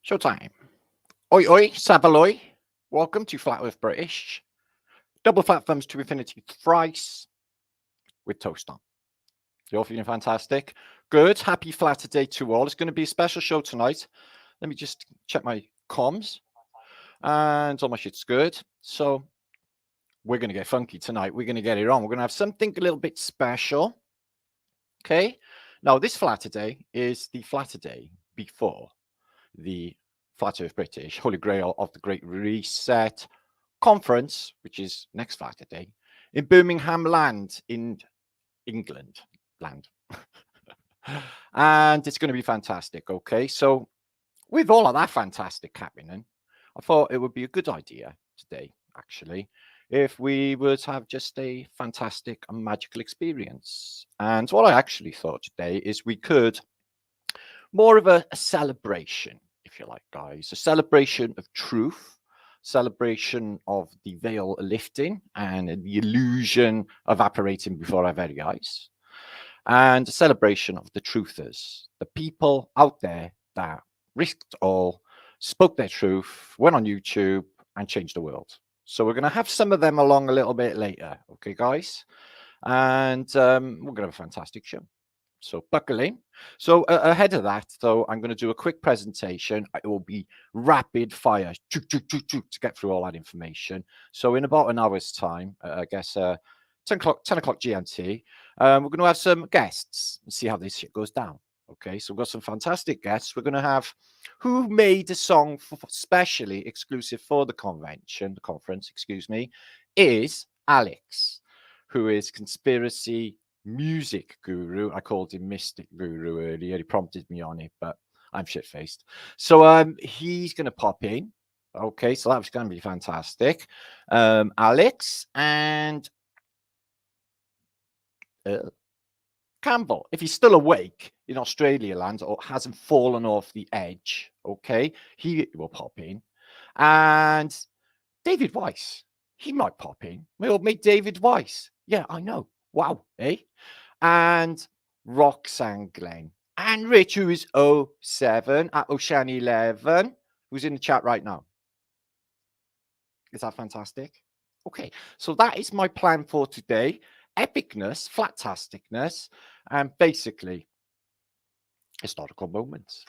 Showtime. Oi, oi, Savaloi. Welcome to Flat Earth British. Double flat thumbs to infinity thrice with toast on. You're feeling fantastic? Good. Happy Flatterday to all. It's going to be a special show tonight. Let me just check my comms. And all my shit's good. So we're going to get funky tonight. We're going to get it on. We're going to have something a little bit special. Okay. Now, this Flatterday is the Flatterday before the Flat Earth British Holy Grail of the Great Reset Conference, which is next Saturday, in Birmingham land in England land. And it's going to be fantastic. Okay, so with all of that fantastic happening, I thought it would be a good idea today, actually, if we were to have just a fantastic and magical experience. And what I actually thought today is we could more of a celebration, if you like, guys, a celebration of truth, celebration of the veil lifting and the illusion evaporating before our very eyes, and a celebration of the truthers, the people out there that risked all, spoke their truth, went on YouTube and changed the world. So we're going to have some of them along a little bit later, okay, guys? And we're going to have a fantastic show. So buckle in. So ahead of that, though, I'm going to do a quick presentation. It will be rapid fire to get through all that information. So in about an hour's time, I guess 10 o'clock GMT, we're going to have some guests and see how this shit goes down. Okay, so we've got some fantastic guests. We're going to have who made a song specially exclusive for the conference, excuse me, is Alex, who is conspiracy music guru. I called him Mystic Guru earlier. He prompted me on it, but I'm shit-faced. So he's going to pop in. Okay, so that was going to be fantastic. Alex and Campbell, if he's still awake in Australia land or hasn't fallen off the edge, okay, he will pop in. And David Weiss, he might pop in. We'll meet David Weiss. Yeah, I know. Wow, eh? And Roxanne Glenn. And Rich, who is 07 at Ocean11, who's in the chat right now. Is that fantastic? Okay, so that is my plan for today. Epicness, flatasticness, and basically historical moments.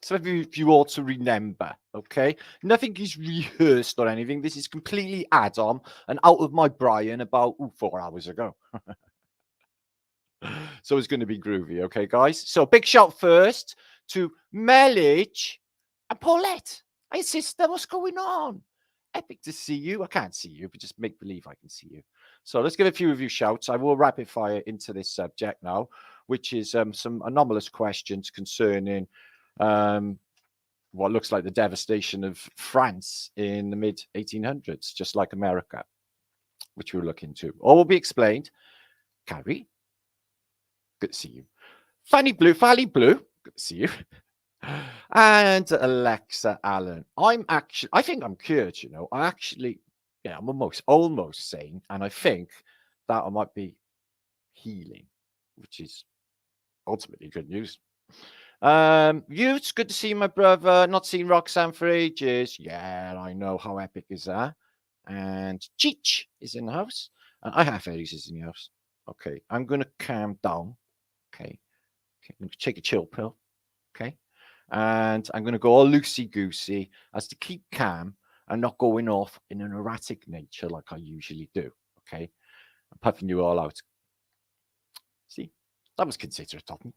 So if you all to remember, okay? Nothing is rehearsed or anything. This is completely add-on and out of my brain about 4 hours ago. So it's going to be groovy, okay, guys? So big shout first to Melich and Paulette. Hey, sister, what's going on? Epic to see you. I can't see you, but just make believe I can see you. So let's give a few of you shouts. I will rapid fire into this subject now, which is some anomalous questions concerning what looks like the devastation of France in the mid 1800s, just like America, which we'll look into. All will be explained. Carrie, good to see you. Fanny Blue, good to see you. And Alexa Allen. I think I'm cured, you know. I'm almost sane, and I think that I might be healing, which is ultimately good news. It's good to see you, my brother. Not seen Roxanne for ages. Yeah, I know. How epic is that? And Cheech is in the house. And I have Aries is in the house. Okay, I'm gonna calm down. Okay, I'm gonna take a chill pill. Okay. And I'm going to go all loosey-goosey as to keep calm and not going off in an erratic nature like I usually do, okay? I'm puffing you all out. See, that was considerate of me.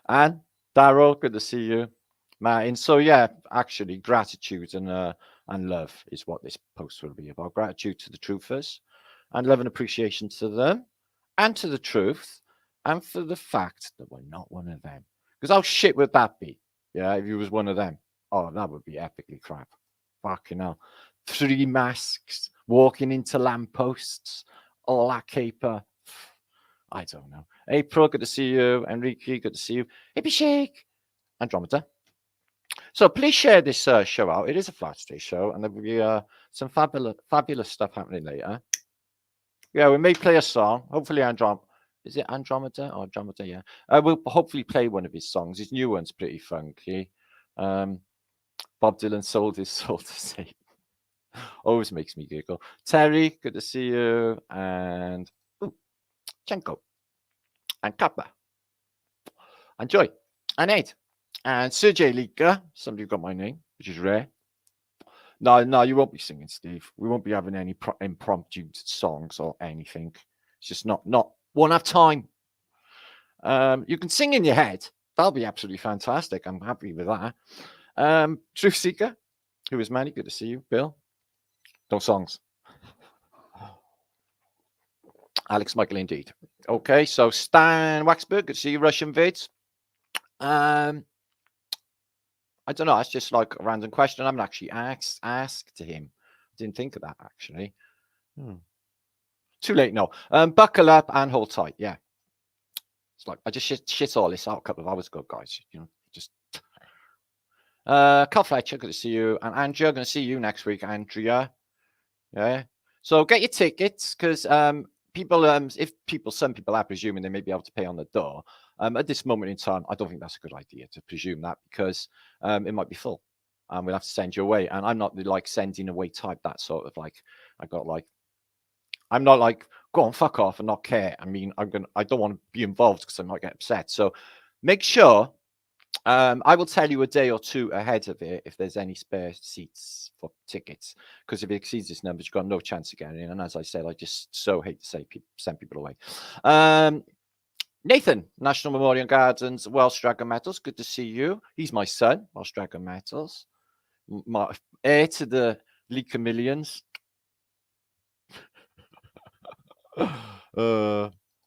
And Daryl, good to see you. Martin, so yeah, actually, gratitude and love is what this post will be about. Gratitude to the truthers and love and appreciation to them and to the truth and for the fact that we're not one of them. Because how shit would that be? Yeah, if you was one of them. Oh, that would be epically crap. Fucking hell. 3 masks, walking into lampposts, all that caper. I don't know. April, good to see you. Enrique, good to see you. Hippie Shake. Andromeda. So please share this show out. It is a Flatterday show, and there will be some fabulous stuff happening later. Yeah, we may play a song. Hopefully, is it Andromeda or Andromeda? Yeah. We'll hopefully play one of his songs. His new one's pretty funky. Bob Dylan sold his soul to Satan. Always makes me giggle. Terry, good to see you. And Chenko. And Kappa. And Joy. And Ed. And Sergey Lika. Somebody got my name, which is rare. No, you won't be singing, Steve. We won't be having any impromptu songs or anything. It's just not won't have time. You can sing in your head. That'll be absolutely fantastic. I'm happy with that. Truth Seeker, who is Manny, good to see you. Bill, no songs. Alex Michael, indeed. Okay, so Stan Waxberg, good to see you. Russian vids. I don't know. It's just like a random question. I haven't actually asked to him. I didn't think of that actually. Too late. No. Buckle up and hold tight. Yeah. It's like I just shit all this out a couple of hours ago, guys. You know, just. Carl Fletcher, good to see you. And Andrea, going to see you next week, Andrea. Yeah. So get your tickets because some people are presuming they may be able to pay on the door. At this moment in time, I don't think that's a good idea to presume that because it might be full and we'll have to send you away. And I'm not like sending away type that sort of like I'm not like go on, fuck off and not care. I mean, I don't want to be involved because I might get upset. So make sure I will tell you a day or two ahead of it if there's any spare seats for tickets, because if it exceeds this number, you've got no chance of getting in. And as I said, I just so hate to say send people away. Nathan, National Memorial Gardens, Welsh Dragon Metals, good to see you. He's my son, Welsh Dragon Metals, my heir to the Leaker Millions.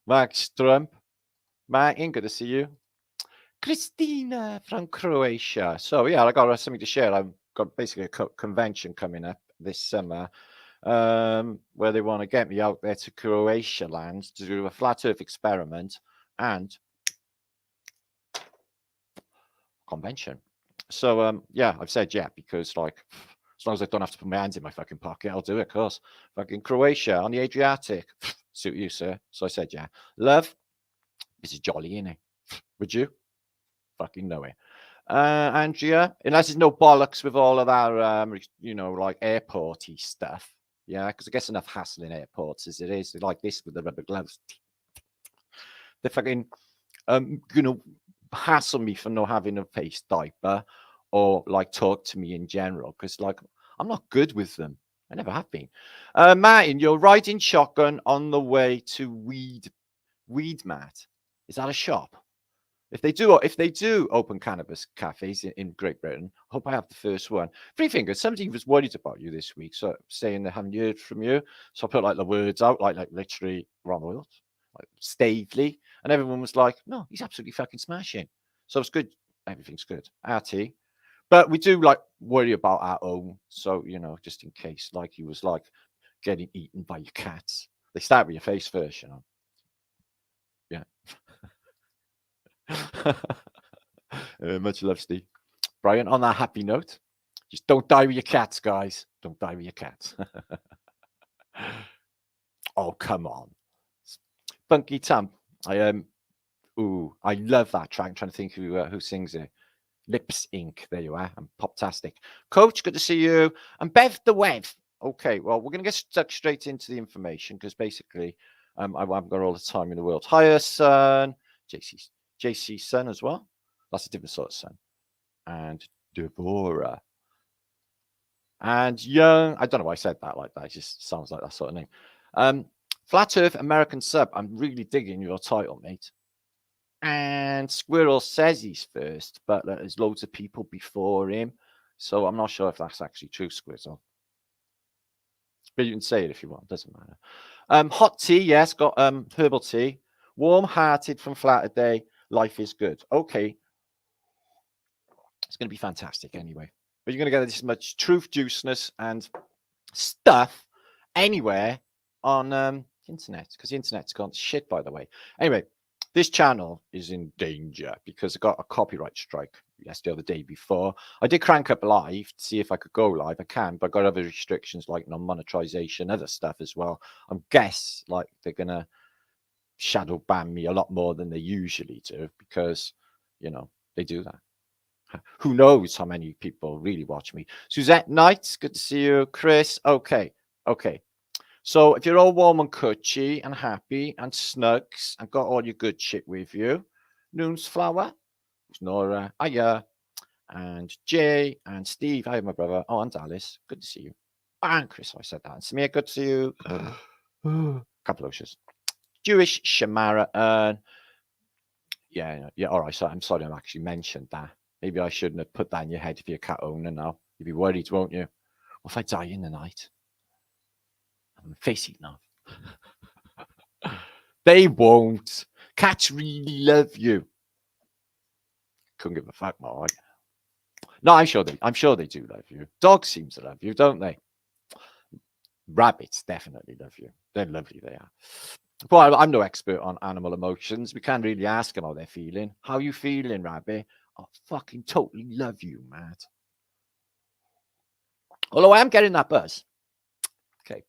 Max Trump, Martin, good to see you. Christina from Croatia. So yeah, I got something to share. I've got basically a convention coming up this summer where they want to get me out there to Croatia land to do a flat earth experiment and convention. So yeah, I've said yeah because like as long as I don't have to put my hands in my fucking pocket, I'll do it, of course. Fucking Croatia on the Adriatic. Suit you, sir. So I said yeah. Love, this is jolly, innit? Would you? Fucking know it. Andrea, unless there's no bollocks with all of that, you know, like airporty stuff. Yeah, because I guess enough hassle in airports as it is. Like this with the rubber gloves. They're fucking, you know, hassle me for not having a face diaper or like talk to me in general because like I'm not good with them. I never have been. Martin, you're riding shotgun on the way to Weed Mat. Is that a shop? If they do open cannabis cafes in Great Britain, I hope I have the first one. Three Fingers, somebody was worried about you this week, so saying they haven't heard from you. So I put like the words out, like literally around the world, like Stavely, and everyone was like, "No, he's absolutely fucking smashing." So it's good. Everything's good. RT, but we do like worry about our own. So you know, just in case, like he was like getting eaten by your cats. They start with your face first, you know. Yeah. Much love, Steve. Brian, on that happy note, just don't die with your cats, guys. Don't die with your cats. Oh, come on. Funky Tam. I love that track. I'm trying to think who sings it. Lips Inc. There you are. I'm poptastic. Coach, good to see you. And Bev the Wev. Okay, well, we're going to get stuck straight into the information because basically I haven't got all the time in the world. Hiya, son. JC son as well. That's a different sort of son. And Deborah. And Young. I don't know why I said that like that. It just sounds like that sort of name. Flat Earth American Sub. I'm really digging your title, mate. And Squirrel says he's first, but there's loads of people before him. So I'm not sure if that's actually true, Squirrel. But you can say it if you want. Doesn't matter. Hot tea. Yes, got herbal tea. Warm-hearted from Flatterday. Life is good. Okay. It's going to be fantastic anyway. But you're going to get this much truth, juiceness, and stuff anywhere on the internet because the internet's gone to shit, by the way. Anyway, this channel is in danger because I got a copyright strike yesterday or the day before. I did crank up live to see if I could go live. I can, but I got other restrictions like non-monetization, other stuff as well. I guess like they're going to shadow ban me a lot more than they usually do because, you know, they do that. Who knows how many people really watch me? Suzette Knight, good to see you. Chris, okay. So if you're all warm and cutchy and happy and snugs and got all your good shit with you, Noon's Flower, Nora, hiya, and Jay and Steve, hi, my brother. Oh, and Alice, good to see you. And Chris, I said that. And Samir, good to see you. Capalocious. Jewish Shamara, yeah. All right. So I'm sorry, I actually mentioned that. Maybe I shouldn't have put that in your head if you're a cat owner now. You'd be worried, won't you? What if I die in the night? I'm facing now. They won't. Cats really love you. Couldn't give a fuck more. No, I'm sure they do love you. Dogs seem to love you, don't they? Rabbits definitely love you. They're lovely, they are. Well, I'm no expert on animal emotions. We can't really ask them how they're feeling. How you feeling, Rabbit? I fucking totally love you, Matt. Although I am getting that buzz. Okay.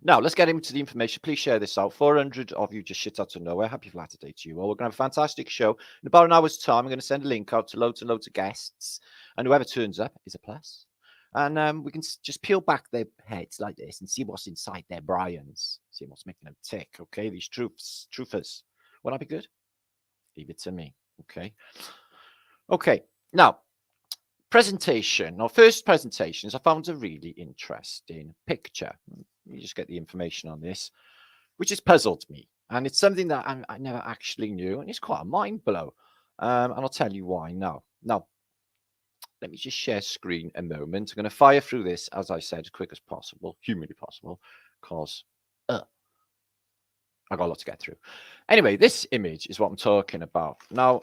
Now, let's get into the information. Please share this out. 400 of you just shit out of nowhere. Happy Flatterday to you all. We're going to have a fantastic show. In about an hour's time, I'm going to send a link out to loads and loads of guests. And whoever turns up is a plus. And we can just peel back their heads like this and see what's inside their Brians. See what's making them tick, okay? These truthers. Will that be good? Leave it to me, okay? Okay, now, presentation. Our first presentations, I found a really interesting picture. Let me just get the information on this, which has puzzled me. And it's something that I never actually knew, and it's quite a mind blow. And I'll tell you why now. Now, let me just share screen a moment. I'm going to fire through this, as I said, as quick as possible, humanly possible, because I got a lot to get through. Anyway, this image is what I'm talking about. Now,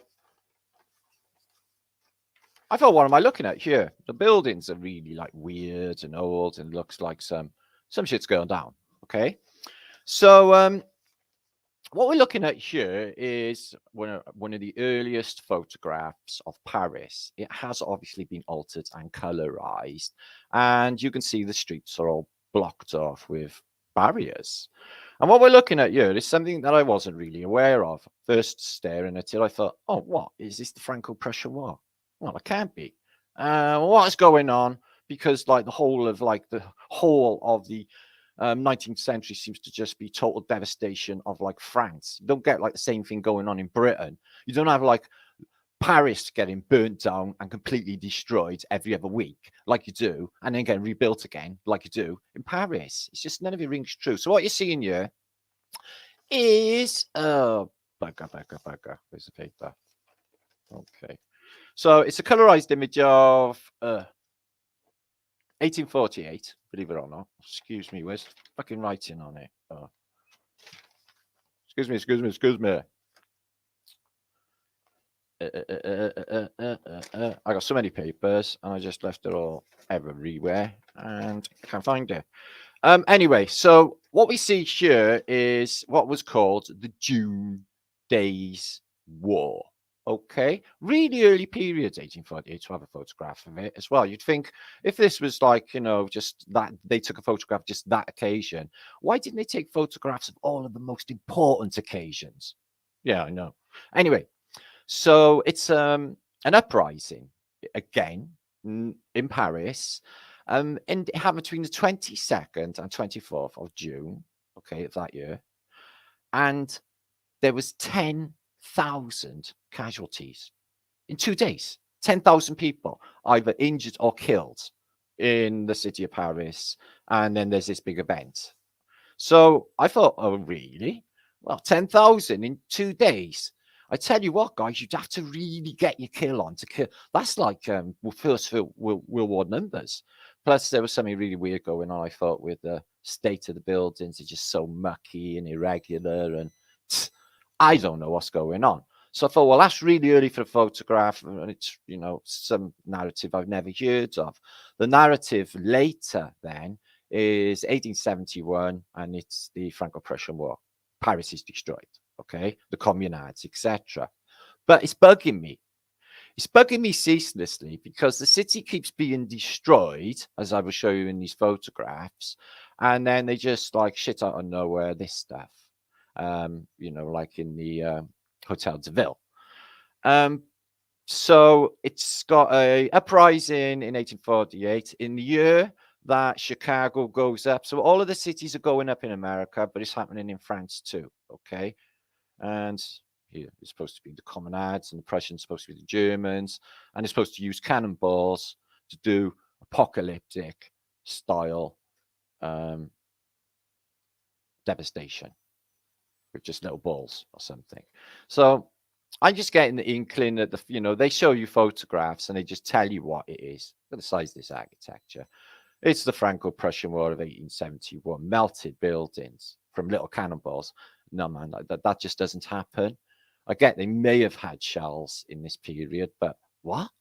I thought, what am I looking at here? The buildings are really like weird and old and looks like some shit's going down. Okay. So what we're looking at here is one of the earliest photographs of Paris. It has obviously been altered and colorized, and you can see the streets are all blocked off with barriers. And what we're looking at here is something that I wasn't really aware of. First staring at it, I thought, oh, what? Is this the Franco-Prussian War? Well, it can't be. What's going on? Because like the whole of the 19th century seems to just be total devastation of like France. You don't get like the same thing going on in Britain. You don't have like Paris getting burnt down and completely destroyed every other week like you do, and then getting rebuilt again like you do in Paris. It's just none of it rings true. So what you're seeing here is bugger. Where's the paper? Okay. So it's a colorized image of 1848, believe it or not. Excuse me, where's fucking writing on it? Oh. Excuse me. I got so many papers and I just left it all everywhere and can't find it. Anyway, so what we see here is what was called the June Days War. Okay, really early period, 1848, to have a photograph of it as well. You'd think if this was like, just that they took a photograph just that occasion, why didn't they take photographs of all of the most important occasions? Yeah, I know. Anyway, so it's an uprising again in Paris, and it happened between the 22nd and 24th of June, okay, of that year, and there was 10,000 casualties in 2 days. 10,000 people either injured or killed in the city of Paris, and then there's this big event. So I thought, oh, really? Well, 10,000 in 2 days. I tell you what, guys, you'd have to really get your kill on to kill. That's like First World War numbers. Plus, there was something really weird going on, I thought, with the state of the buildings. They're just so mucky and irregular, and I don't know what's going on. So I thought, well, that's really early for a photograph, and it's, some narrative I've never heard of. The narrative later then is 1871, and it's the Franco-Prussian War. Paris is destroyed, okay? The communards, etc. But it's bugging me. It's bugging me ceaselessly because the city keeps being destroyed, as I will show you in these photographs, and then they just like shit out of nowhere this stuff, like in the Hotel de Ville. So it's got a uprising in 1848 in the year that Chicago goes up. So all of the cities are going up in America, but it's happening in France too. Okay. And here it's supposed to be the Communards, and the Prussians supposed to be the Germans, and it's supposed to use cannonballs to do apocalyptic style devastation with just little balls or something. So I'm just getting the inkling that they show you photographs and they just tell you what it is. Look at the size of this architecture. It's the Franco-Prussian War of 1871. Melted buildings from little cannonballs. No, man, that just doesn't happen. I get they may have had shells in this period, but what?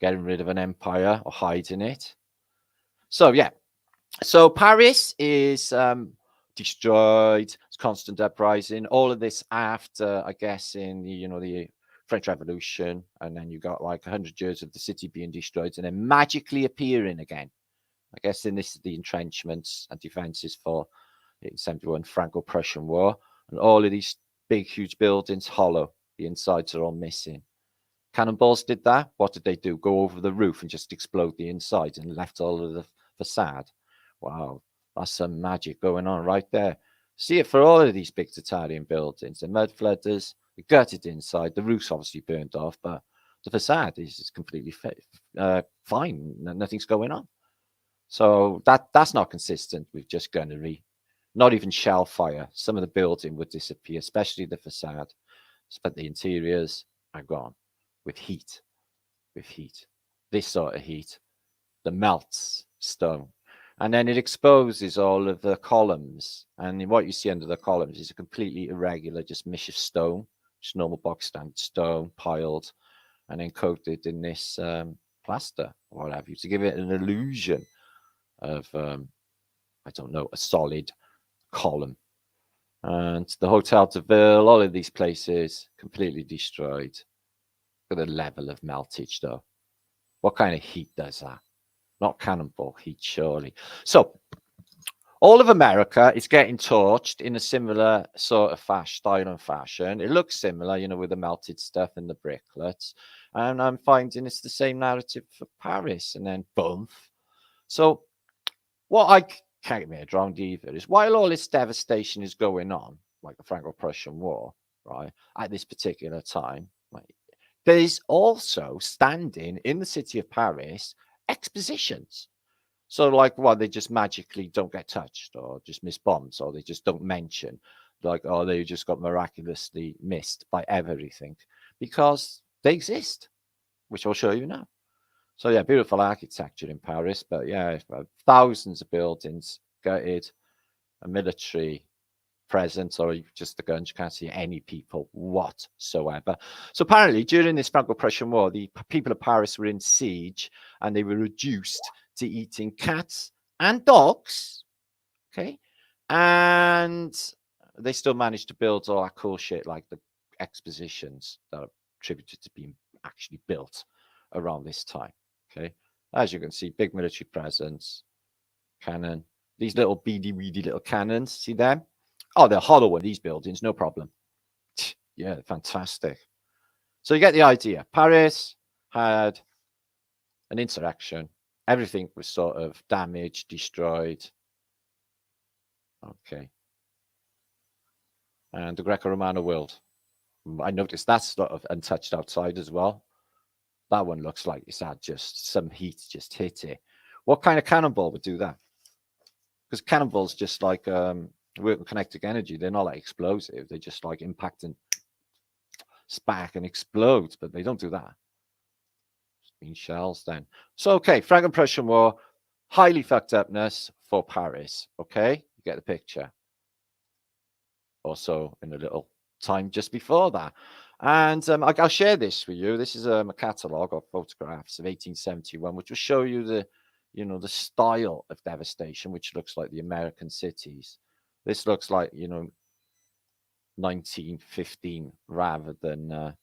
Getting rid of an empire or hiding it? So, yeah. So Paris is destroyed. It's constant uprising. All of this after, I guess, in the French Revolution, and then you got like 100 years of the city being destroyed and then magically appearing again. I guess in this is the entrenchments and defenses for 1871 Franco-Prussian War, and all of these big, huge buildings hollow. The insides are all missing. Cannonballs did that. What did they do? Go over the roof and just explode the inside and left all of the facade. Wow, that's some magic going on right there. See it for all of these big Italian buildings. The mud flooders, the gutted inside, the roof's obviously burned off, but the facade is completely fine. Nothing's going on. So that's not consistent with just gunnery. Not even shell fire. Some of the building would disappear, especially the facade. But the interiors are gone with heat. With heat. This sort of heat that melts stone. And then it exposes all of the columns. And what you see under the columns is a completely irregular, just mesh of stone, just normal box standard stone piled and then coated in this plaster or what have you to give it an illusion of, I don't know, a solid column. And the Hotel de Ville, all of these places completely destroyed. Look at the level of meltage, though. What kind of heat does that? Not cannonball heat, surely. So all of America is getting torched in a similar sort of style and fashion. It looks similar, with the melted stuff and the bricklets. And I'm finding it's the same narrative for Paris. And then boom. So what I can't get my head around either is while all this devastation is going on, like the Franco-Prussian War, right, at this particular time, right, there's also standing in the city of Paris expositions. So like, they just magically don't get touched or just miss bombs, or they just don't mention, like, oh, they just got miraculously missed by everything because they exist, which I'll show you now. So yeah, beautiful architecture in Paris, but yeah, thousands of buildings gutted, a military presence, or just the guns. You can't see any people whatsoever. So apparently during this Franco-Prussian War, the people of Paris were in siege and they were reduced to eating cats and dogs. Okay. And they still managed to build all that cool shit like the expositions that are attributed to being actually built around this time. Okay. As you can see, big military presence, cannon, these little beady weedy little cannons. See them? Oh, they're hollow in these buildings, no problem. Yeah, fantastic. So you get the idea. Paris had an insurrection. Everything was sort of damaged, destroyed. Okay. And the Greco-Romano world. I noticed that's sort of untouched outside as well. That one looks like it's had just some heat just hit it. What kind of cannonball would do that? Because cannonballs just like work with kinetic energy. They're not like explosive. They just like impact and spark and explode, but they don't do that. Mean shells then. So okay, Franco-Prussian War, highly fucked upness for Paris. Okay, you get the picture. Also in a little time just before that. And I'll share this with you. This is a catalogue of photographs of 1871, which will show you the style of devastation, which looks like the American cities. This looks like, 1915 rather than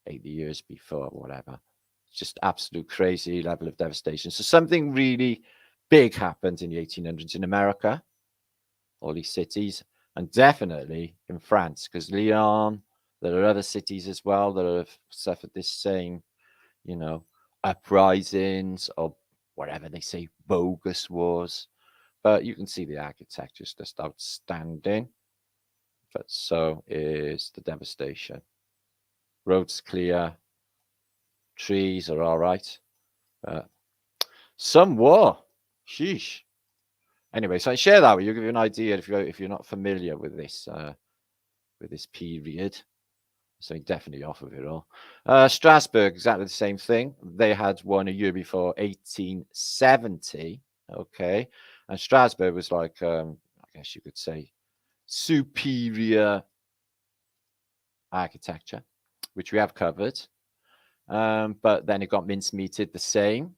80 years before, whatever. It's just absolute crazy level of devastation. So something really big happened in the 1800s in America, all these cities, and definitely in France, because Lyon, There are other cities as well that have suffered this same, you know, uprisings or whatever they say, bogus wars. But you can see the architecture is just outstanding. But so is the devastation. Roads clear, trees are all right. Some war, sheesh. Anyway, so I share that with you, give you an idea if you're not familiar with this period. So definitely off of it all. Strasbourg, exactly the same thing. They had one a year before, 1870. Okay, and Strasbourg was like, I guess you could say, superior architecture, which we have covered. But then it got mincemeated the same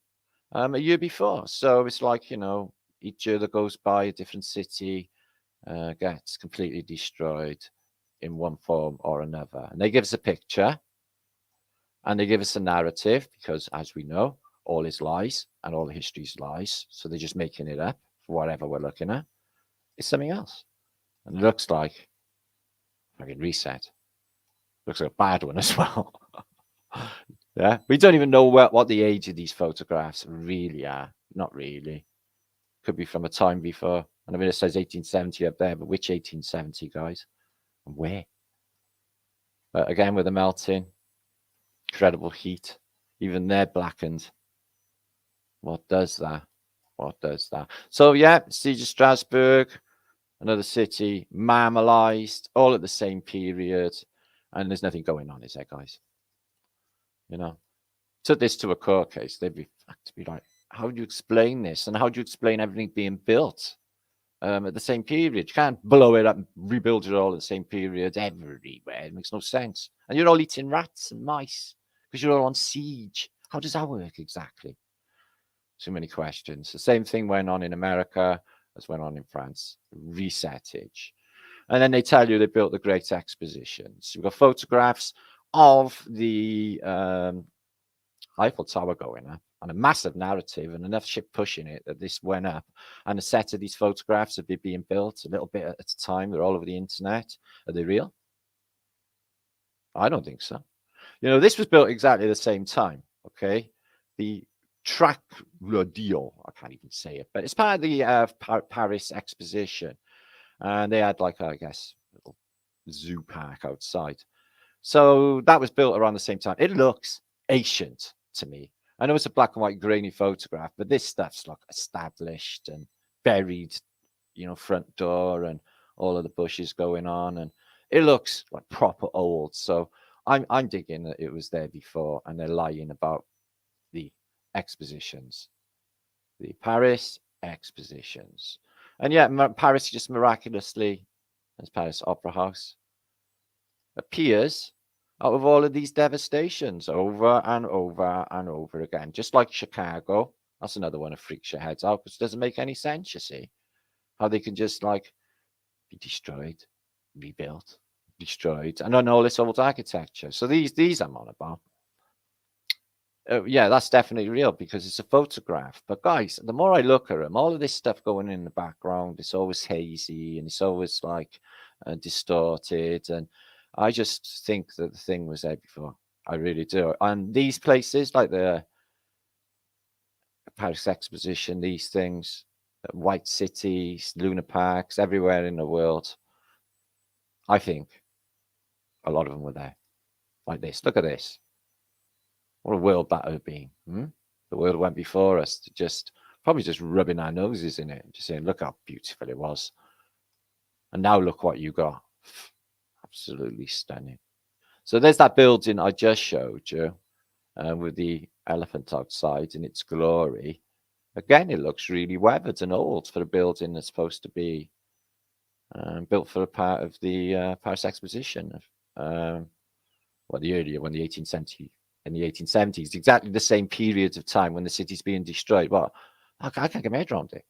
a year before. So it's like, you know, each year that goes by, a different city gets completely destroyed in one form or another. And they give us a picture and they give us a narrative because, as we know, all is lies and all the history is lies. So they're just making it up for whatever we're looking at. It's something else. And it looks like fucking reset. Looks like a bad one as well. Yeah, we don't even know what the age of these photographs really are. Not really. Could be from a time before. And I mean, it says 1870 up there, but which 1870, guys? And where? But again, with the melting, incredible heat. Even they're blackened. What does that? What does that? So yeah, Siege of Strasbourg, another city, marmalized, all at the same period. And there's nothing going on, is there, guys? You know, took this to a court case, they'd be like, how do you explain this? And how do you explain everything being built at the same period? You can't blow it up and rebuild it all at the same period everywhere. It makes no sense. And you're all eating rats and mice because you're all on siege. How does that work exactly? Too many questions. The same thing went on in America as went on in France. Resetage. And then they tell you they built the Great Expositions. You've got photographs of the Eiffel Tower going up and a massive narrative and enough shit pushing it that this went up. And a set of these photographs have been being built a little bit at a time. They're all over the internet. Are they real? I don't think so. You know, this was built exactly the same time. Okay. The track deal, I can't even say it, but it's part of the Paris Exposition. And they had like, I guess, a little zoo park outside. So that was built around the same time. It looks ancient to me. I know it's a black and white grainy photograph, but this stuff's like established and buried, you know, front door and all of the bushes going on. And it looks like proper old. So I'm digging that it was there before and they're lying about the expositions, the Paris Expositions. And yeah, Paris just miraculously, as Paris Opera House, appears out of all of these devastations over and over and over again. Just like Chicago. That's another one that freaks your heads out because it doesn't make any sense, you see. How they can just like be destroyed, rebuilt, destroyed, and on all this old architecture. So these I'm on about. Yeah, that's definitely real because it's a photograph. But guys, the more I look at them, all of this stuff going in the background, it's always hazy and it's always like distorted. And I just think that the thing was there before. I really do. And these places, like the Paris Exposition, these things, white cities, lunar parks, everywhere in the world, I think a lot of them were there. Like this. Look at this. What a world that would have been. The world went before us, probably just rubbing our noses in it, just saying, look how beautiful it was. And now look what you got. Absolutely stunning. So there's that building I just showed you with the elephant outside in its glory. Again, it looks really weathered and old for a building that's supposed to be built for a part of the Paris Exposition. The earlier one, the 1870s. In the 1870s, exactly the same period of time when the city's being destroyed. Well, I can't get my head around it.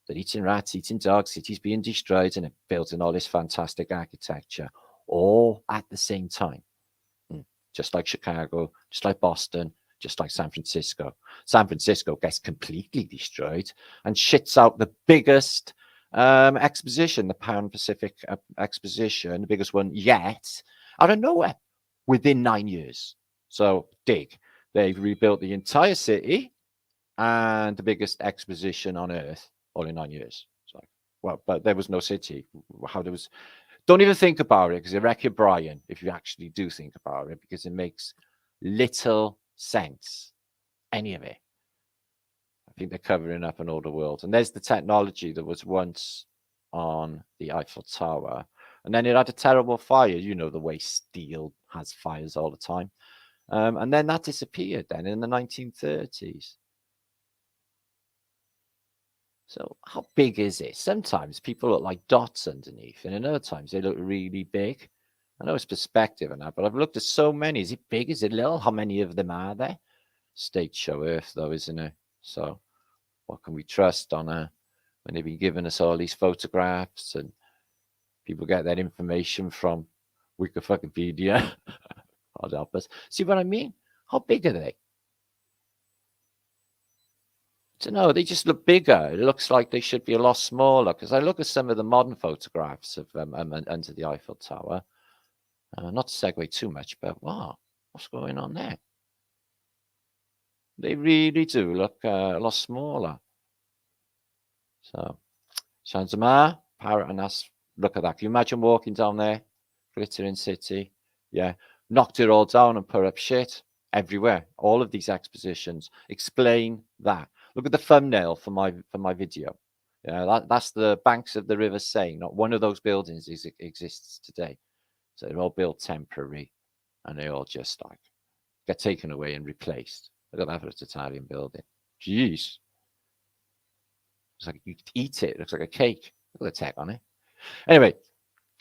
They're eating rats, eating dogs, cities being destroyed, and it built in all this fantastic architecture, all at the same time. Just like Chicago, just like Boston, just like San Francisco. San Francisco gets completely destroyed and shits out the biggest exposition, the Pan Pacific Exposition, the biggest one yet, out of nowhere. within 9 years. So dig. They've rebuilt the entire city and the biggest exposition on Earth all in 9 years. It's like, well, but there was no city. How there was. Don't even think about it, because it wreck your Brian if you actually do think about it, because it makes little sense, any of it. I think they're covering up an older world. And there's the technology that was once on the Eiffel Tower. And then it had a terrible fire. You know the way steel has fires all the time. And then that disappeared then in the 1930s. So how big is it? Sometimes people look like dots underneath, and in other times they look really big. I know it's perspective and that, but I've looked at so many. Is it big? Is it little? How many of them are there? State show Earth, though, isn't it? So what can we trust on when they've been giving us all these photographs and people get that information from Wikipedia? God help us. See what I mean? How big are they? I don't know. They just look bigger. It looks like they should be a lot smaller, because I look at some of the modern photographs of under the Eiffel Tower. Not to segue too much, but wow, what's going on there? They really do look a lot smaller. So, Shanzamar, Parrot and us, look at that. Can you imagine walking down there, glittering city? Yeah, knocked it all down and put up shit everywhere. All of these expositions explain that. Look at the thumbnail for my video. Yeah, that's the banks of the River Seine. Not one of those buildings exists today. So they're all built temporary, and they all just like get taken away and replaced. Look at that for a Italian building. Jeez. It's like you could eat it. It looks like a cake. Look at the tech on it. Anyway,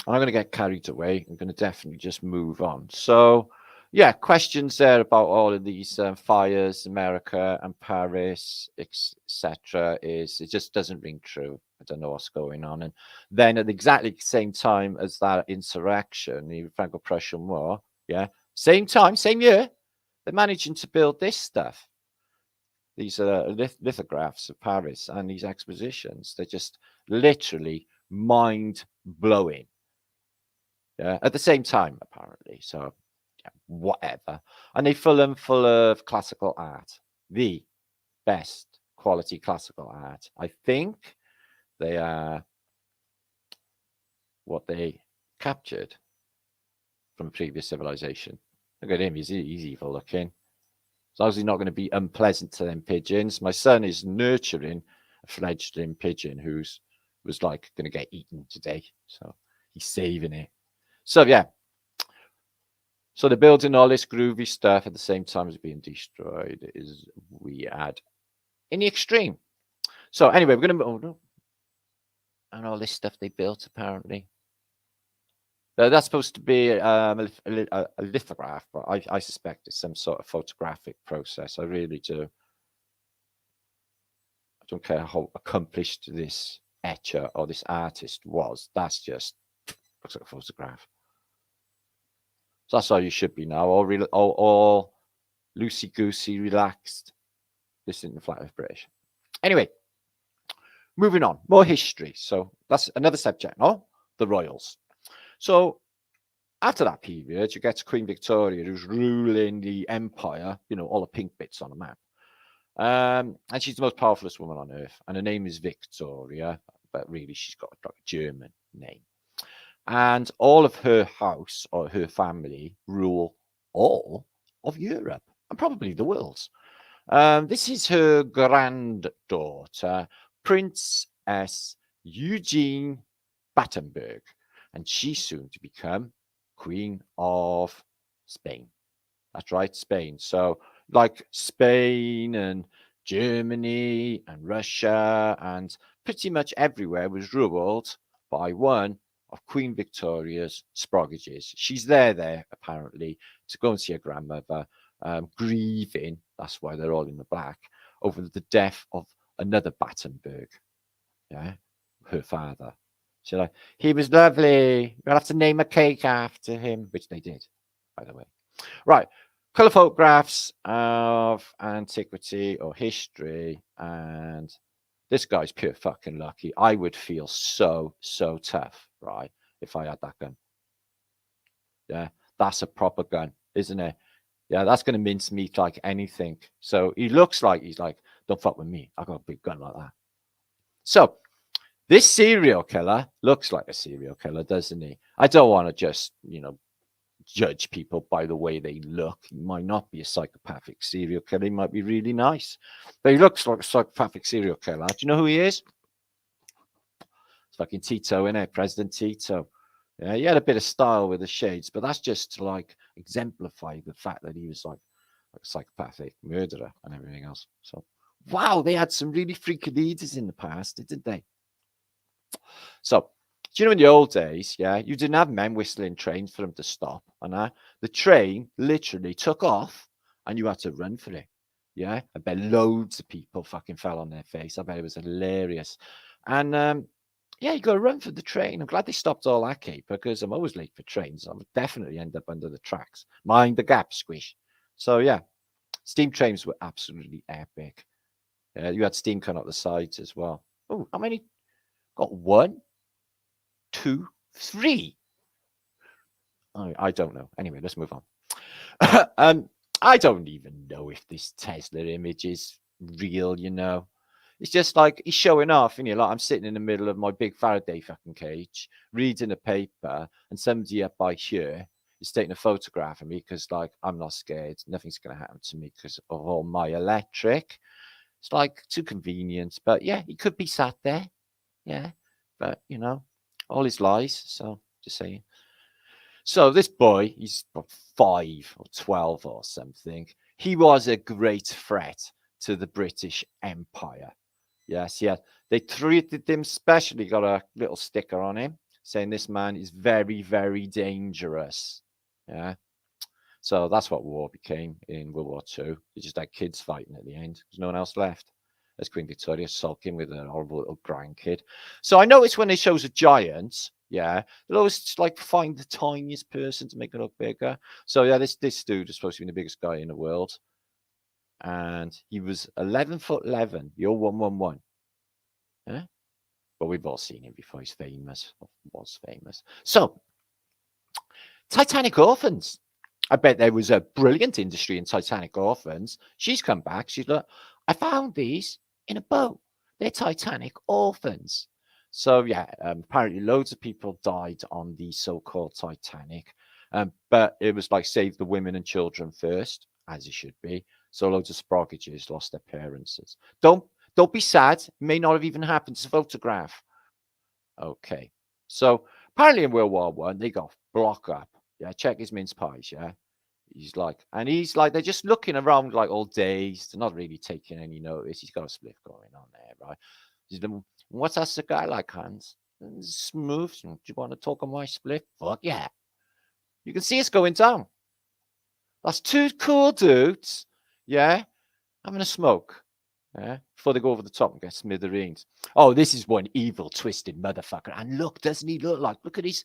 I'm going to get carried away. I'm going to definitely just move on. So, yeah, questions there about all of these fires, America and Paris, etc. Is it just doesn't ring true. I don't know what's going on. And then at exactly the same time as that insurrection, the Franco-Prussian War, yeah, same time, same year, they're managing to build this stuff. These lithographs of Paris and these expositions. They're just literally mind-blowing. Yeah, at the same time, apparently. So, yeah, whatever. And they're full of classical art. The best quality classical art. I think they are what they captured from a previous civilization. Look at him. He's evil looking. As long as he's not going to be unpleasant to them pigeons. My son is nurturing a fledgling pigeon who's was like going to get eaten today. So he's saving it. So, yeah. So they're building all this groovy stuff at the same time as being destroyed. Is weird in the extreme. So anyway, we're going to... and all this stuff they built, apparently. That's supposed to be a lithograph, but I suspect it's some sort of photographic process. I really do. I don't care how accomplished this etcher or this artist was. That's just looks like a photograph. So that's all you should be now. All loosey-goosey, relaxed. Listening to Flat Earth British. Anyway, moving on. More history. So that's another subject, no? The royals. So after that period, you get to Queen Victoria, who's ruling the empire, you know, all the pink bits on the map. And she's the most powerfulest woman on earth. And her name is Victoria, but really she's got like a German name. And all of her house or her family rule all of Europe and probably the world. This is her granddaughter, Princess Eugenie Battenberg, and she's soon to become Queen of Spain. That's right, Spain. So like Spain and Germany and Russia and pretty much everywhere was ruled by one of Queen Victoria's Sproggages. She's there apparently to go and see her grandmother, grieving, that's why they're all in the black, over the death of another Battenberg, yeah, her father. She's like, he was lovely, we'll have to name a cake after him, which they did, by the way. Right, colour photographs of antiquity or history, and this guy's pure fucking lucky. I would feel so tough, right, if I had that gun. Yeah, that's a proper gun, isn't it? Yeah, that's going to mince meat like anything. So he looks like he's like, don't fuck with me. I got a big gun like that. So this serial killer looks like a serial killer, doesn't he? I don't want to just, judge people by the way they look. He might not be a psychopathic serial killer. He might be really nice. But he looks like a psychopathic serial killer. Do you know who he is? It's fucking Tito, innit? President Tito. Yeah, he had a bit of style with the shades, but that's just to like exemplify the fact that he was like a psychopathic murderer and everything else. So, wow, they had some really freaky leaders in the past, didn't they? So, do you know in the old days, yeah, you didn't have men whistling trains for them to stop. And the train literally took off and you had to run for it. Yeah, I bet loads of people fucking fell on their face. I bet it was hilarious. And yeah, you got to run for the train. I'm glad they stopped all that caper because I'm always late for trains. I would definitely end up under the tracks. Mind the gap, squish. So yeah, steam trains were absolutely epic. You had steam coming out the sides as well. Oh, how many? Got 1, 2, 3. I don't know. Anyway, let's move on. I don't even know if this Tesla image is real, It's just like he's showing off, like I'm sitting in the middle of my big Faraday fucking cage, reading a paper, and somebody up by here is taking a photograph of me because, like, I'm not scared. Nothing's going to happen to me because of all my electric. It's like too convenient. But yeah, he could be sat there. Yeah. But, all his lies. So just saying. So this boy, he's 5 or 12 or something. He was a great threat to the British Empire. Yes, yeah. They treated him specially, got a little sticker on him saying this man is very, very dangerous. Yeah. So that's what war became in World War II. You just had kids fighting at the end because no one else left. There's Queen Victoria sulking with a horrible little grandkid. So I noticed when they shows a giant, yeah, they'll always just like find the tiniest person to make it look bigger. So yeah, this dude is supposed to be the biggest guy in the world. And he was 11'11". You're 111. Yeah? But we've all seen him before. He's famous. Was famous. So, Titanic Orphans. I bet there was a brilliant industry in Titanic Orphans. She's come back. She's like, I found these in a boat. They're Titanic Orphans. So, yeah, apparently loads of people died on the so-called Titanic. But it was like save the women and children first, as it should be. So loads of sproggages lost their parents. Don't be sad. It may not have even happened to photograph. Okay. So apparently in World War I, they got block up. Yeah, check his mince pies, yeah. He's like, they're just looking around like all dazed. They're not really taking any notice. He's got a spliff going on there, right? What's that cigar like, Hans? Smooth. Do you want to talk on my spliff? Fuck yeah. You can see it's going down. That's 2 cool dudes, yeah, having a smoke, yeah, before they go over the top and get smithereens. Oh, this is one evil, twisted motherfucker. And look, doesn't he look at his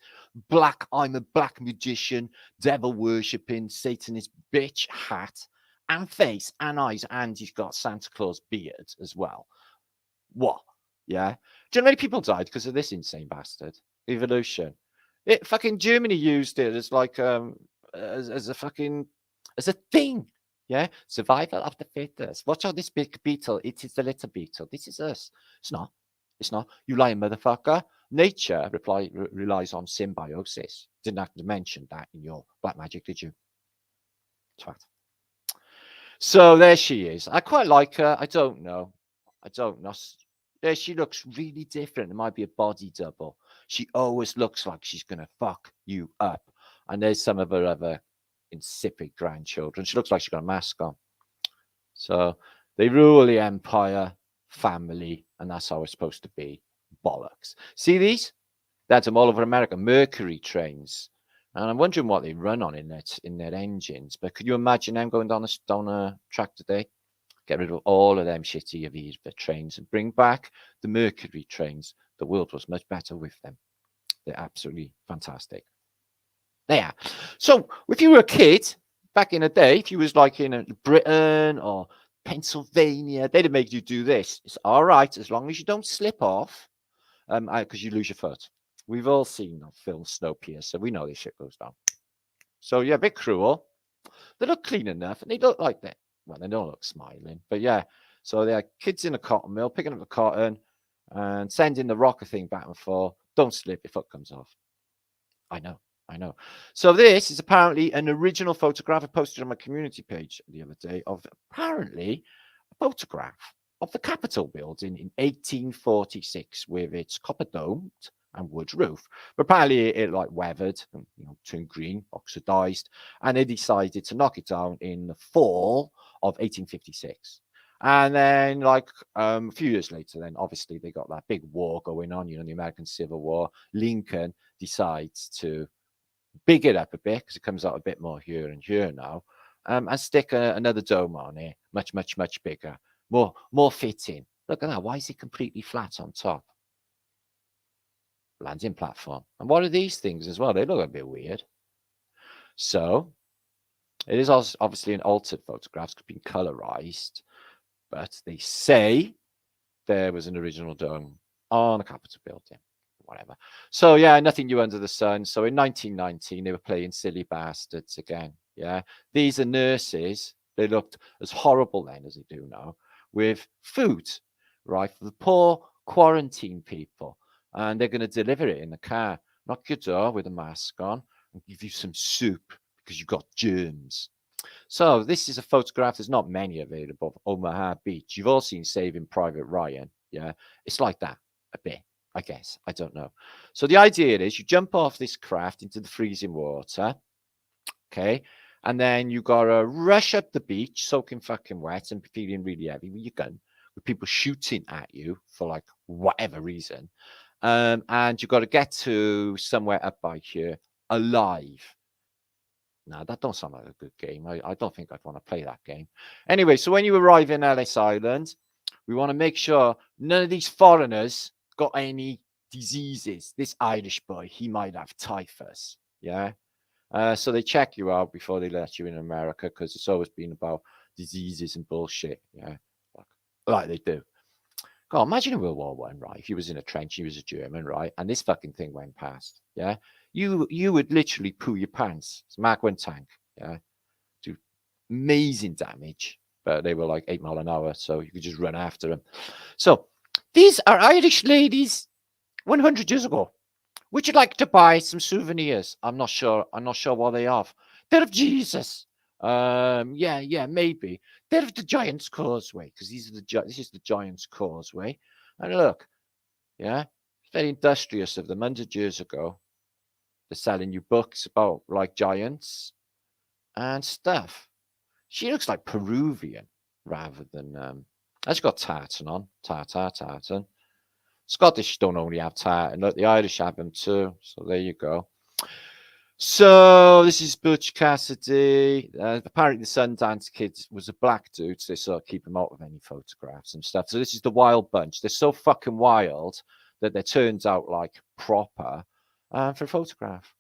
black, I'm a black magician, devil worshipping, Satanist bitch hat and face and eyes. And he's got Santa Claus beard as well. What? Yeah. Do you know how many people died because of this insane bastard? Evolution. Fucking Germany used it as like, as a thing. Yeah, survival of the fittest. Watch out, this big beetle. It is the little beetle. This is us. It's not. It's not. You lying motherfucker. Nature relies on symbiosis. Didn't have to mention that in your black magic, did you? Twat. So there she is. I quite like her. I don't know. There she looks really different. It might be a body double. She always looks like she's going to fuck you up. And there's some of her other insipid grandchildren. She looks like she's got a mask on. So they rule the empire, family, and that's how it's supposed to be. Bollocks. See these? That's them all over America. Mercury trains. And I'm wondering what they run on in their engines. But could you imagine them going down a track today? Get rid of all of them shitty Aviva trains and bring back the Mercury trains. The world was much better with them. They're absolutely fantastic. There. So if you were a kid back in the day, if you was like in Britain or Pennsylvania, they'd have made you do this. It's all right as long as you don't slip off, because you lose your foot. We've all seen the film Snowpiercer, so we know this shit goes down. So yeah, a bit cruel. They look clean enough, and they look like that. Well, they don't look smiling, but yeah. So they're kids in a cotton mill picking up the cotton and sending the rocker thing back and forth. Don't slip, your foot comes off. I know. So this is apparently an original photograph I posted on my community page the other day of apparently a photograph of the Capitol building in 1846 with its copper domed and wood roof. But apparently it like weathered and turned green, oxidized, and they decided to knock it down in the fall of 1856. And then, like a few years later, then obviously they got that big war going on, the American Civil War. Lincoln decides to big it up a bit because it comes out a bit more here and here now, and stick another dome on it, much, much, much bigger, more fitting. Look at that. Why is it completely flat on top? Landing platform. And what are these things as well? They look a bit weird. So it is also obviously an altered photograph. It's been colorized, but they say there was an original dome on a Capitol building. Whatever. So yeah, nothing new under the sun. So in 1919, they were playing silly bastards again. Yeah, these are nurses. They looked as horrible then as they do now, with food, right, for the poor quarantine people, and they're going to deliver it in the car, knock your door with a mask on, and give you some soup because you've got germs. So this is a photograph. There's not many available of Omaha Beach. You've all seen Saving Private Ryan. Yeah, it's like that a bit. I guess. I don't know. So the idea is you jump off this craft into the freezing water, okay? And then you got to rush up the beach, soaking fucking wet and feeling really heavy with your gun, with people shooting at you for like whatever reason. And you got to get to somewhere up by here alive. Now, that don't sound like a good game. I don't think I'd want to play that game. Anyway, so when you arrive in Ellis Island, we want to make sure none of these foreigners got any diseases. This Irish boy, he might have typhus. Yeah. So they check you out before they let you in America because it's always been about diseases and bullshit. Yeah. Like they do. God, imagine in World War One, right? If you was in a trench, you was a German, right? And this fucking thing went past. Yeah. You would literally poo your pants. It's a Mark 1 tank. Yeah. Do amazing damage. But they were like 8 miles an hour, so you could just run after them. So these are Irish ladies 100 years ago. Would you like to buy some souvenirs? I'm not sure. I'm not sure what they are. They're of Jesus. Yeah, maybe. They're of the Giant's Causeway, because this is the Giant's Causeway. And look, yeah, it's very industrious of them. 100 years ago, they're selling you books about like giants and stuff. She looks like Peruvian rather than she's got tartan on. Tartan. Scottish don't only have tartan. Look, the Irish have them too. So there you go. So this is Butch Cassidy. Apparently the Sundance Kid was a black dude, so they sort of keep him out of any photographs and stuff. So this is the Wild Bunch. They're so fucking wild that they turns out like proper for a photograph.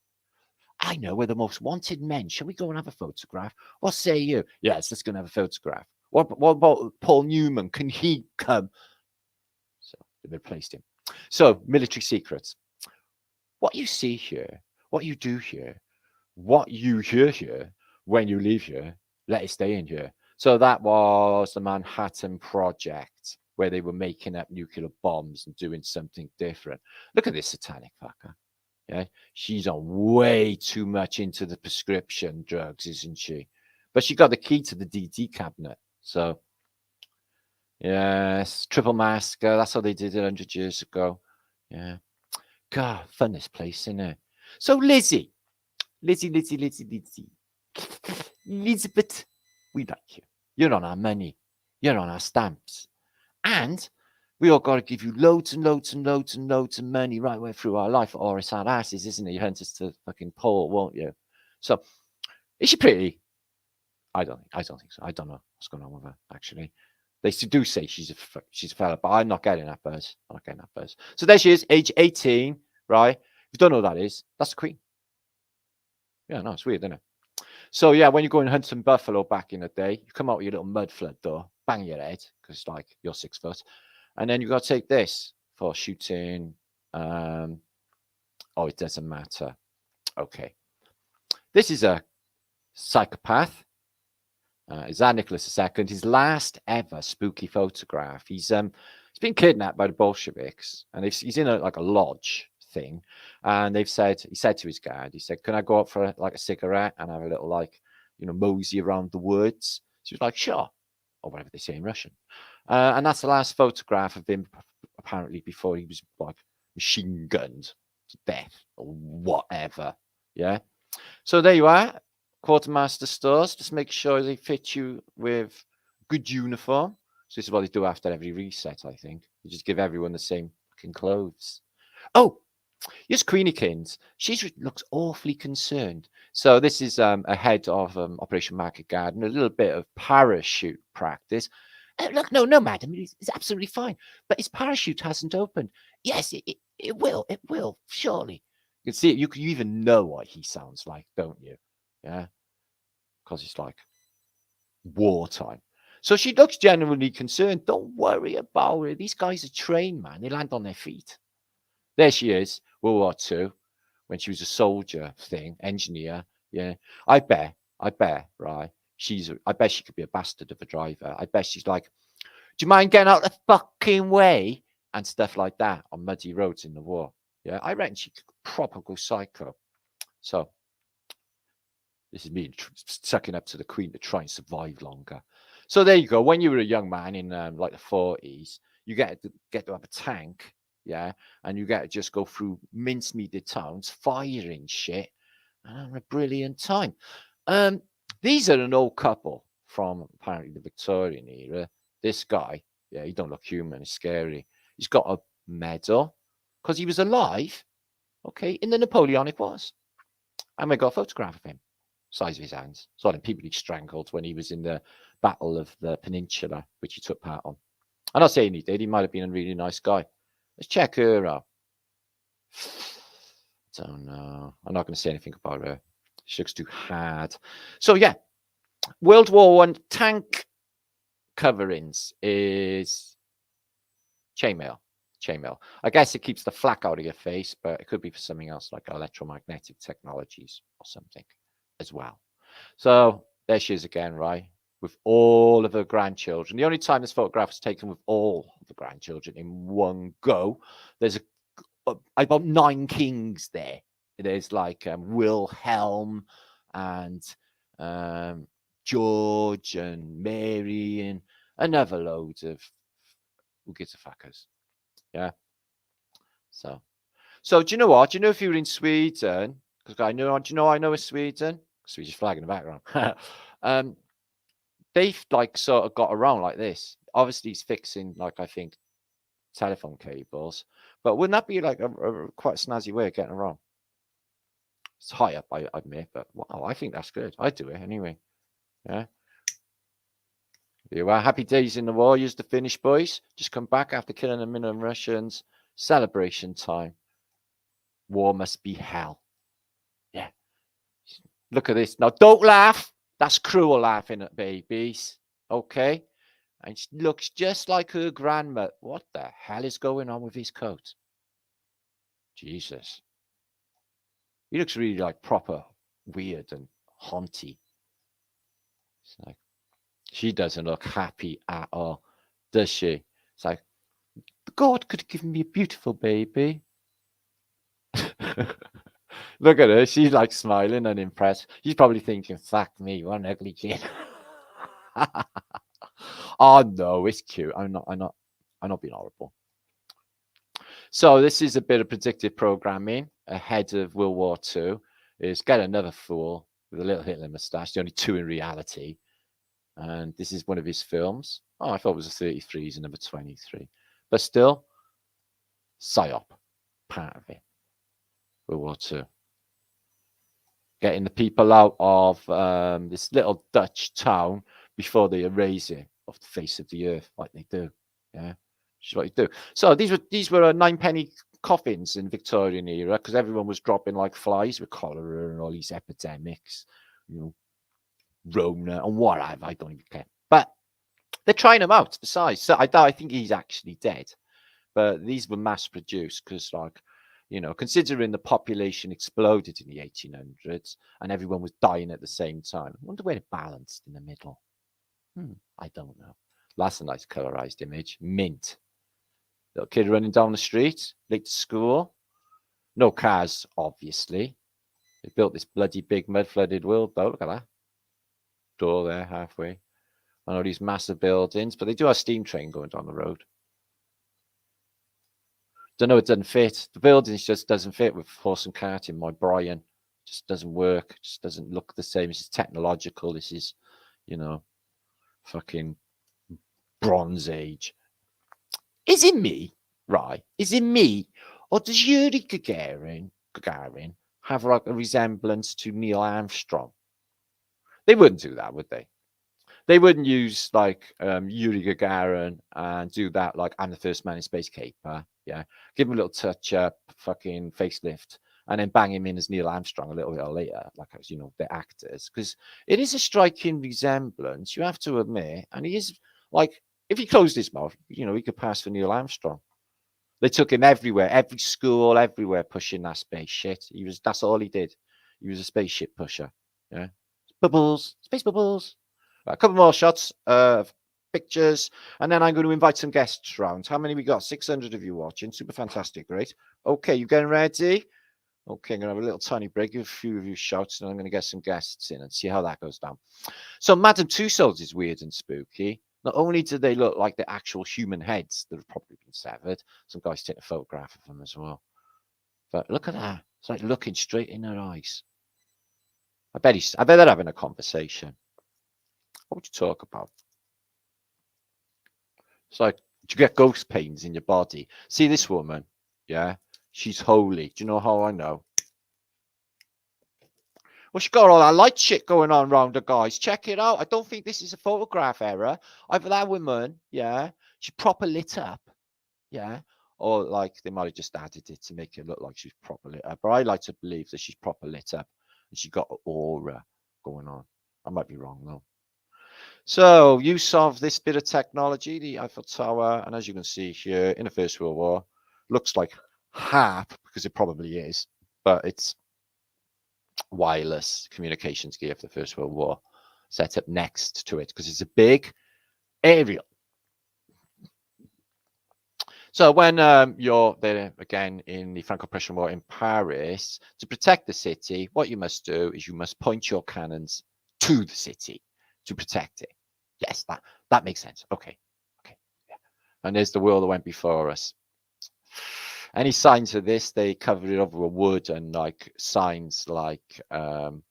I know we're the most wanted men. Shall we go and have a photograph? What say you? Yes, let's go and have a photograph. What about Paul Newman? Can he come? So they replaced him. So military secrets. What you see here, what you do here, what you hear here, when you leave here, let it stay in here. So that was the Manhattan Project, where they were making up nuclear bombs and doing something different. Look at this satanic fucker. Yeah, she's on way too much into the prescription drugs, isn't she? But she got the key to the DD cabinet. So, yes, triple masker. That's how they did it 100 years ago. Yeah. God, fun this place, isn't it? So, Lizzie. Elizabeth, we like you. You're on our money. You're on our stamps. And we all got to give you loads and loads and loads and loads of money right way through our life, or it's our asses, isn't it? You hunt us to fucking pole, won't you? So, is she pretty? I don't think so. I don't know what's going on with her, actually. They do say she's a fella, but I'm not getting that buzz. So there she is, age 18, right? If you don't know who that is, that's the Queen. Yeah, no, it's weird, isn't it? So yeah, when you go and hunt some buffalo back in the day, you come out with your little mud flood door, bang your head, because like you're 6 foot. And then you got to take this for shooting. Oh, it doesn't matter. Okay. This is a psychopath. Is that Nicholas II? His last ever spooky photograph. He's been kidnapped by the Bolsheviks, and he's in a lodge thing, and he said to his guard, he said, "Can I go out for a cigarette and have a little mosey around the woods?" She was like, "Sure," or whatever they say in Russian. And that's the last photograph of him, apparently, before he was machine gunned to death or whatever. Yeah. So there you are. Quartermaster stores, just make sure they fit you with good uniform. So this is what they do after every reset, I think. You just give everyone the same fucking clothes. Oh, here's Queenikins. She looks awfully concerned. So this is ahead of Operation Market Garden, a little bit of parachute practice. Look, no, madam, it's absolutely fine. But his parachute hasn't opened. Yes, it will, surely. You can see it. You even know what he sounds like, don't you? Yeah, because it's like wartime. So she looks genuinely concerned. Don't worry about it. These guys are trained, man. They land on their feet. There she is, World War II, when she was a soldier engineer. Yeah, I bet, right? I bet she could be a bastard of a driver. I bet she's like, "Do you mind getting out the fucking way?" and stuff like that on muddy roads in the war. Yeah, I reckon she could proper go psycho. So this is me sucking up to the Queen to try and survive longer. So there you go. When you were a young man in the 40s, you get to have a tank, yeah, and you get to just go through mincemeated towns, firing shit, and having a brilliant time. These are an old couple from apparently the Victorian era. This guy, yeah, he don't look human. He's scary. He's got a medal because he was alive, okay, in the Napoleonic Wars. And we got a photograph of him, size of his hands. Saw them people he strangled when he was in the Battle of the Peninsula, which he took part on. I'm not saying he did. He might have been a really nice guy. Let's check her out. Don't know. I'm not going to say anything about her. She looks too hard. So yeah, World War I tank coverings is chainmail. I guess it keeps the flak out of your face, but it could be for something else like electromagnetic technologies or something as well. So there she is again, right? With all of her grandchildren. The only time this photograph was taken with all of the grandchildren in one go. There's about 9 kings there. There's like Wilhelm and George and Mary and another load of who gives a fuckers. Yeah. So do you know what? Do you know if you were in Sweden? Because I know a Sweden. Swedish flag in the background. They've sort of got around like this. Obviously, he's fixing I think telephone cables, but wouldn't that be a quite a snazzy way of getting around? It's high up, I admit, but wow, I think that's good. I'd do it anyway. Yeah. You are happy days in the war. Use the finish, boys. Just come back after killing a million Russians. Celebration time. War must be hell. Yeah. Look at this. Now, don't laugh. That's cruel laughing at babies. Okay. And she looks just like her grandma. What the hell is going on with his coat? Jesus. He looks really proper weird and haunty. It's like, she doesn't look happy at all, does she? It's like, God could have given me a beautiful baby. Look at her. She's smiling and impressed. She's probably thinking, fuck me, what an ugly kid. Oh no, it's cute. I'm not being horrible. So this is a bit of predictive programming ahead of World War II. Is get another fool with a little Hitler mustache. The only 2 in reality. And this is one of his films. Oh, I thought it was a 33. He's a number 23. But still, psyop, part of it. World War II. Getting the people out of this little Dutch town before they erase it off the face of the earth, like they do. Yeah, which is what you do. So these were 9-penny coffins in Victorian era because everyone was dropping like flies with cholera and all these epidemics, Rona and whatever. I don't even care. But they're trying them out. Besides, so I think he's actually dead. But these were mass produced because You know, considering the population exploded in the 1800s and everyone was dying at the same time. I wonder where it balanced in the middle. I don't know. That's a nice colorized image. Mint. Little kid running down the street, late to school. No cars, obviously. They built this bloody big mud-flooded world, though. Look at that. Door there, halfway. I know these massive buildings, but they do have a steam train going down the road. Don't know, it doesn't fit. The buildings just doesn't fit with horse and cart in my Brian. Just doesn't work. Just doesn't look the same. This is technological. This is, you know, fucking Bronze Age. Is it me, right? Is it me? Or does Yuri Gagarin have like a resemblance to Neil Armstrong? They wouldn't do that, would they? They wouldn't use like Yuri Gagarin and do that like I'm the first man in space caper. Yeah. Give him a little touch up, fucking facelift, and then bang him in as Neil Armstrong a little bit later, like, you know, the actors. Because it is a striking resemblance, you have to admit. And he is like, if he closed his mouth, you know, he could pass for Neil Armstrong. They took him everywhere, every school, everywhere, pushing that space shit. That's all he did. He was a spaceship pusher. Yeah. Bubbles, space bubbles. A couple more shots of pictures, and then I'm going to invite some guests round. How many we got? 600 of you watching. Super fantastic. Great. Okay, you getting ready? Okay, I'm going to have a little tiny break, give a few of you shouts, and I'm going to get some guests in and see how that goes down. So Madame Tussauds is weird and spooky. Not only do they look like the actual human heads that have probably been severed, some guys take a photograph of them as well. But look at that. It's like looking straight in their eyes. I bet they're having a conversation. What would you talk about? It's like, do you get ghost pains in your body? See this woman? Yeah, she's holy. Do you know how I know? Well, she got all that light shit going on around her, guys. Check it out. I don't think this is a photograph error. Either that woman, yeah, she proper lit up, yeah, or like they might have just added it to make it look like she's proper lit up. But I like to believe that she's proper lit up and she got an aura going on. I might be wrong though. So, use of this bit of technology, the Eiffel Tower, and as you can see here, in the First World War, looks like HARP, because it probably is, but it's wireless communications gear for the First World War, set up next to it, because it's a big aerial. So when you're there again in the Franco-Prussian War in Paris, to protect the city, what you must do is you must point your cannons to the city to protect it. Yes, that makes sense. Okay. Yeah. And there's the world that went before us. Any signs of this, they covered it over with wood and like signs like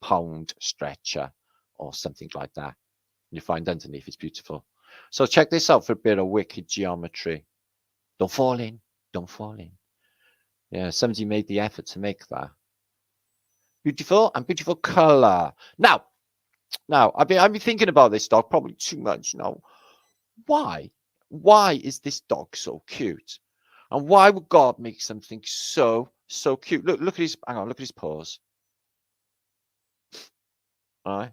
pound stretcher or something like that. You find underneath it's beautiful. So check this out for a bit of wicked geometry. Don't fall in. Don't fall in. Yeah, somebody made the effort to make that. Beautiful and beautiful color. Now, I've been thinking about this dog probably too much now. Why is this dog so cute? And why would God make something so cute? Look at his, hang on, look at his paws. All right,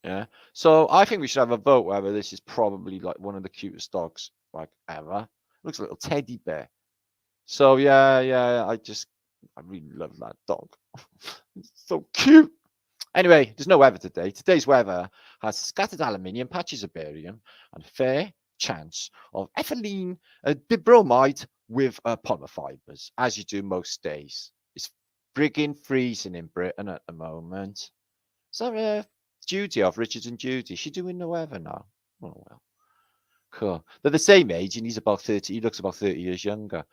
yeah. So I think we should have a vote whether this is probably like one of the cutest dogs like ever. Looks like a little teddy bear. So yeah, I really love that dog. It's so cute. Anyway, there's no weather today. Today's weather has scattered aluminium, patches of barium, and a fair chance of ethylene dibromide with polymer fibers, as you do most days. It's frigging freezing in Britain at the moment. Is that Judy of Richard and Judy? Is she doing the weather now? Oh, well. Cool. They're the same age, and he's about 30. He looks about 30 years younger.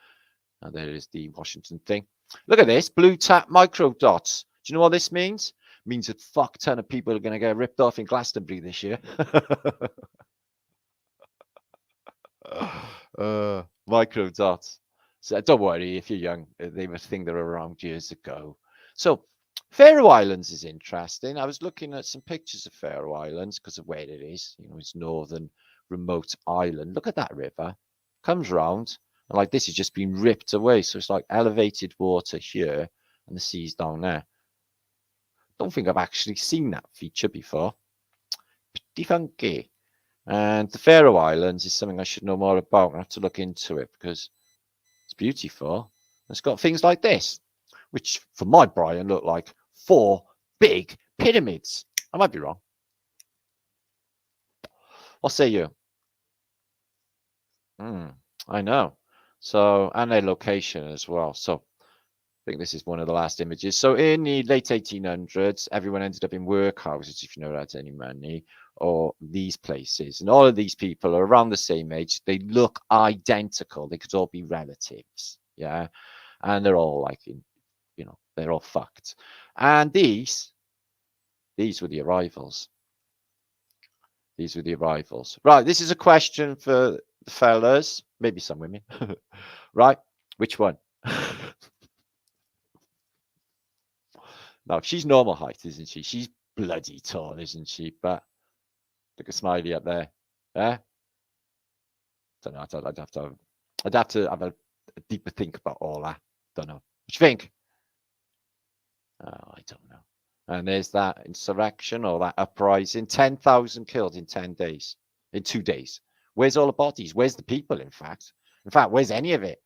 And there is the Washington thing. Look at this. Blue tap micro dots. Do you know what this means? It means a fuck ton of people are going to get ripped off in Glastonbury this year. Micro dots. So don't worry if you're young. They were a thing that were around years ago. So Faroe Islands is interesting. I was looking at some pictures of Faroe Islands because of where it is. You know, it's northern remote island. Look at that river. Comes round. And like this has just been ripped away. So it's like elevated water here and the sea's down there. Don't think I've actually seen that feature before. Pretty funky. And the Faroe Islands is something I should know more about. I have to look into it because it's beautiful. It's got things like this. which for my Brian looked like 4 big pyramids. I might be wrong. What say you? I know. So, and their location as well. So, I think this is one of the last images. So, in the late 1800s, everyone ended up in workhouses, if you never had any money, or these places. And all of these people are around the same age. They look identical. They could all be relatives. Yeah. And they're all like, they're all fucked. And these were the arrivals. These were the arrivals. Right. This is a question for the fellas, maybe some women. Right. Which one? No, she's normal height, isn't she? She's bloody tall, isn't she? But look at Smiley up there. Yeah. Don't know. I'd have to have a deeper think about all that. Don't know. What do you think? Oh, I don't know. And there's that insurrection or that uprising. 10,000 killed in 10 days. In 2 days. Where's all the bodies? Where's the people, in fact? In fact, where's any of it?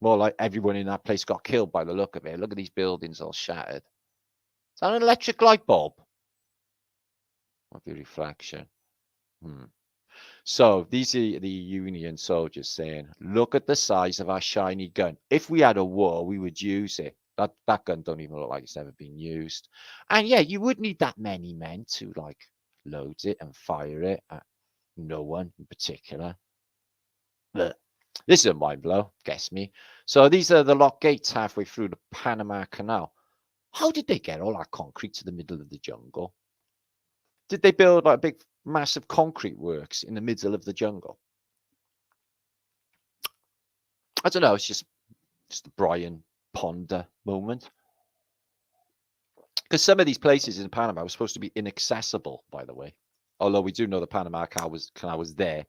More like everyone in that place got killed by the look of it. Look at these buildings all shattered. Is that an electric light bulb? Might be reflection. So these are the Union soldiers saying, look at the size of our shiny gun. If we had a war, we would use it. That gun don't even look like it's ever been used. And yeah, you would need that many men to like load it and fire it at no one in particular. But this is a mind blow, guess me. So these are the lock gates halfway through the Panama Canal. How did they get all that concrete to the middle of the jungle? Did they build like big, massive concrete works in the middle of the jungle? I don't know. It's just a Brian ponder moment. Because some of these places in Panama were supposed to be inaccessible, by the way. Although we do know the Panama Canal was there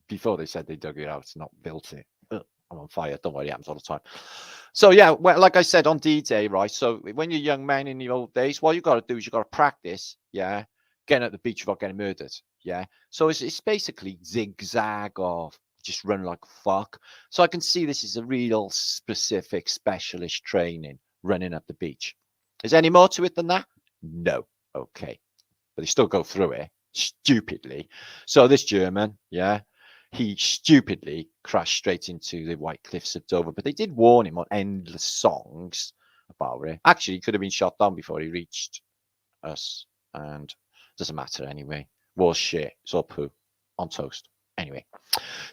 before they said they dug it out, not built it. I'm on fire. Don't worry, it happens all the time. So yeah, well, like I said on D-Day, right? So when you're young men in the old days, what you got to do is you got to practice, yeah, getting at the beach without getting murdered, yeah. So it's basically zigzag of just run like fuck. So I can see this is a real specific specialist training running up the beach. Is there any more to it than that? No. Okay, but they still go through it stupidly. So this German, yeah. He stupidly crashed straight into the White Cliffs of Dover, but they did warn him on endless songs about it. Actually, he could have been shot down before he reached us, and doesn't matter anyway. War's shit. It's all poo on toast. Anyway,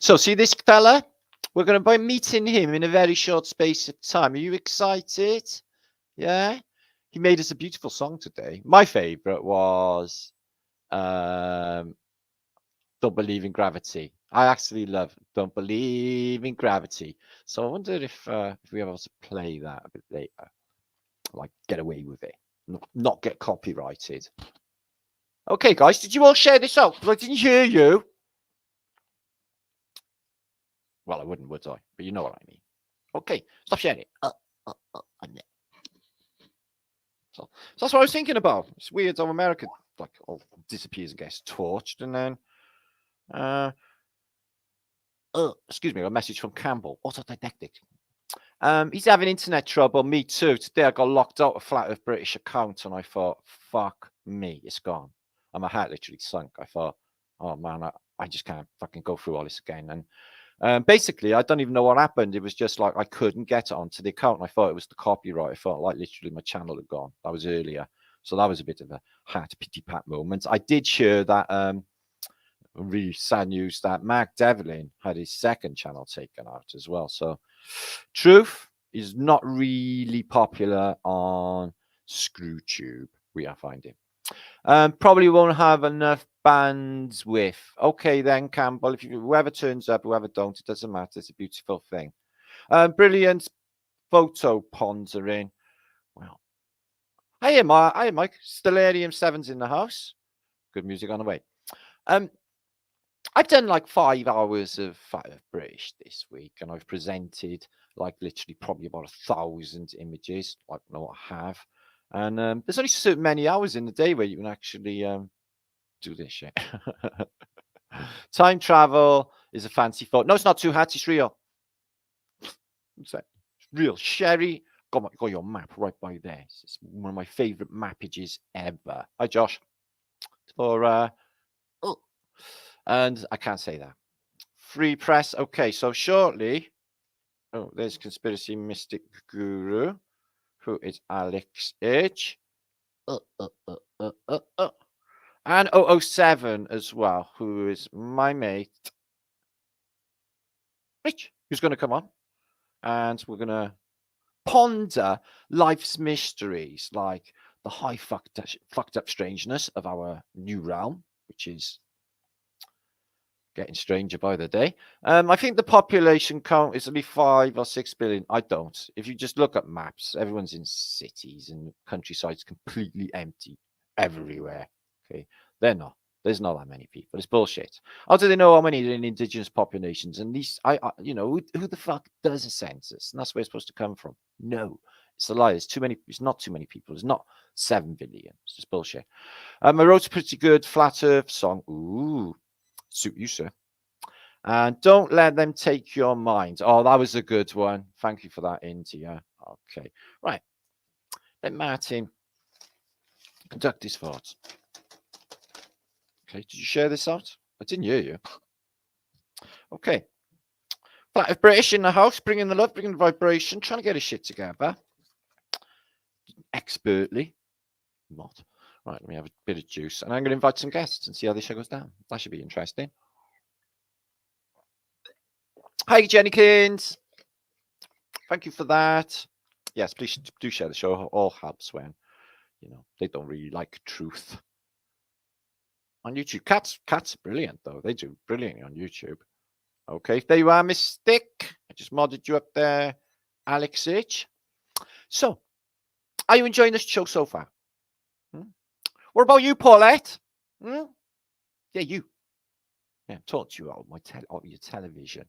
so see this fella? We're going to be meeting him in a very short space of time. Are you excited? Yeah? He made us a beautiful song today. My favorite was Don't Believe in Gravity. I actually love Don't Believe in Gravity. So I wonder if we ever to play that a bit later. Like, get away with it. Not get copyrighted. Okay, guys, did you all share this out? Because I didn't hear you. Well, I wouldn't, would I? But you know what I mean. Okay, stop sharing it. So that's what I was thinking about. It's weird how America like all disappears and gets torched, and then excuse me, a message from Campbell, Autodidactic. He's having internet trouble. Me too. Today I got locked out of flatearthbritish account, and I thought, fuck me, it's gone. And my heart literally sunk. I thought, oh man, I just can't fucking go through all this again. And basically, I don't even know what happened. It was just like I couldn't get it onto the account. And I thought it was the copyright. I thought like literally my channel had gone. That was earlier. So that was a bit of a heart pity pat moment. I did share that really sad news that Mark Devlin had his second channel taken out as well. So Truth is not really popular on ScrewTube, we are finding. Probably won't have enough bandwidth. Okay then, Campbell, if whoever turns up, whoever don't, it doesn't matter. It's a beautiful thing. Brilliant photo pondering. Well, hey Mike, Stellarium 7's in the house. Good music on the way. I've done like 5 hours of British this week, and I've presented like literally probably about 1,000 images. Like no, I have. And there's only so many hours in the day where you can actually do this shit. Time travel is a fancy thought. No, it's not too hot. It's real. It's real. Sherry got your map right by there. It's one of my favourite mappages ever. Hi, Josh. For and I can't say that. Free press. Okay, so shortly. Oh, there's Conspiracy Mystic Guru, who is Alex H. And 007 as well, who is my mate, Rich, who's going to come on. And we're going to ponder life's mysteries, like the high fucked up strangeness of our new realm, which is getting stranger by the day. I think the population count is only 5 or 6 billion. I don't. If you just look at maps, everyone's in cities and countryside's completely empty everywhere. Okay, they're not. There's not that many people. It's bullshit. How do they know how many are in indigenous populations? And these, you know, who the fuck does a census? And that's where it's supposed to come from. No, it's a lie. There's too many. It's not too many people. It's not 7 billion. It's just bullshit. I wrote a pretty good Flat Earth song. Ooh. Suit you, sir. And don't let them take your mind. Oh, that was a good one. Thank you for that, India. Okay, right. Let Martin conduct his thoughts. Okay, did you share this out? I didn't hear you. Okay. Flat Earth British in the house, bringing the love, bringing the vibration, trying to get his shit together. Expertly. Not. Right, let me have a bit of juice. And I'm going to invite some guests and see how this show goes down. That should be interesting. Hi, Jennykins. Thank you for that. Yes, please do share the show. All helps when, you know, they don't really like truth. On YouTube. Cats are brilliant, though. They do brilliantly on YouTube. Okay, there you are, Mystic. I just modded you up there, Alex H. So, are you enjoying this show so far? What about you, Paulette? Yeah, you. Yeah, talk to you on your television.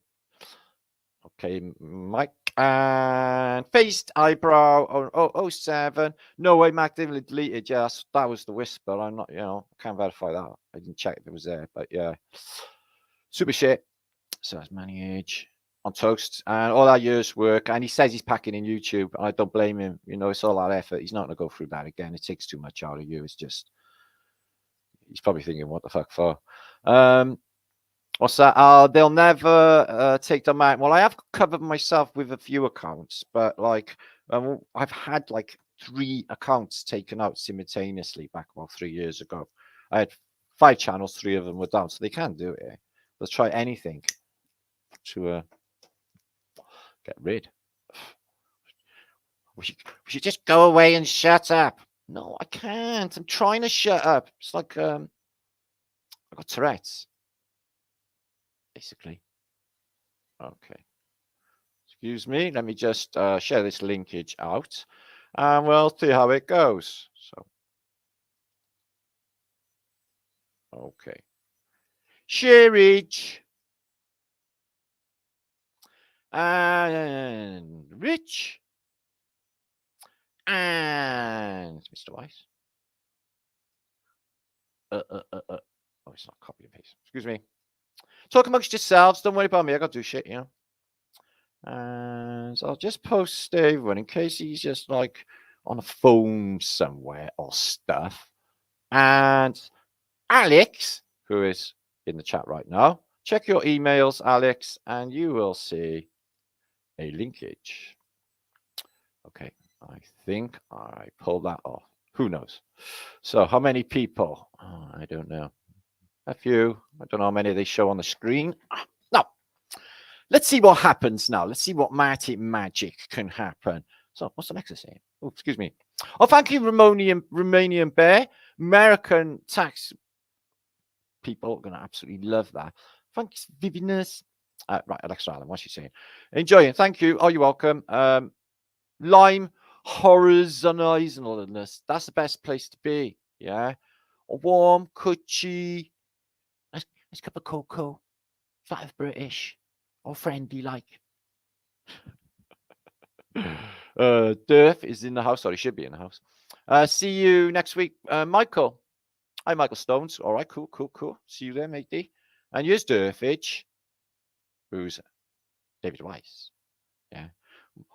Okay, Mike and faced eyebrow on 007. No way, Mac didn't delete it. Yes, that was the whisper. I'm not, you know, I can't verify that. I didn't check if it was there, but yeah, super shit. So that's Manny Age on toast and all that year's work. And he says he's packing in YouTube, and I don't blame him. You know, it's all that effort. He's not going to go through that again. It takes too much out of you. It's just, he's probably thinking, what the fuck for? What's that? They'll never take them out. Well, I have covered myself with a few accounts, but like I've had like 3 accounts taken out simultaneously back about 3 years ago. I had 5 channels, 3 of them were down, so they can do it. Let's try anything to get rid. We should just go away and shut up. No, I can't. I'm trying to shut up. It's like I got Tourette's. Basically. Okay. Excuse me. Let me just share this linkage out, and we'll see how it goes. So, okay. Sharage and Rich and Mr. Weiss. Oh, it's not copy and paste. Excuse me. Talk amongst yourselves. Don't worry about me. I got to do shit, you know. And I'll just post everyone in case he's just like on a phone somewhere or stuff. And Alex, who is in the chat right now, check your emails, Alex, and you will see a linkage. Okay, I think I pulled that off. Who knows? So how many people? Oh, I don't know. A few. I don't know how many they show on the screen. Now, let's see what happens now. Let's see what magic can happen. So, what's the next saying? Oh, excuse me. Oh, thank you, Romanian Bear. American tax people are going to absolutely love that. Thanks, Vivinus. Right, Alexa Allen, what's she saying? Enjoying. Thank you. Oh, you're welcome. Lime horizontalisness. That's the best place to be. Yeah. A warm, cushy, nice cup of cocoa, Flat Earth British, or friendly like. Durf is in the house. Sorry, should be in the house. See you next week, Michael. Hi, Michael Stones. All right, cool. See you there, matey. And here's Durfage, who's David Weiss. Yeah.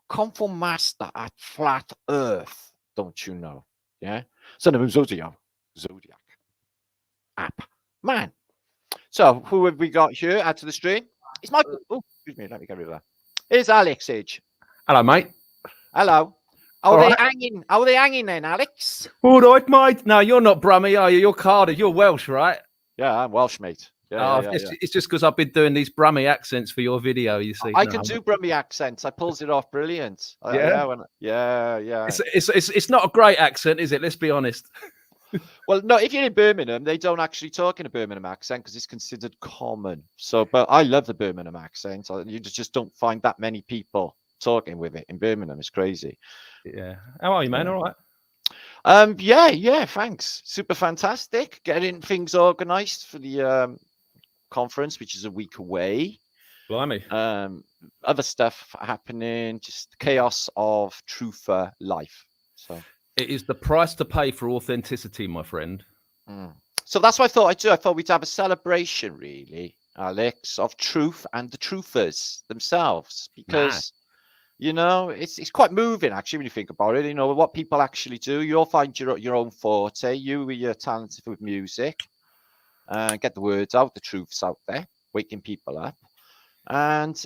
conform master at Flat Earth, don't you know? Yeah. Son of a Zodiac app. Man. So who have we got here? Add to the stream. It's Michael. Oh, excuse me. Let me get rid of that. Here's Alex Edge. Hello, mate. Hello. How are they hanging? How are they hanging then, Alex? All right, mate. No, you're not Brummie, are you? You're Cardiff. You're Welsh, right? Yeah, I'm Welsh, mate. Yeah, it's just because I've been doing these Brummie accents for your video, you see. I can do Brummie accents. I pulls it off brilliant. Yeah. It's not a great accent, is it? Let's be honest. Well, no, if you're in Birmingham, they don't actually talk in a Birmingham accent because it's considered common. So, but I love the Birmingham accent. You just don't find that many people talking with it in Birmingham. It's crazy. Yeah. How are you, man? All right. Yeah, thanks. Super fantastic. Getting things organized for the conference, which is a week away. Blimey. Other stuff happening, just chaos of truther life. So it is the price to pay for authenticity, my friend. So that's what I thought I'd do. I thought we'd have a celebration, really, Alex, of truth and the truthers themselves, because you know it's quite moving actually when you think about it. You know what people actually do. You'll find your own forte. You're talented with music, get the words out, the truths out there, waking people up, and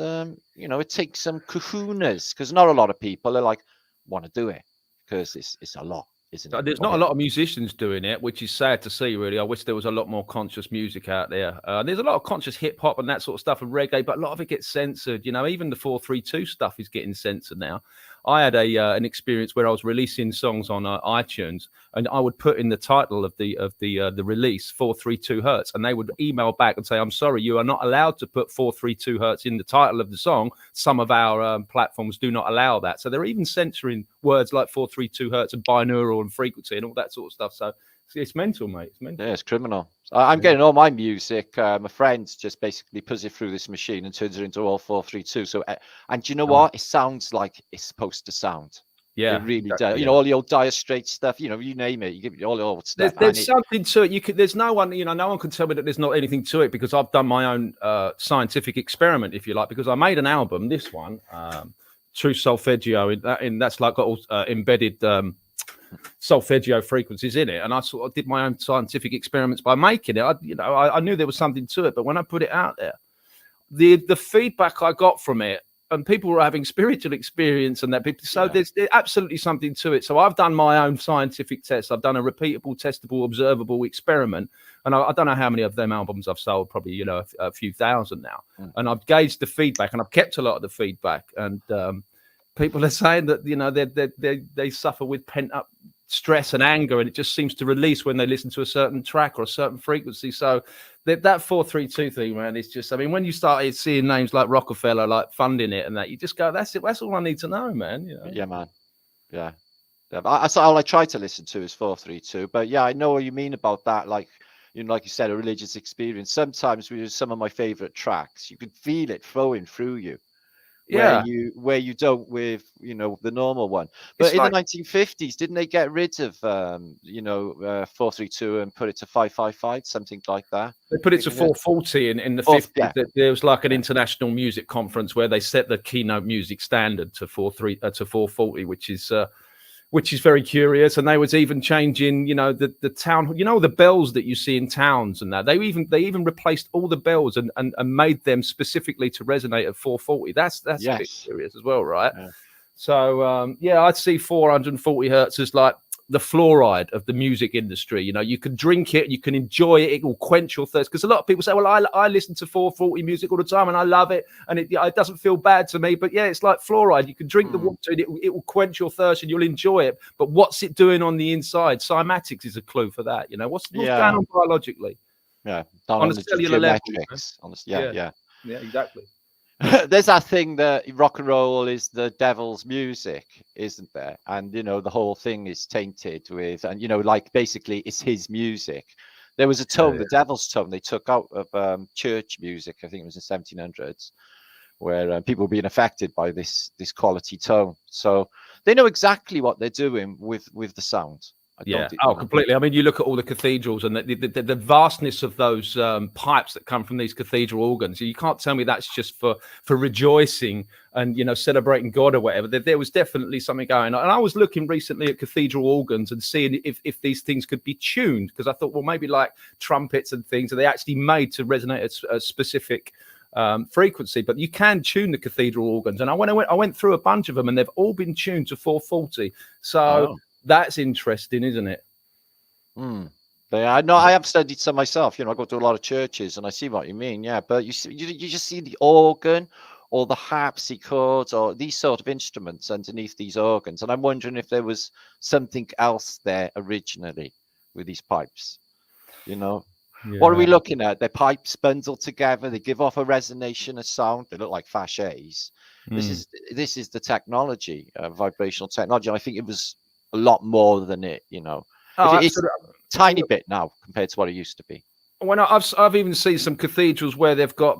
you know it takes some kahunas because not a lot of people are like want to do it because it's a lot. There's not a lot of musicians doing it, which is sad to see, really. I wish there was a lot more conscious music out there. There's a lot of conscious hip hop and that sort of stuff and reggae, but a lot of it gets censored. You know, even the 432 stuff is getting censored now. I had an experience where I was releasing songs on iTunes, and I would put in the title of the release 432 hertz, and they would email back and say, "I'm sorry, you are not allowed to put 432 hertz in the title of the song. Some of our platforms do not allow that." So they're even censoring words like 432 hertz and binaural and frequency and all that sort of stuff. So it's mental, mate. It's mental. Yeah, it's criminal. I'm getting all my music. My friends just basically puts it through this machine and turns it into all 432. So, and do you know what? It sounds like it's supposed to sound. Yeah, it really does. You know, all the old Dire Straits stuff. You know, you name it. You give it all the old stuff. There's something to it. There's no one. You know, no one can tell me that there's not anything to it because I've done my own scientific experiment, if you like. Because I made an album, this one, True Solfeggio. That's like got all embedded. Solfeggio frequencies in it, and I sort of did my own scientific experiments by making it. I knew there was something to it, but when I put it out there, the feedback I got from it, and people were having spiritual experience, and that people. So there's absolutely something to it. So I've done my own scientific tests. I've done a repeatable, testable, observable experiment, and I don't know how many of them albums I've sold. Probably a few thousand now, and I've gauged the feedback, and I've kept a lot of the feedback, and people are saying that they suffer with pent up stress and anger, and it just seems to release when they listen to a certain track or a certain frequency. So that 432 thing, man, is just. I mean, when you started seeing names like Rockefeller like funding it and that, you just go, "That's it. That's all I need to know, man." You know? Yeah, man. Yeah. That's all I try to listen to is 432. But yeah, I know what you mean about that. Like, you know, like you said, a religious experience. Sometimes with some of my favorite tracks, you can feel it flowing through you. Where you don't with the normal one. But in the 1950s, didn't they get rid of 432 and put it to 555, something like that? They put it to 440 in the 50s. Yeah. There was like an international music conference where they set the keynote music standard to 440, which is very curious. And they was even changing, the town, the bells that you see in towns and that. They even replaced all the bells and made them specifically to resonate at 440. That's a bit curious as well, right? Yeah. So I'd see 440 hertz as like the fluoride of the music industry. You can drink it, you can enjoy it, it will quench your thirst. Because a lot of people say, well, I listen to 440 music all the time and I love it, and it doesn't feel bad to me. But yeah, it's like fluoride. You can drink the water, and it will quench your thirst and you'll enjoy it. But what's it doing on the inside? Cymatics is a clue for that. What's going on biologically? Yeah, on a cellular level. Yeah, exactly. There's that thing that rock and roll is the devil's music, isn't there? And the whole thing is tainted with, and like basically it's his music. There was a tone, the devil's tone, they took out of church music. I think it was in 1700s, where people were being affected by this quality tone. So they know exactly what they're doing with the sound. Yeah, completely. I mean, you look at all the cathedrals and the vastness of those pipes that come from these cathedral organs. You can't tell me that's just for rejoicing and, you know, celebrating God or whatever. There was definitely something going on. And I was looking recently at cathedral organs and seeing if these things could be tuned, because I thought, well, maybe like trumpets and things, are they actually made to resonate at a specific frequency? But you can tune the cathedral organs. And I went through a bunch of them, and they've all been tuned to 440. So that's interesting, isn't it? Yeah, no, I have studied some myself. You know, I go to a lot of churches, and I see what you mean. Yeah, but you just see the organ or the harpsichords or these sort of instruments underneath these organs, and I'm wondering if there was something else there originally with these pipes. You know, what are we looking at? They're pipes bundled together. They give off a resonation, a sound. They look like facets. This is the technology, vibrational technology. I think it was a lot more than it, you know. It's a tiny bit now compared to what it used to be. When I've even seen some cathedrals where they've got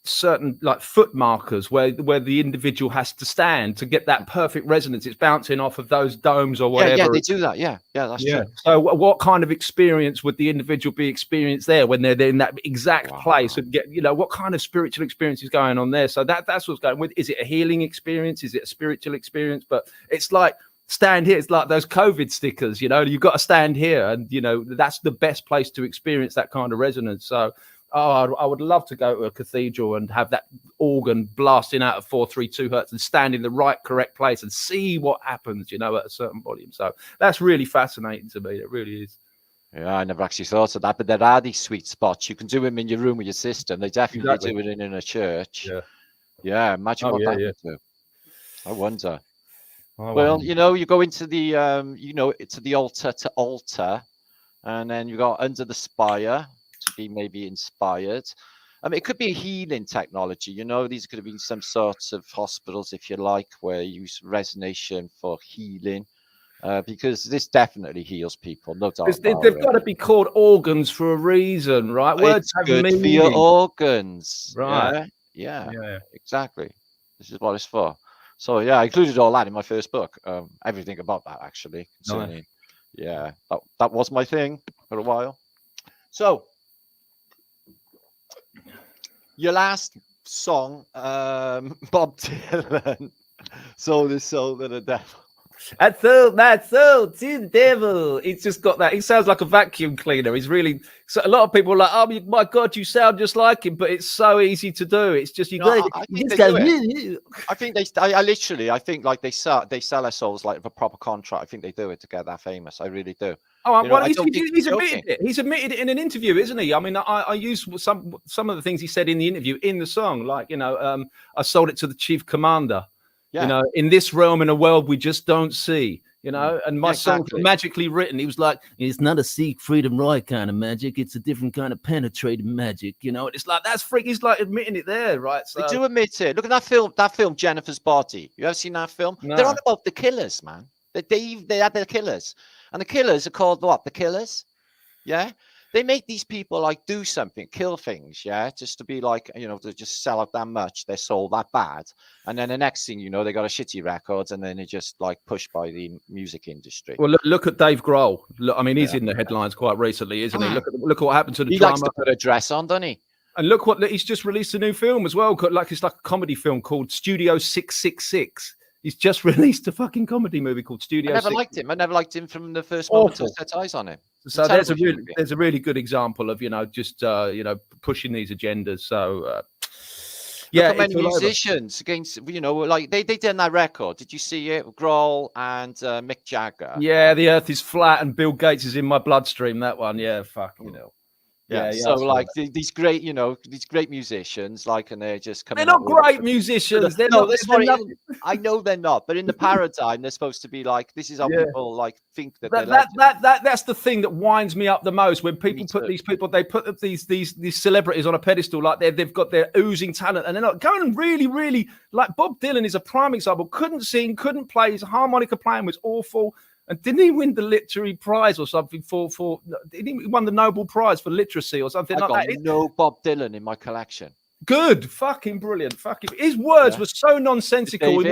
certain like foot markers where the individual has to stand to get that perfect resonance. It's bouncing off of those domes or whatever. Yeah, they do that. Yeah, that's true. So what kind of experience would the individual be experienced there when they're in that exact place, and get, you know, what kind of spiritual experience is going on there? So that's what's going with. Is it a healing experience? Is it a spiritual experience? But it's like, stand here. It's like those COVID stickers, you know, you've got to stand here, and, you know, that's the best place to experience that kind of resonance. So I would love to go to a cathedral and have that organ blasting out at 432 hertz and stand in the right correct place and see what happens, you know, at a certain volume. So that's really fascinating to me. It really is. Yeah, I never actually thought of that, but there are these sweet spots. You can do them in your room with your sister, and they definitely do it in a church. Yeah, imagine what that would do. I wonder. Well, you know, you go into the, you know, to the altar to altar, and then you go under the spire to be maybe inspired. I mean, it could be a healing technology. You know, these could have been some sorts of hospitals, if you like, where you use resonation for healing, because this definitely heals people. No doubt. They've got to be called organs for a reason, right? Words have meaning. For your organs, right? Yeah, exactly. This is what it's for. So yeah, I included all that in my first book. Everything about that, actually. Concerning, that was my thing for a while. So your last song, Bob Dylan, "Sold His Soul to the Devil." I sold my soul to the devil. It's just got that. He sounds like a vacuum cleaner. He's really. So a lot of people are like, "Oh my God, you sound just like him," but it's so easy to do. It's just I think I think like they sell their souls like a proper contract. I think they do it to get that famous. I really do. Oh, well, he's admitted it. He's admitted it in an interview, isn't he? I mean, I use some of the things he said in the interview in the song, like, you know, I sold it to the chief commander. You know, in this realm, in a world we just don't see, you know, and my song magically written. He was like, it's not a seek freedom right kind of magic. It's a different kind of penetrating magic, you know. And it's like, that's freak. He's like admitting it there, right? So, they do admit it. Look at that film, Jennifer's Body. You ever seen that film? No. They're on about the killers, man. They had their killers, and the killers are called what? The Killers. Yeah. They make these people like do something, kill things, just to be like, you know, to just sell out that much, their soul that bad. And then the next thing you know, they got a shitty records, and then they're just like pushed by the music industry. Well, look at Dave Grohl. Look, I mean, he's in the headlines quite recently, isn't he? Look at what happened to the drummer. He likes to put a dress on, doesn't he? And look what he's just released a new film as well. Like it's like a comedy film called Studio 666. He's just released a fucking comedy movie called Studio. I never liked him. I never liked him from the first moment I set eyes on him. So there's a really good example of, you know, just you know, pushing these agendas. So look how many musicians against, you know, like they did that record. Did you see it? Grohl and Mick Jagger. Yeah, the Earth is flat and Bill Gates is in my bloodstream. That one, fucking hell. Yeah, so like these great, you know, these great musicians, like, and they're just coming. They're not great musicians. They're not. I know they're not, but in the paradigm, they're supposed to be like. This is how people like think that. That's the thing that winds me up the most when people put these people. They put these celebrities on a pedestal, like they've got their oozing talent, and they're not going really like Bob Dylan is a prime example. Couldn't sing, couldn't play. His harmonica playing was awful. And didn't he win the literary prize or something for? Didn't he won the Nobel Prize for literacy or something like that? No Bob Dylan in my collection. Good, fucking brilliant, fucking. His words were so nonsensical.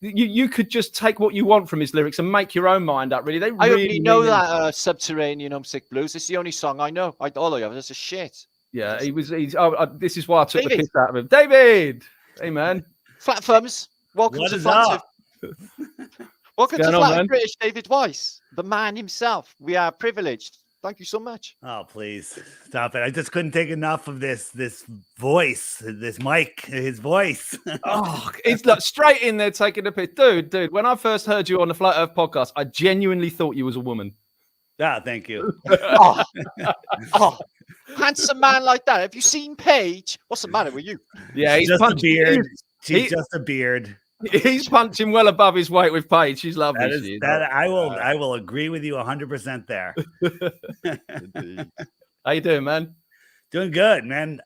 you could just take what you want from his lyrics and make your own mind up. Really, I only know that Subterranean Homesick Blues. It's the only song I know. All I have is a shit. Yeah, he's. This is why I took David. the piss out of him. David, hey man, Flat Thumbs. Welcome What to is Flat. up? Welcome to going on, Flat man? British, David Weiss, the man himself. We are privileged. Thank you so much. Oh, please stop it. I just couldn't take enough of this voice, this mic, his voice. Oh, it's like straight in there taking the piss, dude. When I first heard you on the Flat Earth podcast, I genuinely thought you was a woman. Thank you. Oh, handsome man like that. Have you seen Paige? What's the matter with you? Yeah, She's he's just a punching, beard. She's just a beard. He's punching well above his weight with Paige. She's lovely. That is that. I will agree with you 100% there. How you doing, man? Doing good, man.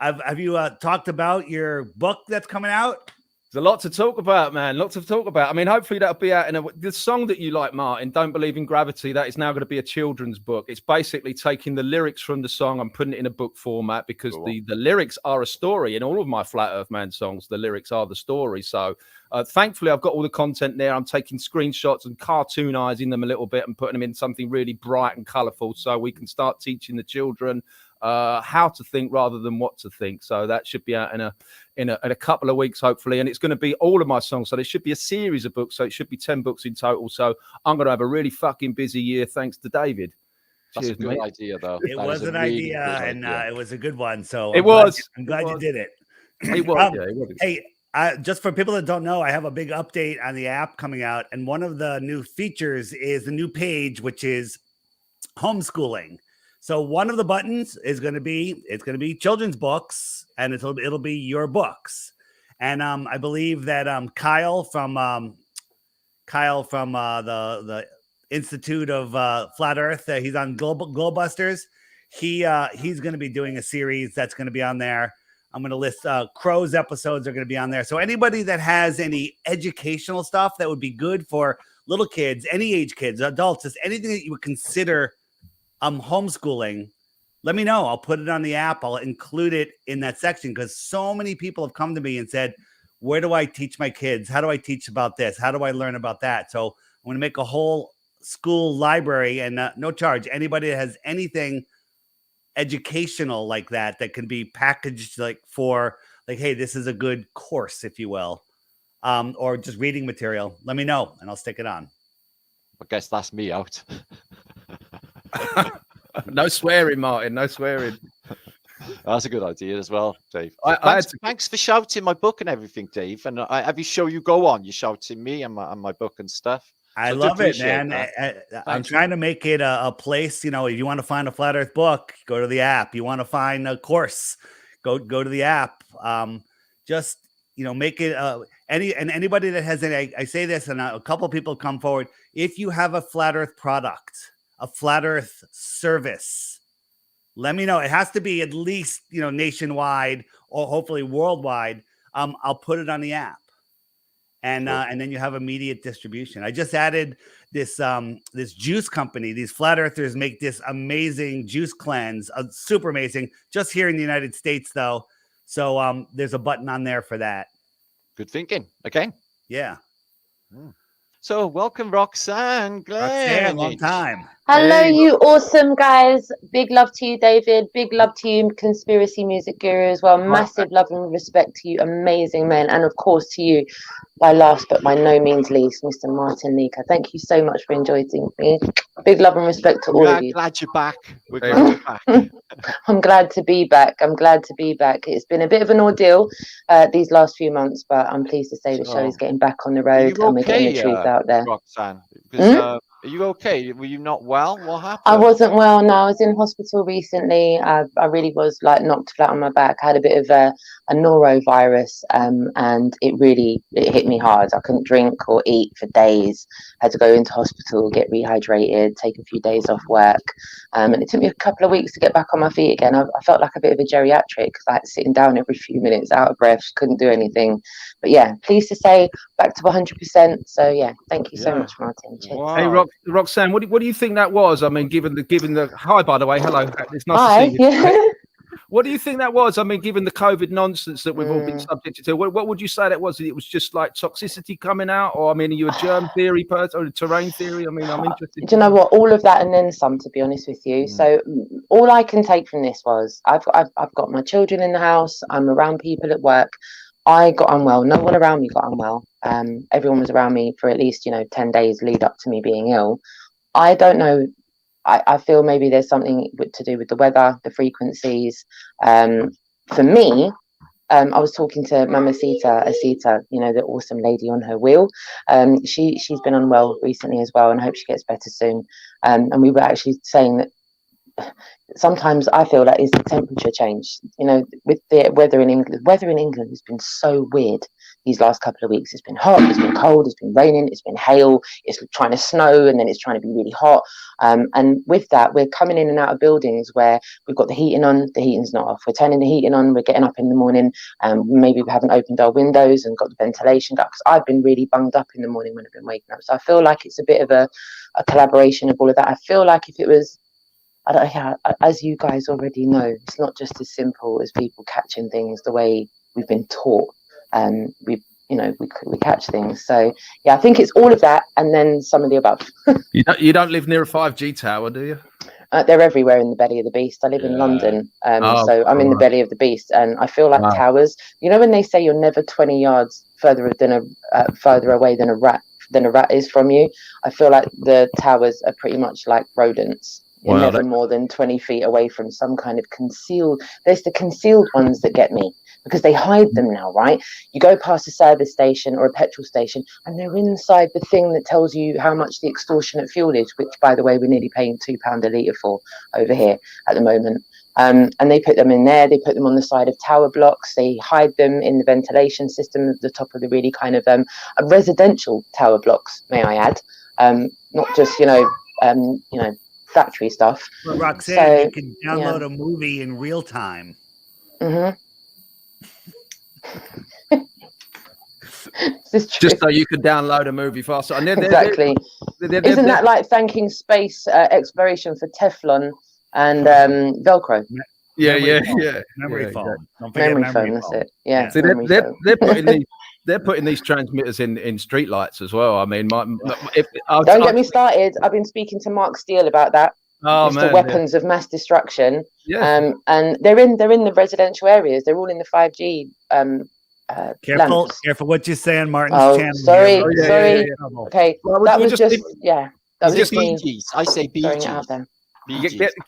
Have you talked about your book that's coming out? There's a lot to talk about, man. Lots to talk about. I mean, hopefully that'll be out in the song that you like, Martin, Don't Believe in Gravity. That is now going to be a children's book. It's basically taking the lyrics from the song and putting it in a book format because the lyrics are a story. In all of my Flat Earth Man songs, the lyrics are the story. So thankfully, I've got all the content there. I'm taking screenshots and cartoonizing them a little bit and putting them in something really bright and colorful so we can start teaching the children how to think rather than what to think. So that should be out in a couple of weeks, hopefully. And it's going to be all of my songs. So there should be a series of books. So it should be 10 books in total. So I'm going to have a really fucking busy year thanks to David. That's Cheers, a good mate. idea, though. It was an idea, and it was a good one. So it was. I'm glad you did it. It was. Yeah, it was. Hey, just for people that don't know, I have a big update on the app coming out, and one of the new features is the new page, which is homeschooling. So one of the buttons is going to be children's books, and it'll be your books. And I believe that Kyle from the Institute of Flat Earth, he's on Globusters. He's going to be doing a series that's going to be on there. I'm going to list Crow's episodes are going to be on there. So anybody that has any educational stuff that would be good for little kids, any age kids, adults, just anything that you would consider homeschooling, let me know. I'll put it on the app. I'll include it in that section because so many people have come to me and said, where do I teach my kids? How do I teach about this? How do I learn about that? So I'm going to make a whole school library and no charge. Anybody that has anything educational like that can be packaged for hey, this is a good course, if you will, or just reading material, let me know and I'll stick it on. I guess that's me out. No swearing, Martin. No swearing. That's a good idea as well, Dave. Thanks for shouting my book and everything, Dave. And every show you go on, you're shouting me and my book and stuff. I love it, man. I'm trying to make it a place. You know, if you want to find a Flat Earth book, go to the app. You want to find a course, go to the app. Just make it anybody that has any. I say this, and a couple of people come forward. If you have a Flat Earth product, a Flat Earth service, let me know. It has to be at least nationwide or hopefully worldwide. I'll put it on the app. And then you have immediate distribution. I just added this juice company. These flat earthers make this amazing juice cleanse, super amazing. Just here in the United States, though. So there's a button on there for that. Good thinking. Okay. Yeah. So welcome, Roxanne. Roxanne, long time. Hello, you awesome guys. Big love to you, David. Big love to you, Conspiracy Music Guru, as well. Massive love and respect to you, amazing man. And of course to you, by last but by no means least, Mr. Martinliedtke. Thank you so much for enjoying me. Big love and respect to all of you. Glad you're back. We're glad you're back. I'm glad to be back. It's been a bit of an ordeal these last few months, but I'm pleased to say the show is getting back on the road and we're getting the truth out there. Roxanne, because, are you okay? Were you not well? What happened? I wasn't well. No, I was in hospital recently. I really was knocked flat on my back. I had a bit of a norovirus, and it hit me hard. I couldn't drink or eat for days. Had to go into hospital, get rehydrated, take a few days off work, and it took me a couple of weeks to get back on my feet again. I felt like a bit of a geriatric because I had sitting down every few minutes, out of breath, couldn't do anything. But yeah, pleased to say back to 100%. So yeah, thank you so much, Martin. Cheers. Wow. Hey, Roxanne, what do you think that was? I mean, given the hi, by the way, hello. It's nice Hi. to see you. What do you think that was? I mean, given the COVID nonsense that we've all been subjected to, what would you say that was? It was just like toxicity coming out, or I mean, are you a germ theory person or a terrain theory? I mean, I'm interested. Do you know what? All of that and then some, to be honest with you. So all I can take from this was I've got my children in the house. I'm around people at work. I got unwell. No one around me got unwell. Everyone was around me for at least 10 days lead up to me being ill. I don't know. I feel maybe there's something to do with the weather, the frequencies. For me, I was talking to Mama Asita, the awesome lady on her wheel. She's been unwell recently as well, and I hope she gets better soon. And we were actually saying that sometimes I feel like it's the temperature change. With the weather in England. The weather in England has been so weird these last couple of weeks. It's been hot, it's been cold, it's been raining, it's been hail, it's trying to snow, and then it's trying to be really hot. And with that, we're coming in and out of buildings where we've got the heating on, the heating's not off. We're turning the heating on, we're getting up in the morning, maybe we haven't opened our windows and got the ventilation going, because I've been really bunged up in the morning when I've been waking up. So I feel like it's a bit of a collaboration of all of that. I feel like if it was, as you guys already know, it's not just as simple as people catching things the way we've been taught. We catch things. So yeah, I think it's all of that and then some of the above. You don't live near a 5G tower, do you? They're everywhere in the belly of the beast. I live in London, so I'm in the belly of the beast, and I feel like towers. When they say you're never 20 yards further away than a rat is from you, I feel like the towers are pretty much like rodents. You're never more than 20 feet away from some kind of concealed. There's the concealed ones that get me because they hide them now, right? You go past a service station or a petrol station and they're inside the thing that tells you how much the extortionate fuel is, which, by the way, we're nearly paying £2 a litre for over here at the moment. And they put them in there. They put them on the side of tower blocks. They hide them in the ventilation system at the top of the really kind of residential tower blocks, may I add, not just, factory stuff. Well, Roxanne, you can download a movie in real time. Just so you could download a movie faster. And exactly. Isn't that like thanking space exploration for Teflon and Velcro? Yeah. Memory foam. Don't forget memory foam. That's it. Yeah. See, they're putting these transmitters in street lights as well. I mean, don't get me started. I've been speaking to Mark Steele about that. Oh, the weapons of mass destruction. Yeah. And they're in the residential areas. They're all in the 5G. Careful what you're saying, Martin's channel. Sorry. Okay, well, that was just That was just BGs. I say BGs.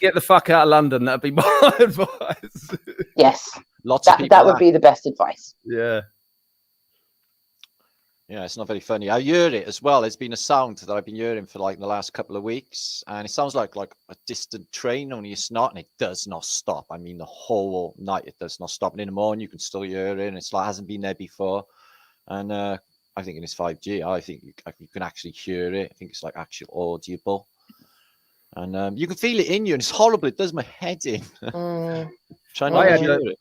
Get the fuck out of London. That'd be my advice. Yes, lots of people. That would be the best advice. Yeah. Yeah, it's not very funny. I hear it as well. There's been a sound that I've been hearing for like the last couple of weeks, and it sounds like a distant train, only it's not, and it does not stop. I mean, the whole night it does not stop, and in the morning you can still hear it, and it's like hasn't been there before. And I think in this 5G, I think you can actually hear it. I think it's like actual audible. And you can feel it in you, and it's horrible. It does my head in. I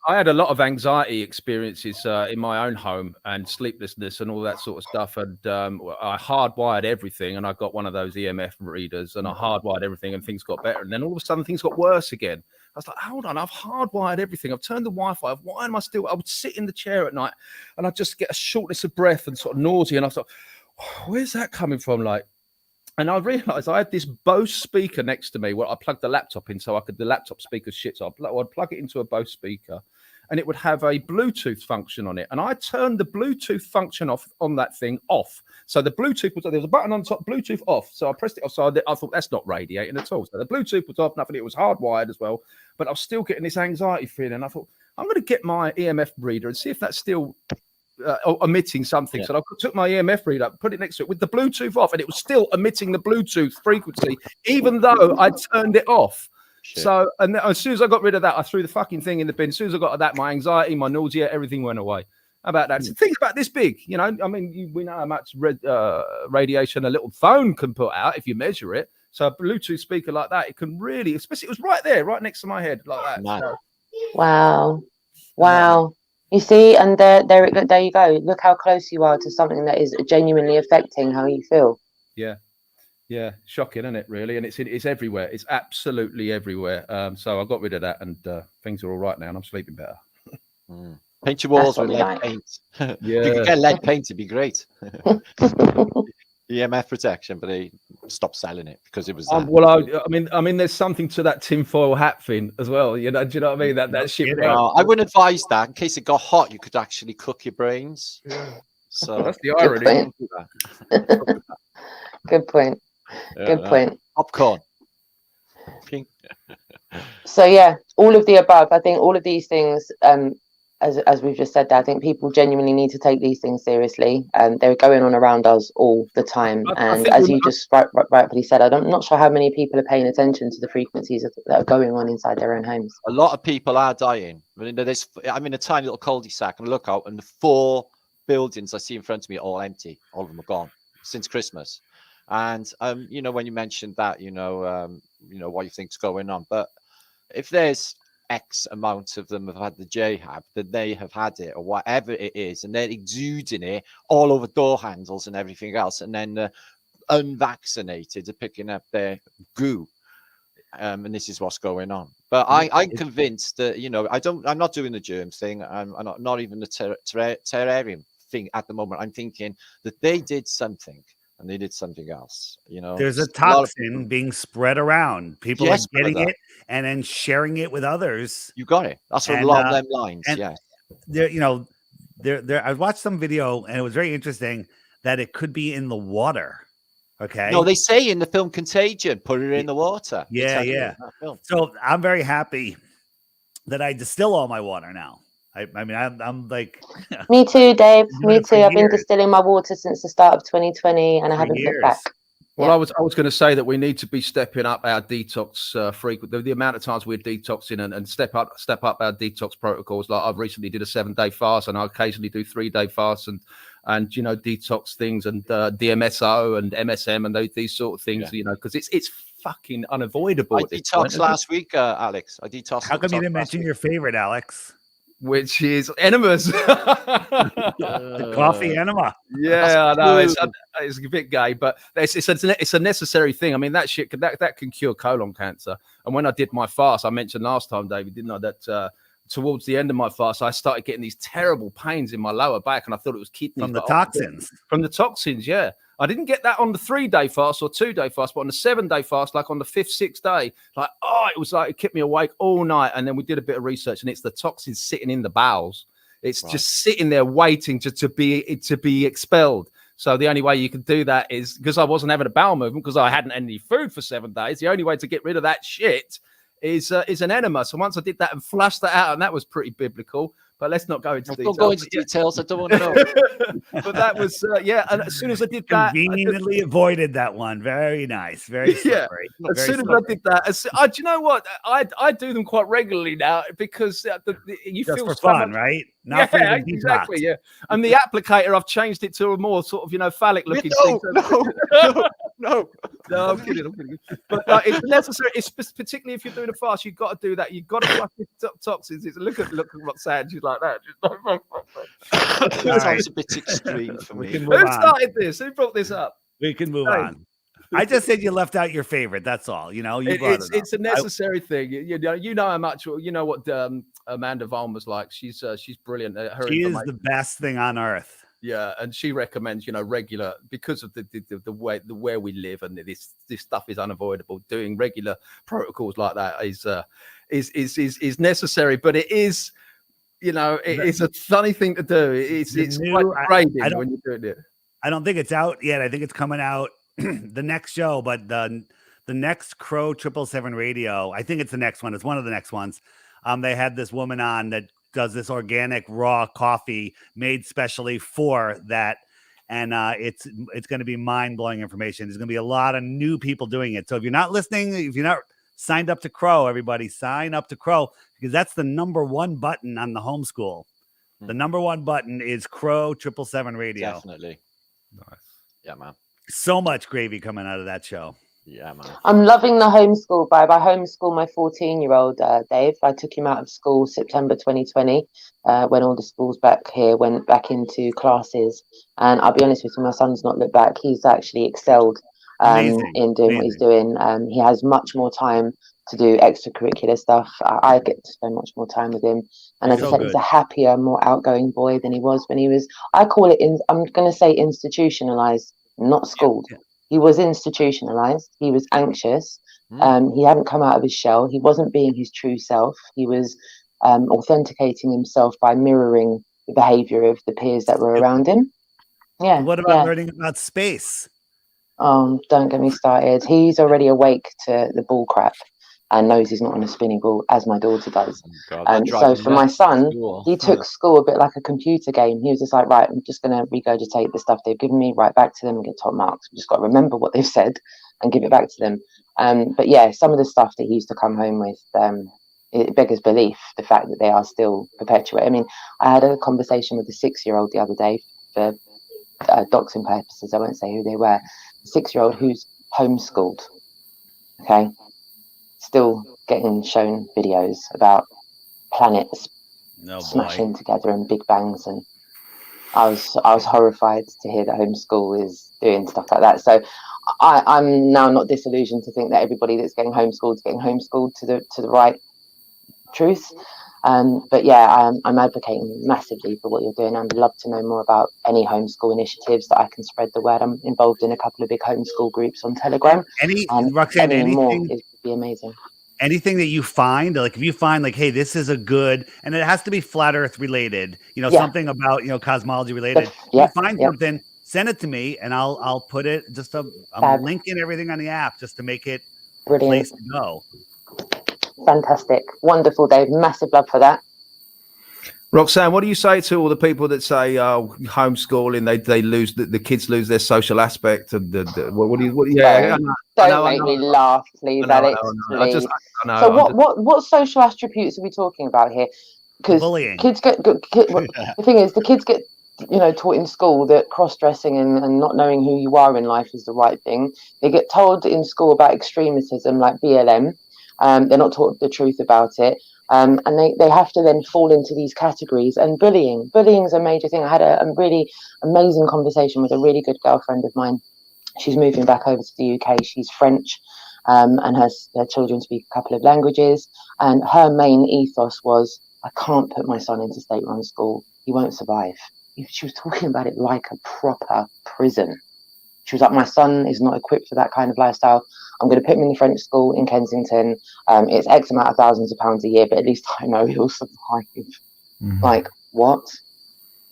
had a lot of anxiety experiences in my own home and sleeplessness and all that sort of stuff. And I hardwired everything, and I got one of those EMF readers, and I hardwired everything, and things got better. And then all of a sudden, things got worse again. I was like, hold on, I've hardwired everything. I've turned the Wi-Fi. Why am I still? I would sit in the chair at night, and I'd just get a shortness of breath and sort of nausea. And I thought, where's that coming from? And I realised I had this Bose speaker next to me where I plugged the laptop in so the laptop speaker shit. So I'd plug it into a Bose speaker and it would have a Bluetooth function on it. And I turned the Bluetooth function off on that thing off. So the Bluetooth was, there was a button on top, Bluetooth off. So I pressed it off. So I thought that's not radiating at all. So the Bluetooth was off, nothing. It was hardwired as well. But I was still getting this anxiety feeling. And I thought, I'm going to get my EMF reader and see if that's still emitting something. So I took my EMF reader, put it next to it with the Bluetooth off, and it was still emitting the Bluetooth frequency, even though I turned it off. Shit. So, and then, as soon as I got rid of that, I threw the fucking thing in the bin. As soon as I got that, my anxiety, my nausea, everything went away. How about that? So think about this big, we know how much radiation a little phone can put out if you measure it. So a Bluetooth speaker like that, it can really, especially it was right there, right next to my head, like that. Nice. So, wow. You see, and there you go. Look how close you are to something that is genuinely affecting how you feel. Yeah. Yeah, shocking, isn't it? Really, and it's everywhere. It's absolutely everywhere. So I got rid of that, and things are all right now, and I'm sleeping better. Paint your walls what with we lead like. paint. If Yeah. you could get lead paint, it'd be great. EMF protection, but they stopped selling it because it was. Well, I mean, there's something to that tinfoil hat thing as well. You know, do you know what I mean? That shit. I wouldn't advise that. In case it got hot, you could actually cook your brains. So that's the irony. Good point. Good point. Popcorn. So yeah, all of the above. I think all of these things, as we've just said, I think people genuinely need to take these things seriously. They're going on around us all the time, and as you just rightfully said, I'm not sure how many people are paying attention to the frequencies that are going on inside their own homes. A lot of people are dying. I'm in a tiny little cul-de-sac, and I look out, and the 4 buildings I see in front of me are all empty. All of them are gone since Christmas. And you know, when you mentioned that, you know what you think's going on, but if there's X amount of them have had the J-hab, then they have had it or whatever it is, and they're exuding it all over door handles and everything else, and then unvaccinated are picking up their goo, and this is what's going on. But I'm convinced that, you know, I'm not doing the germs thing. I'm not even the terrarium thing at the moment. I'm thinking that they did something. And they did something else, you know. There's a toxin being spread around. People are getting it and then sharing it with others. You got it. That's what along them lines. Yes. There, you know, I watched some video and it was very interesting that it could be in the water. Okay. No, they say in the film Contagion, put it in the water. Yeah. So I'm very happy that I distill all my water now. I mean, I'm like. Me too, Dave. Me too. I've been distilling my water since the start of 2020, and I haven't looked back. Well, I was going to say that we need to be stepping up our detox frequent. The amount of times we're detoxing and step up our detox protocols. Like I've recently did a 7-day fast, and I occasionally do 3-day fasts, and you know, detox things and DMSO and MSM and these sort of things. You know, because it's fucking unavoidable. I detoxed last week, Alex. I detoxed. How come you didn't mention your favorite, Alex? Which is enemas. The coffee enema. Yeah, I know it's a bit gay, but it's a necessary thing. I mean, that shit that can cure colon cancer. And when I did my fast, I mentioned last time, David, didn't I, that towards the end of my fast, I started getting these terrible pains in my lower back, and I thought it was kidneys. From the toxins. From the toxins, yeah. I didn't get that on the 3-day fast or 2-day fast, but on the 7-day fast, like on the 5th, 6th day, like, it was like, it kept me awake all night. And then we did a bit of research, and it's the toxins sitting in the bowels. It's just sitting there waiting to be expelled. So the only way you can do that is, because I wasn't having a bowel movement because I hadn't had any food for 7 days. The only way to get rid of that shit is an enema. So once I did that and flushed that out, and that was pretty biblical. But let's not go into details. Don't go into details. I don't want to know. But that was, and as soon as I did that, conveniently avoided that one. Very nice. Very slippery. As soon as I did that, do you know what? I do them quite regularly now because you just feel for so fun, much, right? Not for the exactly. Yeah, and the applicator, I've changed it to a more sort of, you know, phallic looking thing. No, I'm kidding. But it's necessary. It's particularly if you're doing a fast, you've got to do that. You've got to flush the toxins. Look at Roxanne. She's like that. That sounds a bit extreme for me. Who started this? Who brought this up? We can move on. I just said you left out your favorite. That's all. You know, it's a necessary thing. You know how much. You know what Amanda Vollmer's like. She's brilliant. She is the best thing on earth. Yeah, and she recommends, you know, regular, because of the way where we live, and this stuff is unavoidable. Doing regular protocols like that is necessary, but it is, you know, it's a funny thing to do. It's quite degrading when you're doing it. I don't think it's out yet. I think it's coming out the next show, but the next Crow 777 Radio, I think it's the next one. It's one of the next ones. They had this woman on that does this organic raw coffee made specially for that, and it's going to be mind-blowing information. There's going to be a lot of new people doing it. So if you're not listening, if you're not signed up to Crow, everybody sign up to Crow, because that's the #1 button on the homeschool. The #1 button is Crow 777 Radio. Definitely. Nice. Yeah, man. So much gravy coming out of that show. Yeah, man. I'm loving the homeschool vibe. I homeschool my 14-year-old, Dave. I took him out of school September 2020 when all the schools back here went back into classes. And I'll be honest with you, my son's not looked back. He's actually excelled Amazing. in doing what he's doing. He has much more time to do extracurricular stuff. I get to spend much more time with him. And as I said, he's a happier, more outgoing boy than he was when he was, I call it, I'm going to say institutionalized, not schooled. Yeah. He was institutionalized. He was anxious. He hadn't come out of his shell. He wasn't being his true self. He was authenticating himself by mirroring the behavior of the peers that were around him. Yeah. What about learning about space? Don't get me started. He's already awake to the bull crap and knows he's not on a spinning ball, as my daughter does. So for my son, he took school a bit like a computer game. He was just like, right, I'm just going to regurgitate the stuff they've given me, right back to them and get top marks. We've just got to remember what they've said and give it back to them. But yeah, some of the stuff that he used to come home with, it beggars belief, the fact that they are still perpetuated. I mean, I had a conversation with a 6-year-old the other day for doxing purposes. I won't say who they were. A 6-year-old who's homeschooled. Okay. Still getting shown videos about planets smashing together and big bangs, and I was horrified to hear that homeschool is doing stuff like that. So I'm now not disillusioned to think that everybody that's getting homeschooled is getting homeschooled to the right truth. But yeah, I'm advocating massively for what you're doing. I'd love to know more about any homeschool initiatives that I can spread the word. I'm involved in a couple of big homeschool groups on Telegram. Roxanne, any more would be amazing. Anything that you find, like if you find like, hey, this is a good, and it has to be flat earth related, something about, cosmology related. You find something, send it to me and I'll put it, I'm linking everything on the app just to make it a place to go. Fantastic. Wonderful, Dave. Massive love for that. Roxanne, what do you say to all the people that say homeschooling, they lose the kids lose their social aspect of Don't make me laugh, please, Alex. Please. So what social attributes are we talking about here? Because kids get the thing is, the kids get taught in school that cross-dressing and not knowing who you are in life is the right thing. They get told in school about extremism like BLM. They're not taught the truth about it. And they have to then fall into these categories. And bullying is a major thing. I had a really amazing conversation with a really good girlfriend of mine. She's moving back over to the UK. She's French, and her children speak a couple of languages. And her main ethos was, I can't put my son into state-run school. He won't survive. She was talking about it like a proper prison. She was like, my son is not equipped for that kind of lifestyle. I'm going to put him in the French school in Kensington. It's X amount of thousands of pounds a year, but at least I know he'll survive. Mm-hmm. Like, what?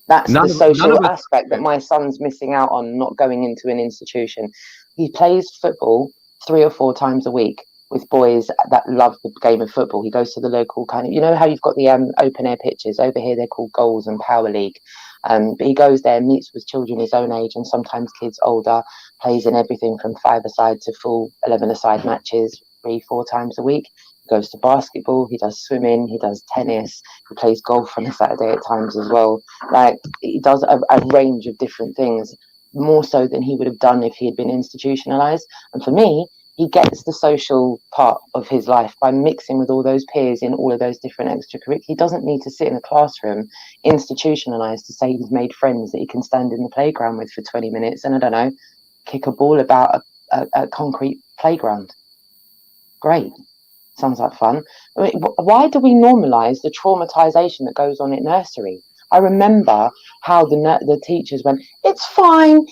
That's the social aspect that my son's missing out on, not going into an institution. He plays football 3 or 4 times a week with boys that love the game of football. He goes to the local kind of, how you've got the open air pitches over here, they're called goals and power league. But he goes there, meets with children his own age and sometimes kids older, plays in everything from 5-a-side to full 11-a-side matches 3-4 times a week. He goes to basketball, he does swimming, he does tennis, he plays golf on a Saturday at times as well. Like, he does a range of different things, more so than he would have done if he had been institutionalized. And for me, he gets the social part of his life by mixing with all those peers in all of those different extracurriculars. He doesn't need to sit in a classroom institutionalized to say he's made friends that he can stand in the playground with for 20 minutes and, I don't know, kick a ball about a concrete playground. Great. Sounds like fun. I mean, why do we normalize the traumatization that goes on at nursery? I remember how the teachers went, it's fine,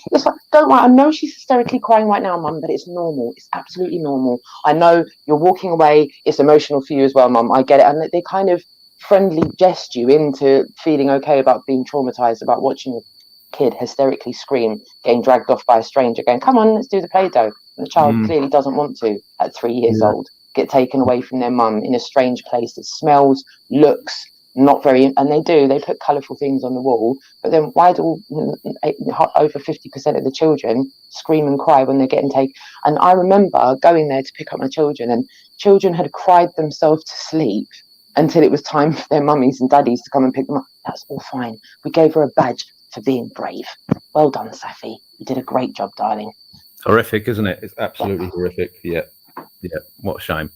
don't worry, I know she's hysterically crying right now, Mum, but it's normal, it's absolutely normal. I know you're walking away, it's emotional for you as well, Mum, I get it. And they kind of friendly jest you into feeling okay about being traumatized, about watching a kid hysterically scream, getting dragged off by a stranger, going, come on, let's do the Play-Doh. And the child clearly doesn't want to at 3 years old, get taken away from their mum in a strange place that smells, looks, not very, and they put colourful things on the wall, but then why do over 50% of the children scream and cry when they're getting taken? And I remember going there to pick up my children, and children had cried themselves to sleep until it was time for their mummies and daddies to come and pick them up. That's all fine. We gave her a badge for being brave. Well done, Safi. You did a great job, darling. Horrific, isn't it? It's absolutely horrific. Yeah. What a shame.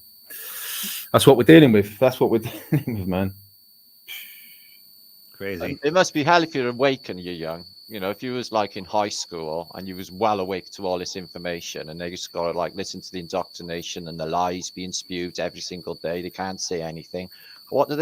That's what we're dealing with. Man. Crazy. It must be hell if you're awake and you're young. you know, if you was like in high school and you was well awake to all this information, and they just got to like listen to the indoctrination and the lies being spewed every single day, they can't say anything. What do?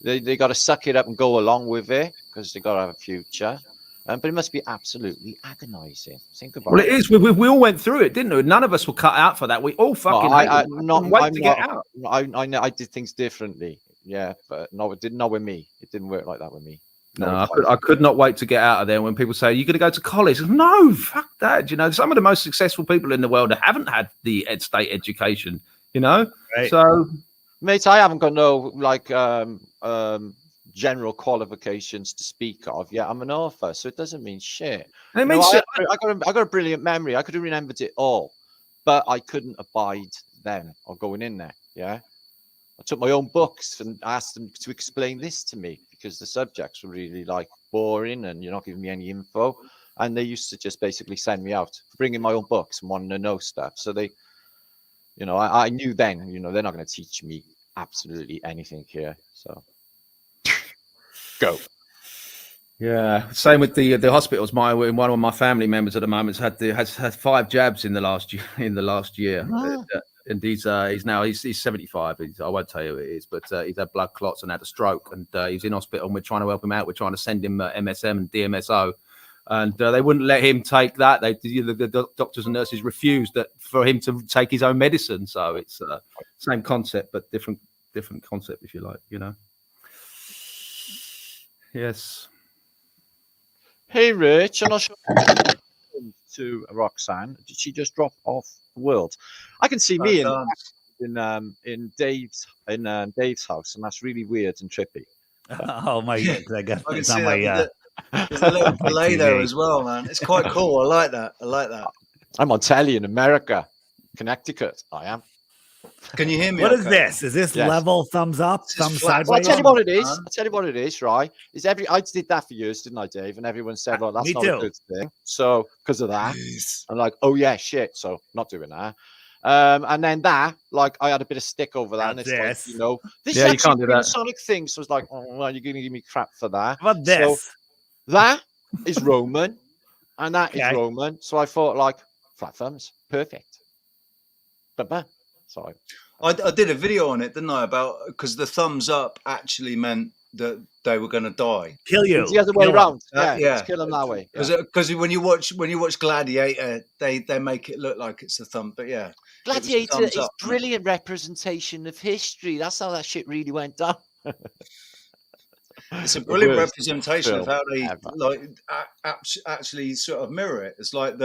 They got to suck it up and go along with it because they got to have a future. But it must be absolutely agonizing. Think about Well, it is. We all went through it, didn't we? None of us were cut out for that. We all fucking get out. I did things differently. Yeah, but no, it didn't. Not with me. It didn't work like that with me. No, I could not wait to get out of there. When people say, "You're going to go to college," no, fuck that. You know, some of the most successful people in the world haven't had the state education. You know, right. So, mate, I haven't got no like general qualifications to speak of. Yeah, I'm an author, so it doesn't mean shit. I got a brilliant memory. I could have remembered it all, but I couldn't abide then or going in there. Yeah, I took my own books and asked them to explain this to me because the subjects were really like boring and you're not giving me any info. And they used to just basically send me out for bringing my own books and wanting to know stuff. So they, you know, I knew then, you know, they're not going to teach me absolutely anything here. So go. Yeah, same with the hospitals. One of my family members at the moment has had 5 jabs in the last year. And he's 75. I won't tell you who it is, but he's had blood clots and had a stroke, and he's in hospital. And we're trying to help him out. We're trying to send him MSM and DMSO, and they wouldn't let him take that. The doctors and nurses refused that for him to take his own medicine. So it's same concept, but different concept, if you like. You know. Yes. Hey, Rich, I'm not sure to Roxanne. Did she just drop off the world? I can see me in Dave's house, and that's really weird and trippy. Oh my god! I guess I can it's see on my. there's a little delay there as well, man. It's quite cool. I like that. I'm on telly in America, Connecticut. I am. Can you hear me? What is this? Is this level thumbs up, thumbs sideways? Well, I'll tell you what it is. Right? I did that for years, didn't I, Dave? And everyone said, "Well, that's not a good thing." So because of that, I'm like, "Oh yeah, shit." So not doing that. And then that, like, I had a bit of stick over that, and it's like, you know, this is you can't do that. Sonic thing. So it's like, oh, well, you're gonna give me crap for that. What this? So that is Roman, and that is Roman. So I thought, like, flat thumbs, perfect. But sorry. I did a video on it, didn't I? About because the thumbs up actually meant that they were going to die. Kill you. It's the other way around. Yeah. Kill them that way. Because when you watch Gladiator, they make it look like it's a thumb. But yeah, Gladiator is brilliant representation of history. That's how that shit really went down. It's a brilliant representation of how they actually sort of mirror it. It's like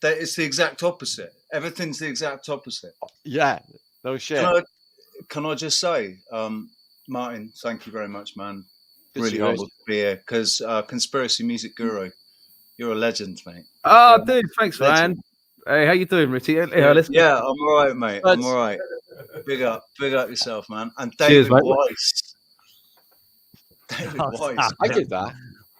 it's the exact opposite. Everything's the exact opposite. Yeah, no shit. Can I just say, Martin, thank you very much, man. Good really humbled to be here because Conspiracy Music Guru, you're a legend, mate. Oh, dude, thanks, man. Hey, how you doing, Richie? Yeah, I'm all right, mate. I'm all right. Big up yourself, man. And David Weiss. David Weiss. I did that.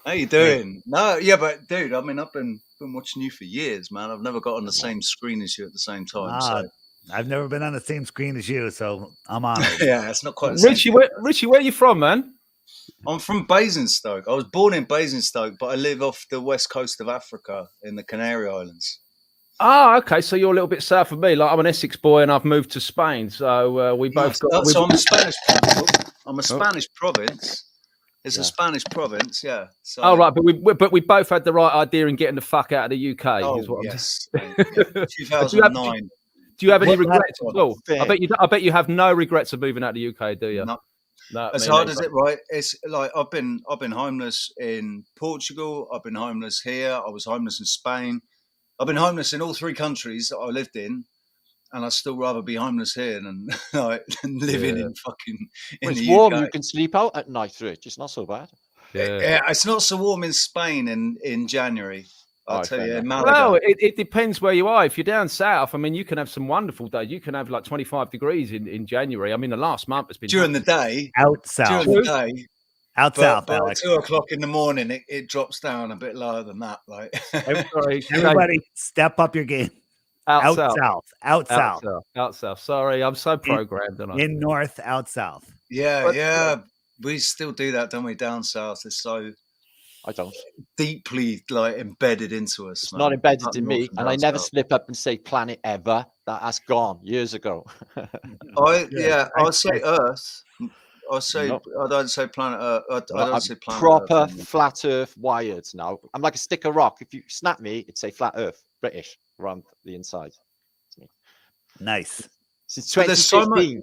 How you doing? No, yeah, but dude, I mean, I've been watching you for years, man. I've never got on the same screen as you at the same time. So I've never been on the same screen as you, so I'm on it. Yeah, it's not quite the Richie, where are you from, man? I'm from Basingstoke. I was born in Basingstoke, but I live off the west coast of Africa in the Canary Islands. Oh, okay. So you're a little bit south of me. Like, I'm an Essex boy, and I've moved to Spain. So we both. So I'm a Spanish. I'm a Spanish province. It's a Spanish province, yeah. So, right, but we both had the right idea in getting the fuck out of the UK. Oh, is what yes. 2009. Do you have any regrets at all? I bet you have no regrets of moving out of the UK, do you? No. As hard as it, right? It's like I've been homeless in Portugal. I've been homeless here. I was homeless in Spain. I've been homeless in all 3 countries that I lived in. And I'd still rather be homeless here than living in fucking in it's the warm. UK. You can sleep out at night, Rich. It's not so bad. Yeah, it's not so warm in Spain in January. I'll tell you, in Malaga. Well, it depends where you are. If you're down south, I mean, you can have some wonderful days. You can have like 25 degrees in January. I mean, the last month has been during the day. Out south. During the day. Out south, but Alex. at 2 o'clock in the morning, it drops down a bit lower than that. Like, everybody, step up your game. Out south. Sorry, I'm so programmed. In north, out south. Yeah. We still do that, don't we? Down south, it's so I don't. deeply like embedded into us. It's man. not embedded Up in north me, and and I down never south. slip up and say planet ever. That's gone years ago. I say Earth. I say No. I don't say planet Earth. I don't I'm say planet proper Earth. flat Earth wired now. I'm like a stick of rock. If you snap me, it'd say flat Earth British around the inside. Nice. Since But there's so much. 2015.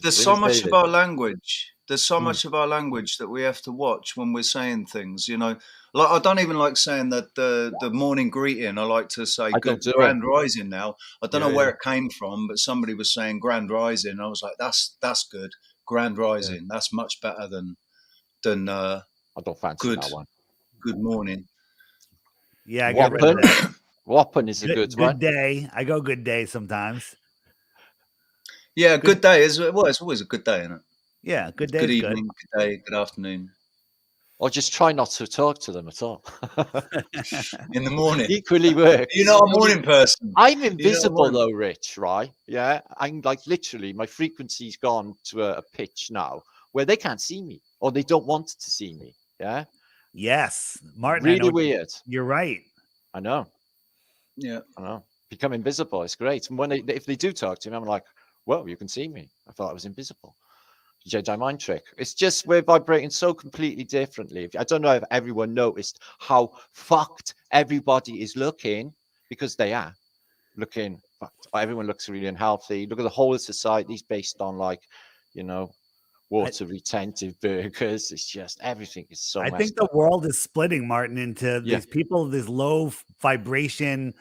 There's Same so as much of David. our language. There's so Mm. much of our language that we have to watch when we're saying things. You know, like I don't even like saying that the morning greeting. I like to say I good don't do grand rising now. I don't know Yeah, where yeah. it came from, but somebody was saying grand rising. I was like, that's good. Grand rising. That's much better than I don't fancy good that one. good morning. Yeah, I get rid of Wappen. that. Wappen is a good one. Good day. I go good day sometimes. Yeah, good day is well. It's always a good day, isn't it? Yeah, good day Good is good. evening, good day, good afternoon. Or just try not to talk to them at all. In the morning. Equally works. You're not a morning person. I'm You're not a invisible morning- though, Rich, right? Yeah. I'm like literally my frequency's gone to a pitch now where they can't see me or they don't want to see me. Yeah. Yes, Martin. I Really know weird. you're right. I know. Yeah. I know. Become invisible. It's great. And when if they do talk to me, I'm like, well, you can see me. I thought I was invisible. Jedi mind trick. It's just we're vibrating so completely differently. I don't know if everyone noticed how fucked everybody is looking because they are looking fucked. Everyone looks really unhealthy. Look at the whole of society based on like, you know, water retentive burgers. It's just everything is so. I think the world is splitting, Martin, into Yeah. these people, this low vibration,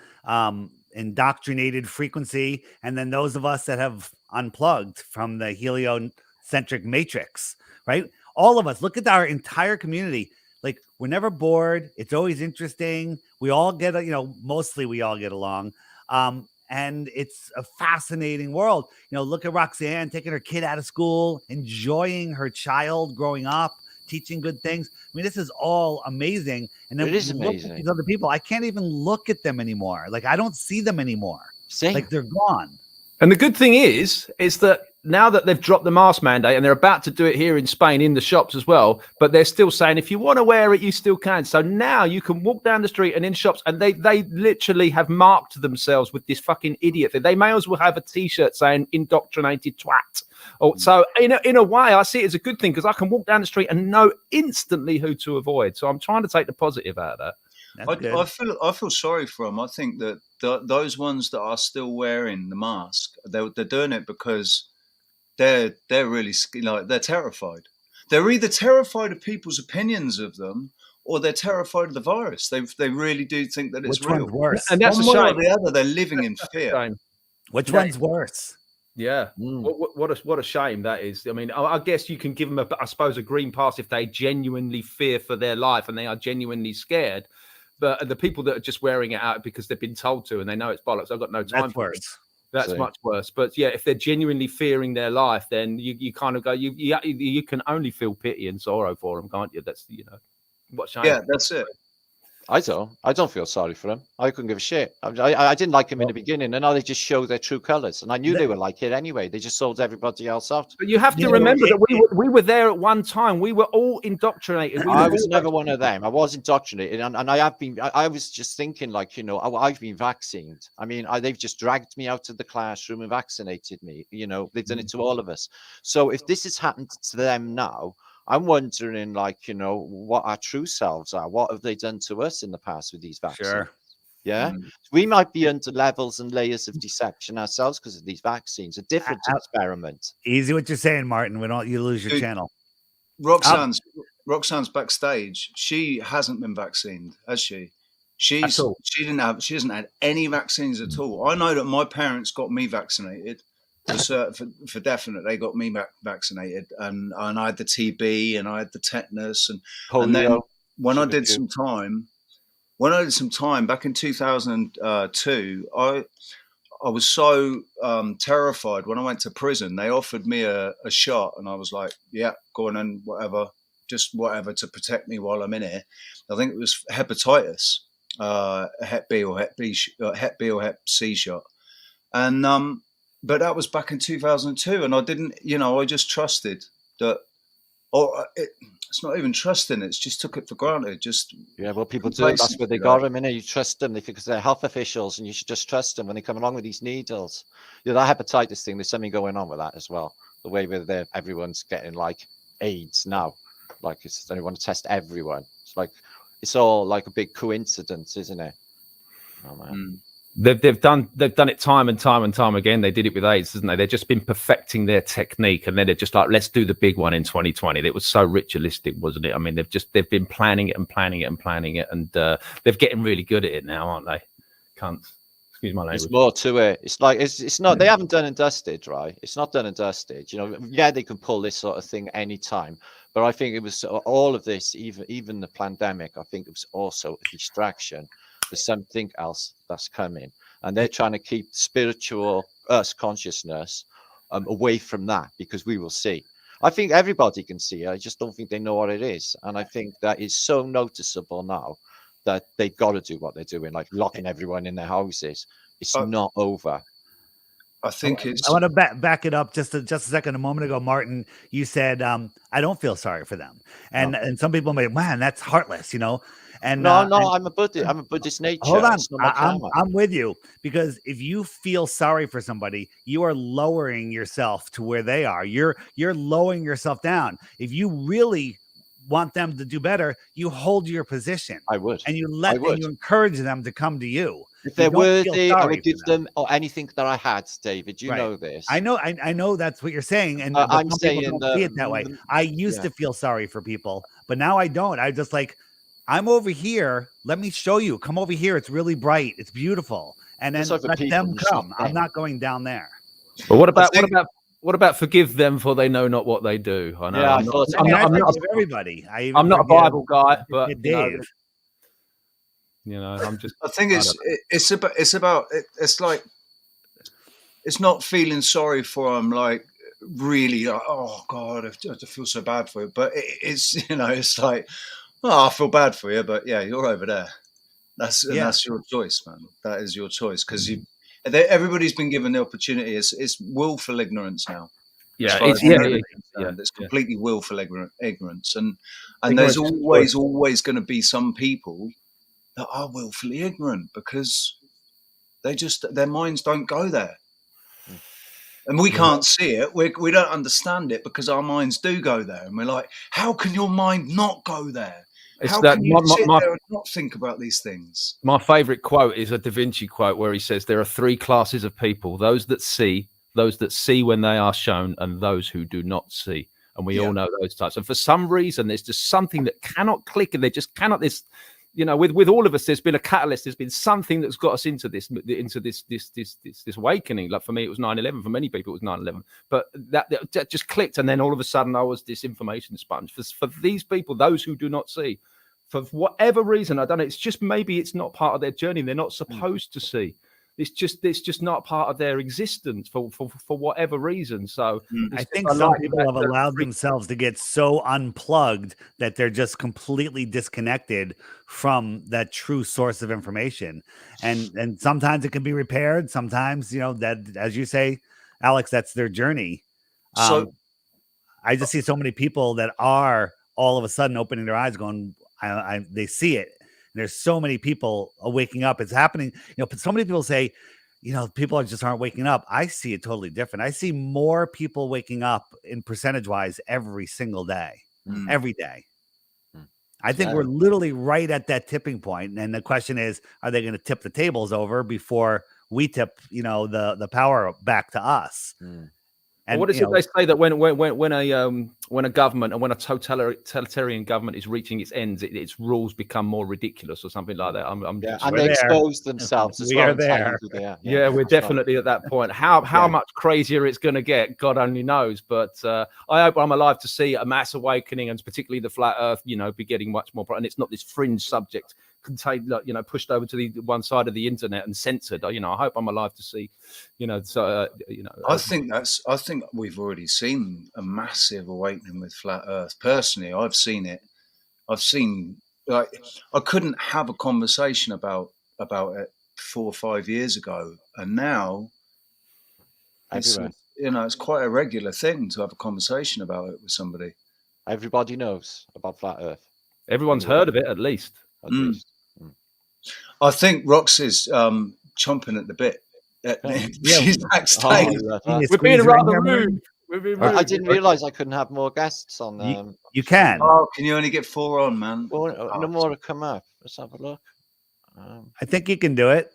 indoctrinated frequency, and then those of us that have unplugged from the heliocentric matrix, right? All of us, look at our entire community. Like, we're never bored. It's always interesting. We all get, mostly we all get along. And it's a fascinating world. You know, look at Roxanne taking her kid out of school, enjoying her child growing up, teaching good things. I mean, this is all amazing. And then It is you look at amazing. these other people. I can't even look at them anymore. Like, I don't see them anymore. Same. Like, they're gone. And the good thing is that now that they've dropped the mask mandate and they're about to do it here in Spain in the shops as well, but they're still saying if you want to wear it, you still can. So now you can walk down the street and in shops, and they literally have marked themselves with this fucking idiot thing. They may as well have a T-shirt saying "indoctrinated twat." Or so in a way, I see it as a good thing because I can walk down the street and know instantly who to avoid. So I'm trying to take the positive out of that. I feel sorry for them. I think that those ones that are still wearing the mask, they're doing it because they're really like they're terrified. They're either terrified of people's opinions of them, or they're terrified of the virus. They really do think that it's Which real. one's worse? And that's One a way or shame. the other, they're living in fear. Which one's worse? Yeah, what a shame that is. I mean, I guess you can give them I suppose a green pass if they genuinely fear for their life and they are genuinely scared. But the people that are just wearing it out because they've been told to and they know it's bollocks, I've got no time for it. That's much worse. But yeah, if they're genuinely fearing their life, then you kind of go, you can only feel pity and sorrow for them, can't you? That's what shame. Yeah, that's it. I don't feel sorry for him. I couldn't give a shit. I didn't like him in the beginning, and now they just show their true colors. And I knew they were like it anyway. They just sold everybody else out. But you have to remember that we were there at one time. We were all indoctrinated. I was never one of them. I was indoctrinated, and I have been. I was just thinking, like, I've been vaccinated. I mean, they've just dragged me out of the classroom and vaccinated me. They've done it to all of us. So if this has happened to them now, I'm wondering, like, what our true selves are. What have they done to us in the past with these vaccines? Sure. Yeah. We might be under levels and layers of deception ourselves because of these vaccines. A different experiment. Easy what you're saying, Martin. You lose your channel. Roxanne's backstage. She hasn't been vaccinated, has she? She hasn't had any vaccines at all. I know that my parents got me vaccinated. For definite, they got me vaccinated, and I had the TB and I had the tetanus, and then when I did some time back in 2002, I was so terrified when I went to prison. They offered me a shot, and I was like, "Yeah, go on and whatever, just whatever to protect me while I'm in here." I think it was hepatitis, Hep B or Hep C shot, and but that was back in 2002, and I didn't, I just trusted that. It's not even trusting. It's just took it for granted. Just Yeah, well, people do. That's where they got them, innit? You trust them because they're health officials, and you should just trust them when they come along with these needles. You know, that hepatitis thing, there's something going on with that as well. The way where everyone's getting like AIDS now, like they want to test everyone. It's like it's all like a big coincidence, isn't it? Oh man. They've done it time and time again. They did it with AIDS, didn't they? They've just been perfecting their technique, and then they're just like, let's do the big one in 2020. It was so ritualistic, wasn't it? I mean, they've been planning it, and they're getting really good at it now, aren't they? Cunts. Excuse my language. There's more to it. It's like it's not. They haven't done and dusted, right? It's not done and dusted. You know, yeah, they can pull this sort of thing anytime, but I think it was all of this, even the pandemic. I think it was also a distraction. There's something else that's coming, and they're trying to keep spiritual consciousness away from that, because we will see. I think everybody can see it. I just don't think they know what it is, and I think that is so noticeable now that they've got to do what they're doing, like locking everyone in their houses. It's not over. I think it's. I want to back it up just a second. A moment ago, Martin, you said I don't feel sorry for them, and some people may, man, that's heartless, you know. And no, I'm a Buddhist. I'm a Buddhist nature. Hold on, I'm with you, because if you feel sorry for somebody, you are lowering yourself to where they are. You're lowering yourself down. If you really want them to do better, you hold your position. I would, and you you encourage them to come to you. If they're worthy, I would give them or anything that I had, David. You know this. I know that's what you're saying, and I'm saying don't see it that way. I used to feel sorry for people, but now I don't. I just like, I'm over here. Let me show you. Come over here. It's really bright. It's beautiful. And then let them come. I'm not going down there. But what about forgive them, for they know not what they do? I know. Yeah, I'm not everybody. I'm not a Bible guy, but Dave. You know, I'm just. I think it's like it's not feeling sorry for them, like really. Oh God, I feel so bad for you. But it's, you know, it's like, oh, I feel bad for you, but yeah, you're over there. That's your choice, man. That is your choice, because everybody's been given the opportunity. It's willful ignorance now. Yeah, it's completely willful ignorance, and there's always going to be some people that are willfully ignorant, because their minds don't go there, and we can't see it. We don't understand it, because our minds do go there, and we're like, how can your mind not go there? How can you sit there and not think about these things? My favorite quote is a Da Vinci quote, where he says there are three classes of people: those that see when they are shown, and those who do not see. And we all know those types. And for some reason, there's just something that cannot click, and they just cannot. This, you know, with all of us, there's been a catalyst. There's been something that's got us into this awakening. Like for me, it was 9/11. For many people, it was 9/11. But that just clicked, and then all of a sudden, I was this information sponge. For these people, those who do not see, for whatever reason, I don't know. It's just, maybe it's not part of their journey. They're not supposed to see. It's just not part of their existence for whatever reason. So I think some people have allowed themselves to get so unplugged that they're just completely disconnected from that true source of information. And sometimes it can be repaired. Sometimes, you know, that, as you say, Alex, that's their journey. So I just see so many people that are all of a sudden opening their eyes, going, they see it. There's so many people waking up. It's happening. You know, but so many people say, you know, people just aren't waking up. I see it totally different. I see more people waking up in percentage wise every single day, every day. I think we're literally right at that tipping point. And the question is, are they going to tip the tables over before we tip, you know, the power back to us? And what is it they say, that when a government, and when a totalitarian government is reaching its ends, its rules become more ridiculous or something like that? And they expose themselves as well. Yeah, we're definitely at that point. How much crazier it's going to get, God only knows. But I hope I'm alive to see a mass awakening, and particularly the flat Earth, you know, be getting much more. And it's not this fringe subject contained, you know, pushed over to the one side of the internet and censored. You know, I hope I'm alive to see, you know. So you know, I think we've already seen a massive awakening with flat Earth. Personally, I've seen it. Like, I couldn't have a conversation about it 4 or 5 years ago, and now it's, you know, it's quite a regular thing to have a conversation about it with somebody. Everybody knows about flat Earth. Everyone's heard of it at least. At least. I think Rox is chomping at the bit. She's backstage. We're being rather rude. I didn't realise I couldn't have more guests on. You can. Oh, can you only get 4 on, man? Well, no more to come up. Let's have a look. I think you can do it.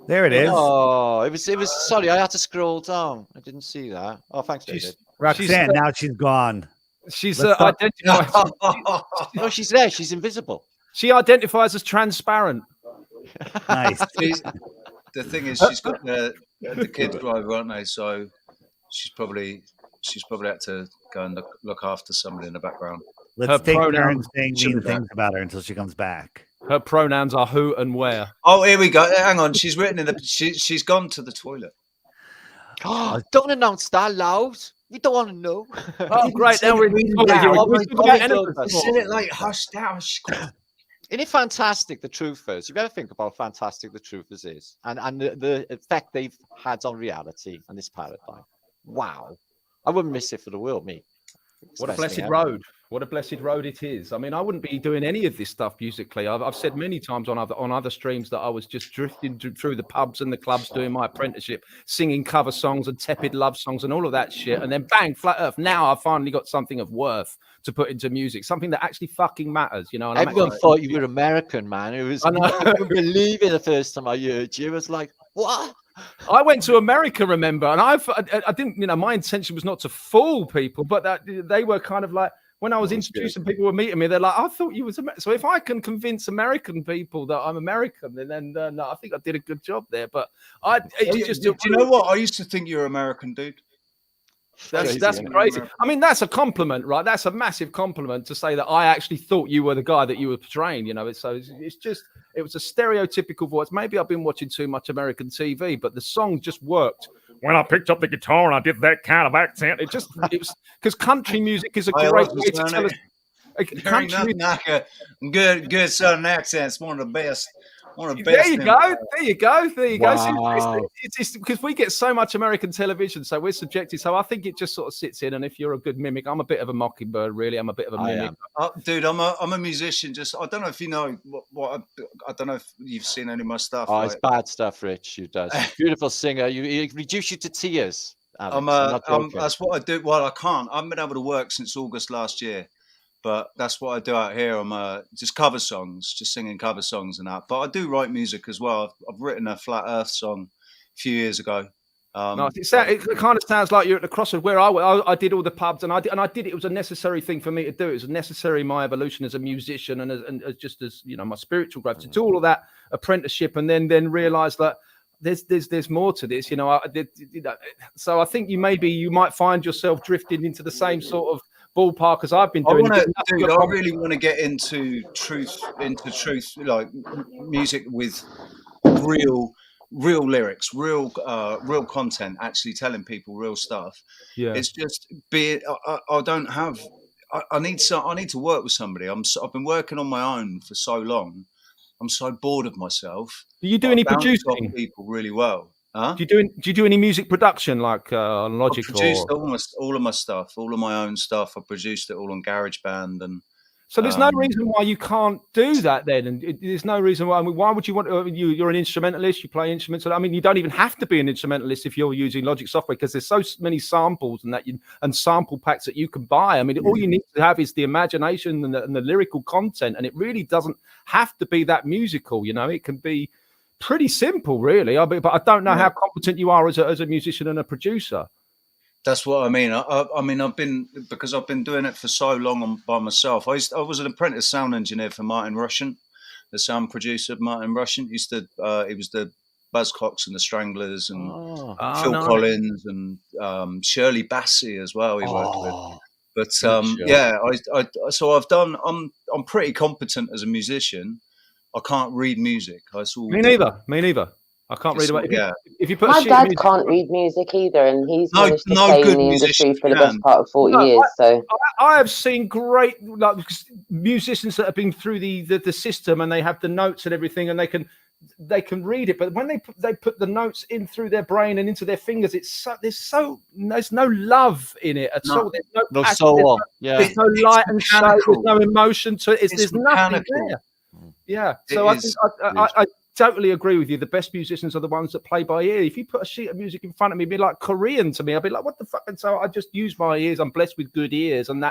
There it is. Oh, it was. Sorry, I had to scroll down. I didn't see that. Oh, thanks, David. Roxanne, now she's gone. She's identified. No, she's there. She's invisible. She identifies as transparent. Nice. The thing is, she's got the kids driver, aren't they? So she's probably had to go and look after somebody in the background. Let's take turns saying mean things about her until she comes back. Her pronouns are who and where. Oh, here we go. Hang on. She's written in the. She's gone to the toilet. Oh, don't announce that loud. We don't want to know. Oh, great. Now we're Said it like hush down. Isn't it fantastic, the Truthers? You ever think about how fantastic the Truthers is and the effect they've had on reality and this paradigm? Wow. I wouldn't miss it for the world, me. What a blessed road. What a blessed road it is. I mean, I wouldn't be doing any of this stuff musically. I've said many times on other streams that I was just drifting through the pubs and the clubs doing my apprenticeship, singing cover songs and tepid love songs and all of that shit. And then bang, flat Earth. Now I've finally got something of worth to put into music, something that actually fucking matters, you know. And everyone thought you were American, man. It was, I couldn't believe it the first time I heard you. It was like, what? I went to America, remember, and I didn't, you know, my intention was not to fool people, but that they were kind of like, when I was introduced and people were meeting me, they're like, I thought you was American. So if I can convince American people that I'm American, then no, I think I did a good job there. But do you know what? I used to think you were American, dude. That's crazy. I mean, that's a compliment, right? That's a massive compliment to say that I actually thought you were the guy that you were portraying. You know, it was a stereotypical voice. Maybe I've been watching too much American TV, but the song just worked. When I picked up the guitar and I did that kind of accent, it was because country music is a great way to tell us. Country like a good Southern accent. It's one of the best. One of the there best. You go. Wow. It's because we get so much American television, so we're subjected. So I think it just sort of sits in. And if you're a good mimic, I'm a bit of a mockingbird, really. I'm a bit of a mimic. Dude, I'm a musician. Just I don't know if you know what I don't know if you've seen any of my stuff. Oh, it's bad stuff, Rich. You does. Beautiful singer. You reduce you to tears. Alex. That's what I do. Well, I can't. I haven't been able to work since August last year. But that's what I do out here. I'm just cover songs, just singing cover songs and that. But I do write music as well. I've written a Flat Earth song a few years ago. It kind of sounds like you're at the crossroads where I did all the pubs and I did it. It was a necessary thing for me to do. It was necessary my evolution as a musician and just as you know my spiritual growth to do all of that apprenticeship and then realize that there's more to this. You know, so I think you might find yourself drifting into the same sort of ballpark as I've been doing. I really want to get into truth, like music with real lyrics, real content, actually telling people real stuff. Yeah, it's just I need to work with somebody. I've been working on my own for so long. I'm so bored of myself. Do you do any producing? People really well. Huh? Do you do any music production like on Logic? I produced all of my stuff, all of my own stuff. I produced it all on GarageBand, and so there's no reason why you can't do that then. And there's no reason why. I mean, why would you want? You're an instrumentalist. You play instruments. I mean, you don't even have to be an instrumentalist if you're using Logic software because there's so many samples and sample packs that you can buy. I mean, all you need to have is the imagination and the lyrical content, and it really doesn't have to be that musical. You know, it can be pretty simple, really. But I don't know how competent you are as a musician and a producer. That's what I mean. I mean, I've been doing it for so long by myself. I was an apprentice sound engineer for Martin Rushent, the sound producer. Martin Rushent he was the Buzzcocks and the Stranglers and Phil Collins and Shirley Bassey as well. He worked with. But so I'm pretty competent as a musician. I can't read music. Me neither. I can't read about it. If you put my dad can't read music either, and he's managed to stay in the industry for the best part of 40 years. So I have seen great musicians that have been through the system, and they have the notes and everything, and they can read it, but when they put the notes in through their brain and into their fingers, there's no love in it at all. There's no passion, soul. there's no light and shade, there's no emotion to it. There's nothing there. Yeah. So I totally agree with you. The best musicians are the ones that play by ear. If you put a sheet of music in front of me, it'd be like Korean to me. I'd be like, what the fuck? And so I just use my ears. I'm blessed with good ears, and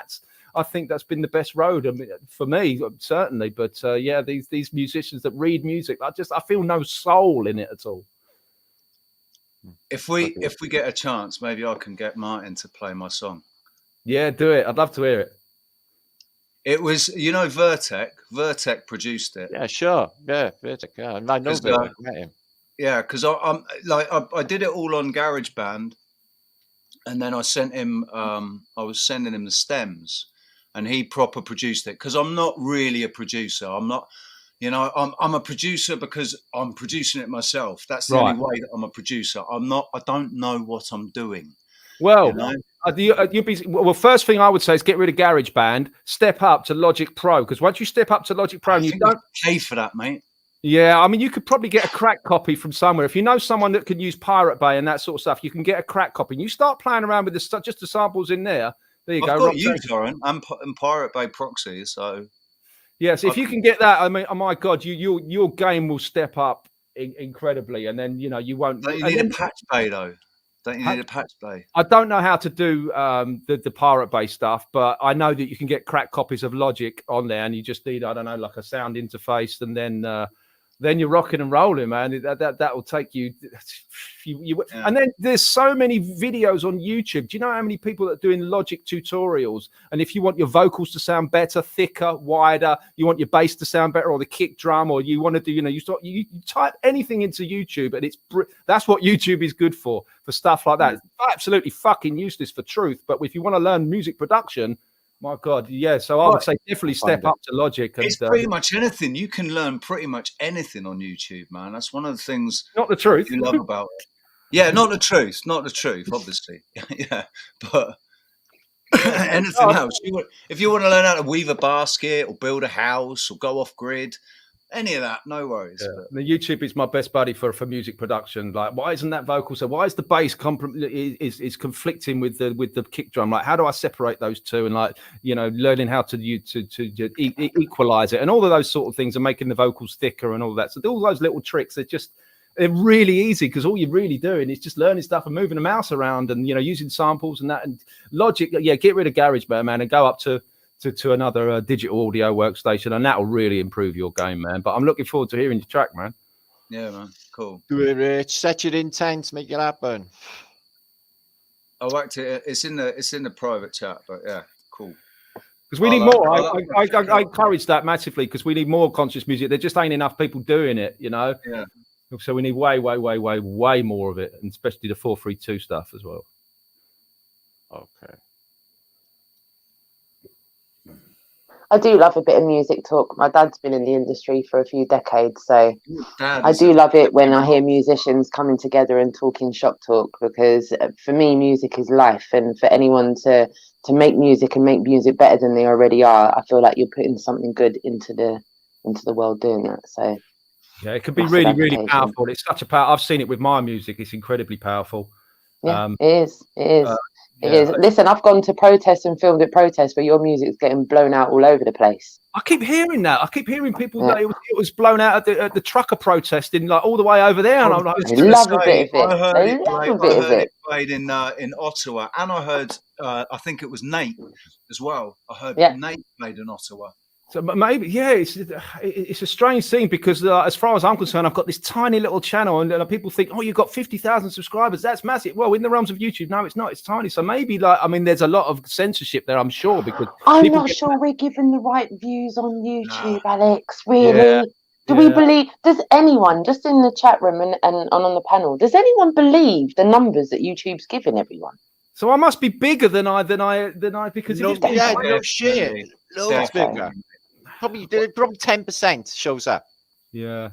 I think that's been the best road for me, certainly. But these musicians that read music, I feel no soul in it at all. If we get a chance, maybe I can get Martin to play my song. Yeah, do it. I'd love to hear it. It was, Vertek. Vertek produced it. Yeah, sure. Yeah, Vertek. Yeah, I know Vertek. I met him. Yeah, because I did it all on GarageBand, and then I sent him. I was sending him the stems, and he proper produced it. Because I'm not really a producer. I'm not. I'm a producer because I'm producing it myself. That's the only way that I'm a producer. I don't know what I'm doing. Well, first thing I would say is get rid of GarageBand, step up to Logic Pro, because once you step up to Logic Pro, you don't pay for that, mate. Yeah, I mean, you could probably get a crack copy from somewhere. If you know someone that can use Pirate Bay and that sort of stuff, you can get a crack copy. And you start playing around with just the samples in there. There you go. I've got uTorrent and Pirate Bay proxy, so yes, if you can get that, I mean, oh my God, your game will step up incredibly, and then you won't. Don't you need a patch bay though? Don't you need a patch bay? I don't know how to do the Pirate Bay stuff, but I know that you can get crack copies of Logic on there, and you just need, I don't know, like a sound interface, and then you're rocking and rolling, man. That will take you. And then there's so many videos on YouTube. Do you know how many people that are doing Logic tutorials? And if you want your vocals to sound better, thicker, wider, you want your bass to sound better, or the kick drum, or you want to do, you type anything into YouTube, and that's what YouTube is good for stuff like that. It's absolutely fucking useless for truth. But if you want to learn music production, my God, yeah. So I would say definitely step up to Logic. It's pretty much anything. You can learn pretty much anything on YouTube, man. That's one of the things. Not the truth. You love about it. Yeah, not the truth. Not the truth, obviously. Yeah, but anything else. If you want to learn how to weave a basket or build a house or go off grid, any of that, no worries. Yeah. The YouTube is my best buddy for music production. Like, why isn't that vocal? So why is the bass is conflicting with the kick drum? Like, how do I separate those two? And learning how to equalize it and all of those sort of things, and making the vocals thicker and all that. So all those little tricks, they're really easy, because all you're really doing is just learning stuff and moving the mouse around and using samples and that. And Logic, get rid of GarageBand, man, and go up to another digital audio workstation, and that will really improve your game, man. But I'm looking forward to hearing your track, man. Yeah, man. Cool. Do it, Rich. Set your intent. Make it happen. I'll act it. It's in the private chat, but yeah, cool. Because we need more. I encourage that massively, because we need more conscious music. There just ain't enough people doing it, Yeah. So we need way more of it, and especially the 432 stuff as well. Okay. I do love a bit of music talk. My dad's been in the industry for a few decades, so I do love it when I hear musicians coming together and talking shop talk, because for me, music is life. And for anyone to make music and make music better than they already are, I feel like you're putting something good into the world doing that. So yeah, it can be really, really powerful. It's such a power. I've seen it with my music. It's incredibly powerful. Yeah, it is. It is. Listen, I've gone to protests and filmed at protests where your music's getting blown out all over the place. I keep hearing that. I keep hearing people that it was blown out at the trucker protest all the way over there. And I'm like, I love a bit of it. I heard it played in Ottawa, and I heard I think it was Nate as well. I heard Nate played in Ottawa. So maybe, it's a strange thing, because as far as I'm concerned, I've got this tiny little channel, and people think, oh, you've got 50,000 subscribers. That's massive. Well, in the realms of YouTube, no, it's not. It's tiny. So maybe, there's a lot of censorship there, I'm sure, because I'm not sure we're given the right views on YouTube, Alex. Really? Do we believe? Does anyone, just in the chat room and on the panel, does anyone believe the numbers that YouTube's giving everyone? So I must be bigger than I because no shit. Loads bigger. Probably 10% shows up. Yeah.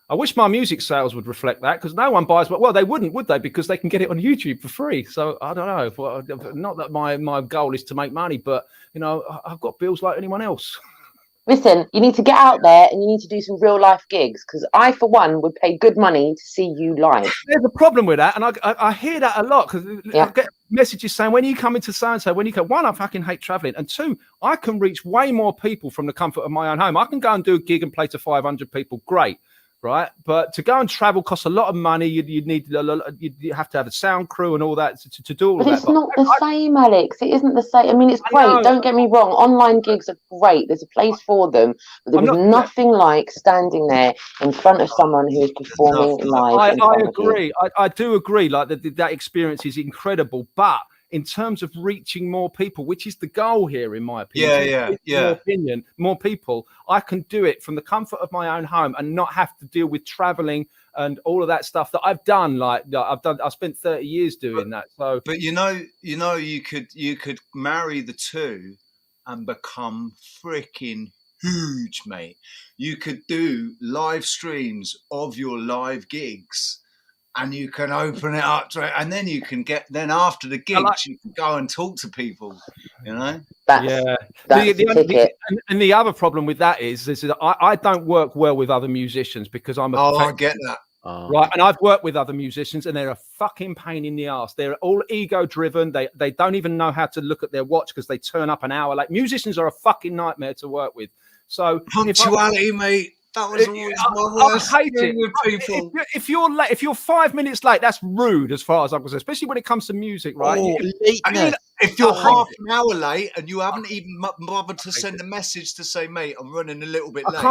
I wish my music sales would reflect that, because no one buys. Well, they wouldn't, would they? Because they can get it on YouTube for free. So I don't know. Not that my goal is to make money, but I've got bills like anyone else. Listen, you need to get out there and you need to do some real life gigs, because I, for one, would pay good money to see you live. There's a problem with that, and I hear that a lot, because I get messages saying, when you come into so-and-so, when you come, one, I fucking hate traveling, and two, I can reach way more people from the comfort of my own home. I can go and do a gig and play to 500 people, great, right? But to go and travel costs a lot of money. You'd need you have to have a sound crew and all that to do all but that. It's not the same, Alex. It isn't the same. I mean, it's great. Don't get me wrong. Online gigs are great. There's a place for them. But there was nothing like standing there in front of someone who is performing live. I agree. I do agree. Like that experience is incredible. But in terms of reaching more people, which is the goal here, in my opinion. More people. I can do it from the comfort of my own home and not have to deal with traveling and all of that stuff that I've done. Like I spent 30 years doing that. So, but you could marry the two and become freaking huge, mate. You could do live streams of your live gigs. And you can open it up to it, and then you can then after the gigs, you can go and talk to people, you know? That's the other problem with that is that I don't work well with other musicians, because I'm I get that. Right, and I've worked with other musicians, and they're a fucking pain in the ass. They're all ego driven. They don't even know how to look at their watch because they turn up an hour late. Musicians are a fucking nightmare to work with. So punctuality, mate. That was always my worst thing with people. If you're late, if you're 5 minutes late, that's rude as far as I'm concerned, especially when it comes to music, right? If you're half an hour late and you haven't even bothered to send a message to say, mate, I'm running a little bit late. I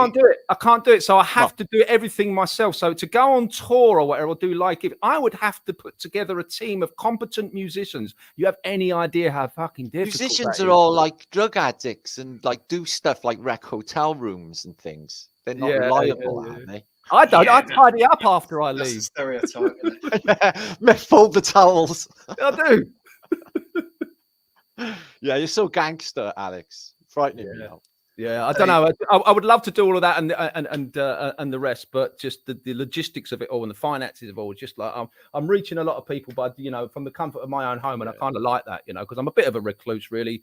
can't do it. So I have to do everything myself. So to go on tour or whatever, or do like it, I would have to put together a team of competent musicians. You have any idea how fucking difficult musicians are all like drug addicts and like do stuff like wreck hotel rooms and things. They're not reliable, are they? I don't. I tidy up after I leave. That's a stereotype, isn't it? Fold the towels. I do. Yeah, you're so gangster, Alex. Frightening me out. Yeah, I don't know. I would love to do all of that and the rest, but just the logistics of it all and the finances of it all. Just like I'm reaching a lot of people, but from the comfort of my own home, and I kind of like that, because I'm a bit of a recluse, really.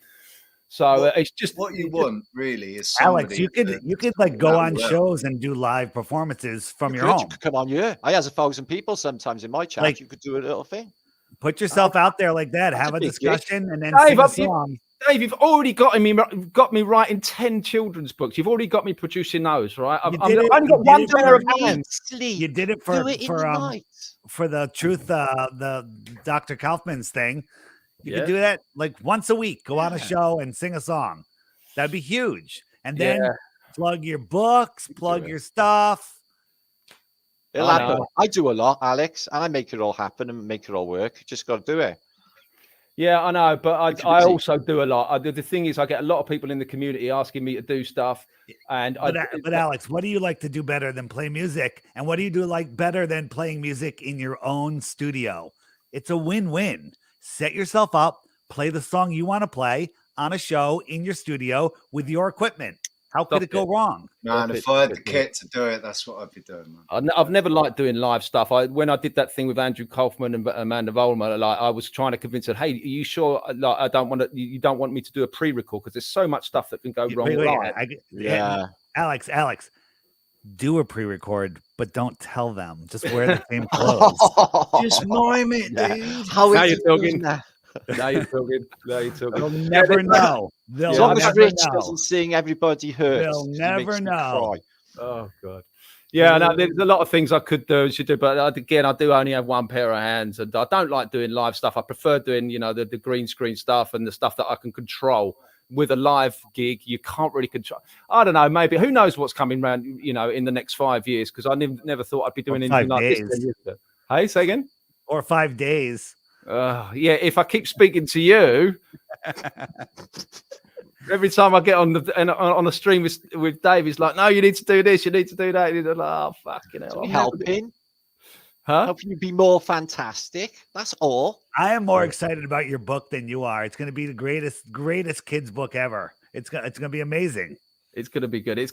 So it's just what you want, really, is Alex. You could like go on shows and do live performances from your home. You could come on, I has 1,000 people sometimes in my chat. Like, you could do a little thing. Put yourself out there like that. Have a discussion and then sing a song. Dave, you've already got me writing 10 children's books. You've already got me producing those, right? I've only got one pair of hands. You did it for the truth, the Dr. Kaufman's thing. You could do that like once a week. Go on a show and sing a song. That'd be huge. And then plug your books, plug your stuff. It'll happen. I do a lot, Alex, and I make it all happen and make it all work. You just got to do it. Yeah, I know, but I also do a lot. The thing is, I get a lot of people in the community asking me to do stuff. But Alex, what do you like to do better than play music? And what do you do like better than playing music in your own studio? It's a win-win. Set yourself up, play the song you want to play on a show in your studio with your equipment. How could it go wrong? Man, if I had the kit to do it, that's what I'd be doing, man. I've never liked doing live stuff. When I did that thing with Andrew Kaufman and Amanda Vollmer, I was trying to convince her, hey, are you sure I don't want to, you don't want me to do a pre-record? Because there's so much stuff that can go wrong. Alex, do a pre-record, but don't tell them. Just wear the same clothes. Just mime it, dude. How are you talking? Now you're talking. They'll never know. As long as Rich doesn't sing Everybody Hurts. They'll never know. Oh, God. Yeah, no, there's a lot of things I could do, but again, I do only have one pair of hands, and I don't like doing live stuff. I prefer doing, the green screen stuff and the stuff that I can control. With a live gig, you can't really control. I don't know, maybe who knows what's coming around, in the next 5 years, because I never thought I'd be doing anything like this. Hey, say again? Or 5 days. Yeah, if I keep speaking to you, every time I get on the stream with Dave, he's like, no, you need to do this, you need to do that. He's like, oh, fucking hell. Helping. Helping you be more fantastic. That's all. I am more excited about your book than you are. It's going to be the greatest kids book ever. It's going to be amazing. It's going to be good. I'm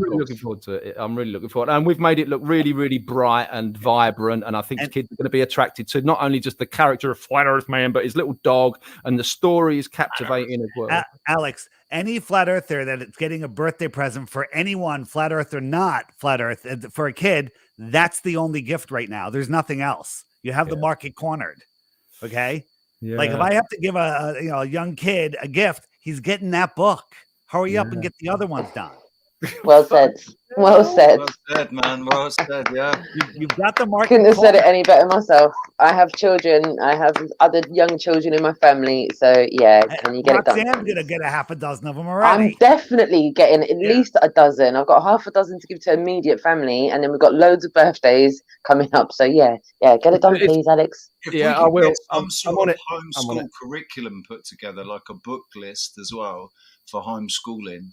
really looking forward to it. I'm really looking forward. And we've made it look really, really bright and vibrant. And I think kids are going to be attracted to not only just the character of Flat Earth Man, but his little dog, and the story is captivating as well. Alex, any flat earther that it's getting a birthday present for anyone, flat earth or not flat earth, for a kid, that's the only gift right now. There's nothing else. You have the market cornered. Okay. Yeah. Like if I have to give a young kid a gift, he's getting that book. Hurry up and get the other ones done. Well said. Well said. Well said, man. Well said. Yeah. You've got the market. Couldn't have said it any better myself. I have children. I have other young children in my family. So yeah, can you get it done? Roxanne's gonna get a half a dozen of them I'm already. definitely getting at least a dozen. I've got half a dozen to give to immediate family, and then we've got loads of birthdays coming up. So yeah, get it done, please, Alex. If Yeah, we I could will. get some sort of I'm on homeschool it. curriculum put together, like a book list as well for homeschooling.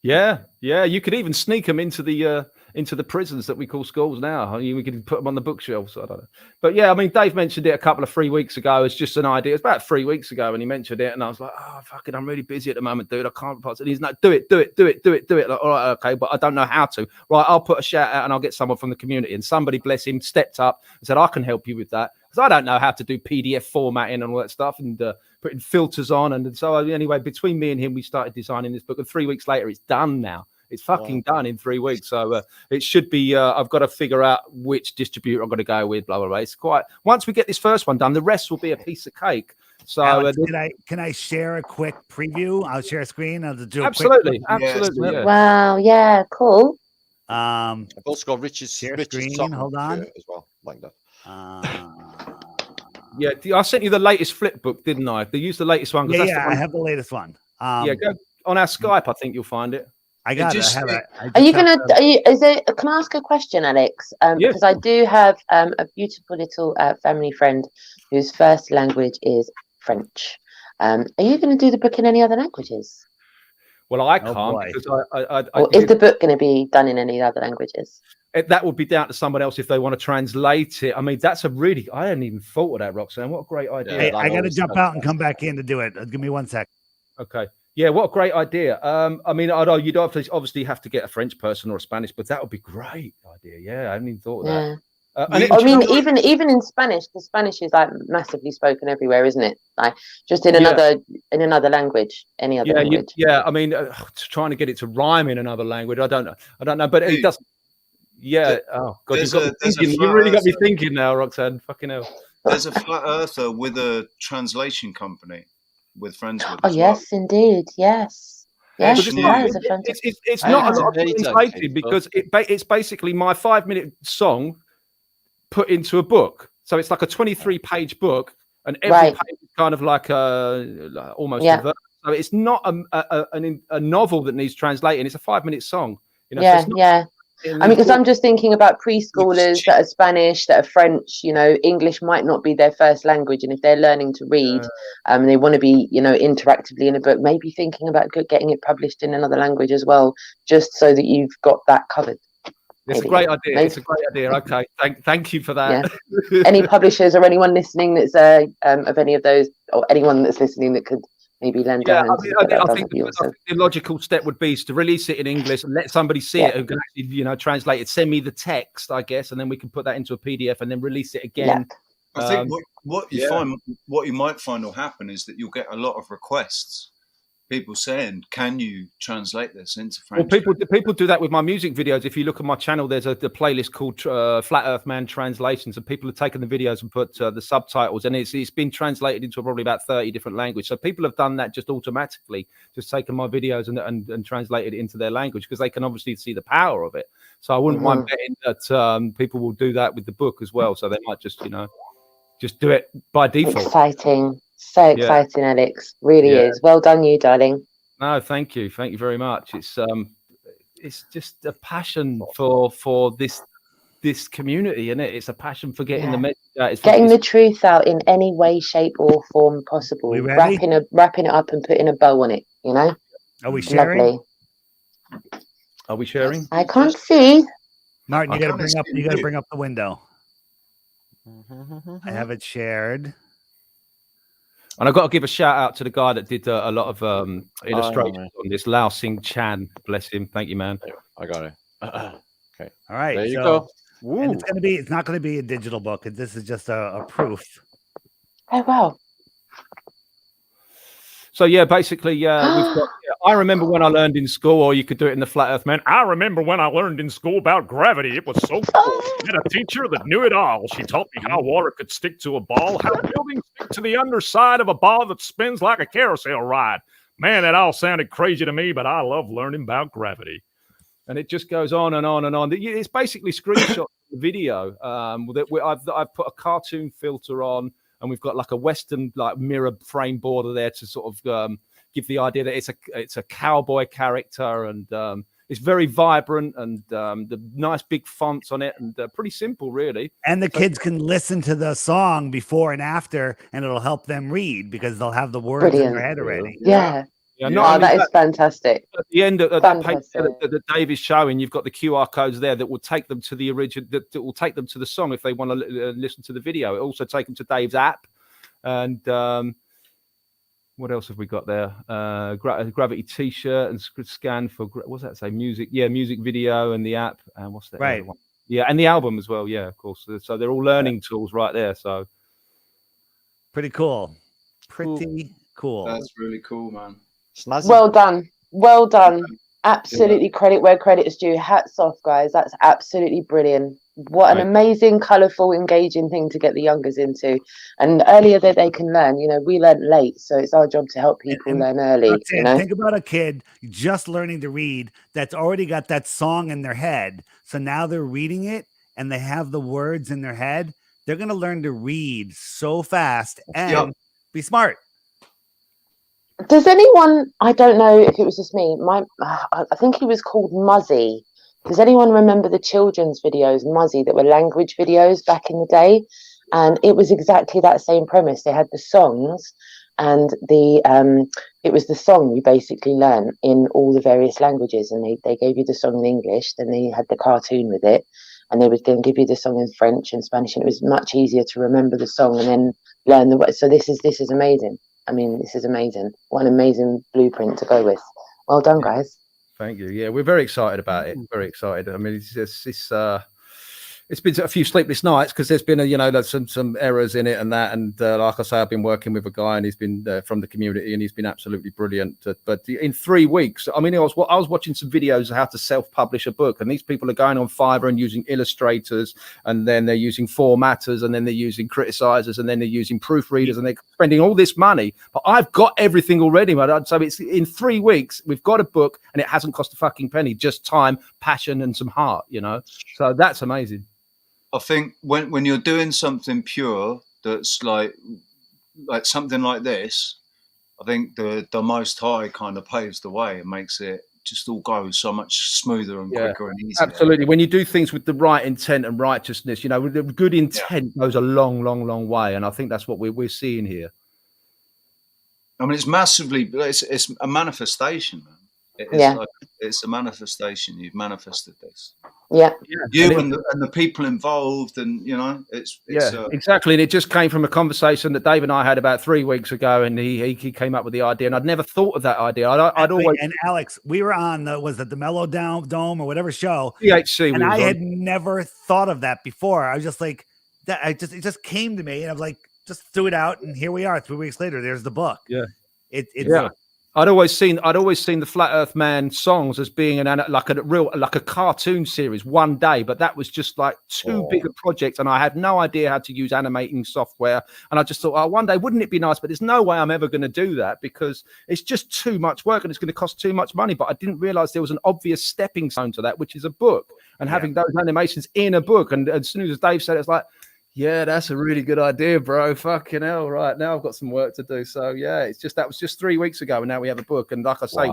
Yeah, you could even sneak them into the prisons that we call schools now. We could put them on the bookshelves. I don't know, but yeah, I mean, Dave mentioned it a couple of 3 weeks ago. It's just an idea. It's about 3 weeks ago when he mentioned it, and I was like, "Oh, fucking, I'm really busy at the moment, dude. I can't." And he's like, "Do it." Like, all right, okay, but I don't know how to. Right, I'll put a shout out, and I'll get someone from the community. And somebody, bless him, stepped up and said, "I can help you with that." Because I don't know how to do PDF formatting and all that stuff, and putting filters on. And so anyway, between me and him, we started designing this book. And 3 weeks later, it's done now. It's fucking done in 3 weeks. So it should be, I've got to figure out which distributor I'm going to go with, blah, blah, blah. It's quite, once we get this first one done, the rest will be a piece of cake. So Alex, can I share a quick preview? I'll share a screen. I'll do absolutely. a quick Absolutely. Yeah. Wow. Yeah. Cool. I've also got Richard's screen. Sutton Hold on. shirt as well, like that. Yeah, I sent you the latest flip book, didn't I? They used the latest one. Yeah, That's the one. I have the latest one. Go on our Skype. I think you'll find it. I got it. I have it. Are you gonna? Can I ask a question, Alex? Because I do have a beautiful little family friend whose first language is French. Are you going to do the book in any other languages? Well, I can't because or is the book going to be done in any other languages? That would be down to someone else if they want to translate it. I mean, that's I hadn't even thought of that, Roxanne. What a great idea. Hey, I got to jump out and come back in to do it. Give me 1 sec. Okay. Yeah, what a great idea. I mean, you'd obviously have to get a French person or a Spanish, but that would be great idea. Yeah, I hadn't even thought of that. I mean, even in Spanish, the Spanish is like massively spoken everywhere, isn't it? Like just in another language, any other language. I mean, trying to get it to rhyme in another language, I don't know, but it doesn't. Yeah. Oh God, you really got me thinking now, Roxanne. Fucking hell. There's a flat earther with a translation company with friends with. Oh yes, indeed, yes. Yes, it's not a lot of translated because it's basically my 5-minute song put into a book. So it's like a 23-page book, and every page is kind of like almost a verse. So it's not a novel that needs translating. It's a 5-minute song. You know, I mean, because I'm just thinking about preschoolers that are Spanish, that are French. You know, English might not be their first language, and if they're learning to read, they want to be, interactively in a book. Maybe thinking about getting it published in another language as well, just so that you've got that covered. It's a great idea. It's a great idea. Okay, thank you for that. Yeah. Any publishers or anyone listening that's of any of those, or anyone that's listening that could maybe lend a hand. I think the logical step would be to release it in English and let somebody see it who can actually, translate it. Send me the text, I guess, and then we can put that into a PDF and then release it again. I think what you might find will happen is that you'll get a lot of requests. People saying, "Can you translate this into French?" Well, people do that with my music videos. If you look at my channel, there's the playlist called Flat Earth Man Translations, and people have taken the videos and put the subtitles, and it's been translated into probably about 30 different languages. So people have done that just automatically, just taken my videos and translated it into their language because they can obviously see the power of it. So I wouldn't mind betting that people will do that with the book as well. So they might just do it by default. Exciting. So exciting, Alex. Really is. Well done, you darling. No, thank you very much. It's just a passion for this community, isn't it? It's a passion for getting the message out. Getting the truth out in any way, shape, or form possible. Wrapping it up and putting a bow on it. Are we sharing? Lovely. Are we sharing? I can't see. Martin, you got to bring up the window. I have it shared. And I've got to give a shout out to the guy that did a lot of illustrations on this, Lao Sing Chan. Bless him. Thank you, man. I got it. Okay. All right. There you go. And it's not going to be a digital book. This is just a proof. Oh, wow. So yeah, basically, we've got. I remember when I learned in school, or you could do it in the Flat Earth Man. I remember when I learned in school about gravity. It was so cool. I had a teacher that knew it all. She taught me how water could stick to a ball, how buildings stick to the underside of a ball that spins like a carousel ride. Man, that all sounded crazy to me, but I love learning about gravity. And it just goes on and on and on. It's basically screenshots of the video that I've put a cartoon filter on, and we've got like a Western like mirror frame border there to sort of give the idea that it's a cowboy character, and it's very vibrant, and the nice big fonts on it, and pretty simple, really. And the kids can listen to the song before and after, and it'll help them read because they'll have the words in their head already. Yeah. Yeah, That is fantastic. At the end of that page that Dave is showing, you've got the QR codes there that will take them to the original, that will take them to the song if they want to listen to the video. It also take them to Dave's app, and what else have we got there? Gravity T-shirt and scan for what's that say? Music, music video and the app, and what's that? Right. One? Yeah, and the album as well. Yeah, of course. So they're all learning tools right there. So pretty cool. Pretty cool. That's really cool, man. Well done. Well done. Absolutely credit where credit is due. Hats off, guys. That's absolutely brilliant. What an amazing, colourful, engaging thing to get the youngers into. And earlier that they can learn. You know, we learn late, so it's our job to help people learn early. Roxanne, you know? Think about a kid just learning to read that's already got that song in their head. So now they're reading it and they have the words in their head. They're going to learn to read so fast and be smart. Does anyone, I don't know if it was just me, I think he was called Muzzy. Does anyone remember the children's videos, Muzzy, that were language videos back in the day? And it was exactly that same premise. They had the songs, and it was the song you basically learn in all the various languages. And they gave you the song in English, then they had the cartoon with it, and they would then give you the song in French and Spanish, and it was much easier to remember the song and then learn the words. So this is amazing. I mean, this is amazing. What an amazing blueprint to go with. Well done, guys. Thank you. Yeah, we're very excited about it. Very excited. I mean, it's been a few sleepless nights because there's been there's some errors in it and that. And like I say, I've been working with a guy, and he's been from the community, and he's been absolutely brilliant. But in 3 weeks, I mean, I was watching some videos of how to self-publish a book, and these people are going on Fiverr and using illustrators, and then they're using formatters, and then they're using criticizers, and then they're using proofreaders, and they're spending all this money. But I've got everything already, man. So it's in 3 weeks, we've got a book, and it hasn't cost a fucking penny, just time, passion, and some heart, So that's amazing. I think when you're doing something pure that's like something like this, I think the Most High kind of paves the way and makes it just all go so much smoother and quicker and easier. Absolutely. When you do things with the right intent and righteousness, with the good intent goes a long, long, long way. And I think that's what we're seeing here. I mean, it's a manifestation, man. It's a manifestation. You've manifested this. Yeah. You and the people involved, and it's exactly. And it just came from a conversation that Dave and I had about 3 weeks ago, and he came up with the idea, and I'd never thought of that idea. I'd always. And Alex, we were on the Mellow Dome or whatever show, THC, and I had never thought of that before. I was just like that. It just came to me, and I was like, just threw it out, and here we are. 3 weeks later, there's the book. Yeah, it's. I'd always seen the Flat Earth Man songs as being like a cartoon series one day, but that was just like too big a project, and I had no idea how to use animating software. And I just thought, one day wouldn't it be nice? But there's no way I'm ever going to do that because it's just too much work and it's going to cost too much money. But I didn't realize there was an obvious stepping stone to that, which is a book, and having those animations in a book. And as soon as Dave said it, it's like, yeah, that's a really good idea, bro. Fucking hell. Right now I've got some work to do. So yeah, that was just 3 weeks ago, and now we have a book. And like I say,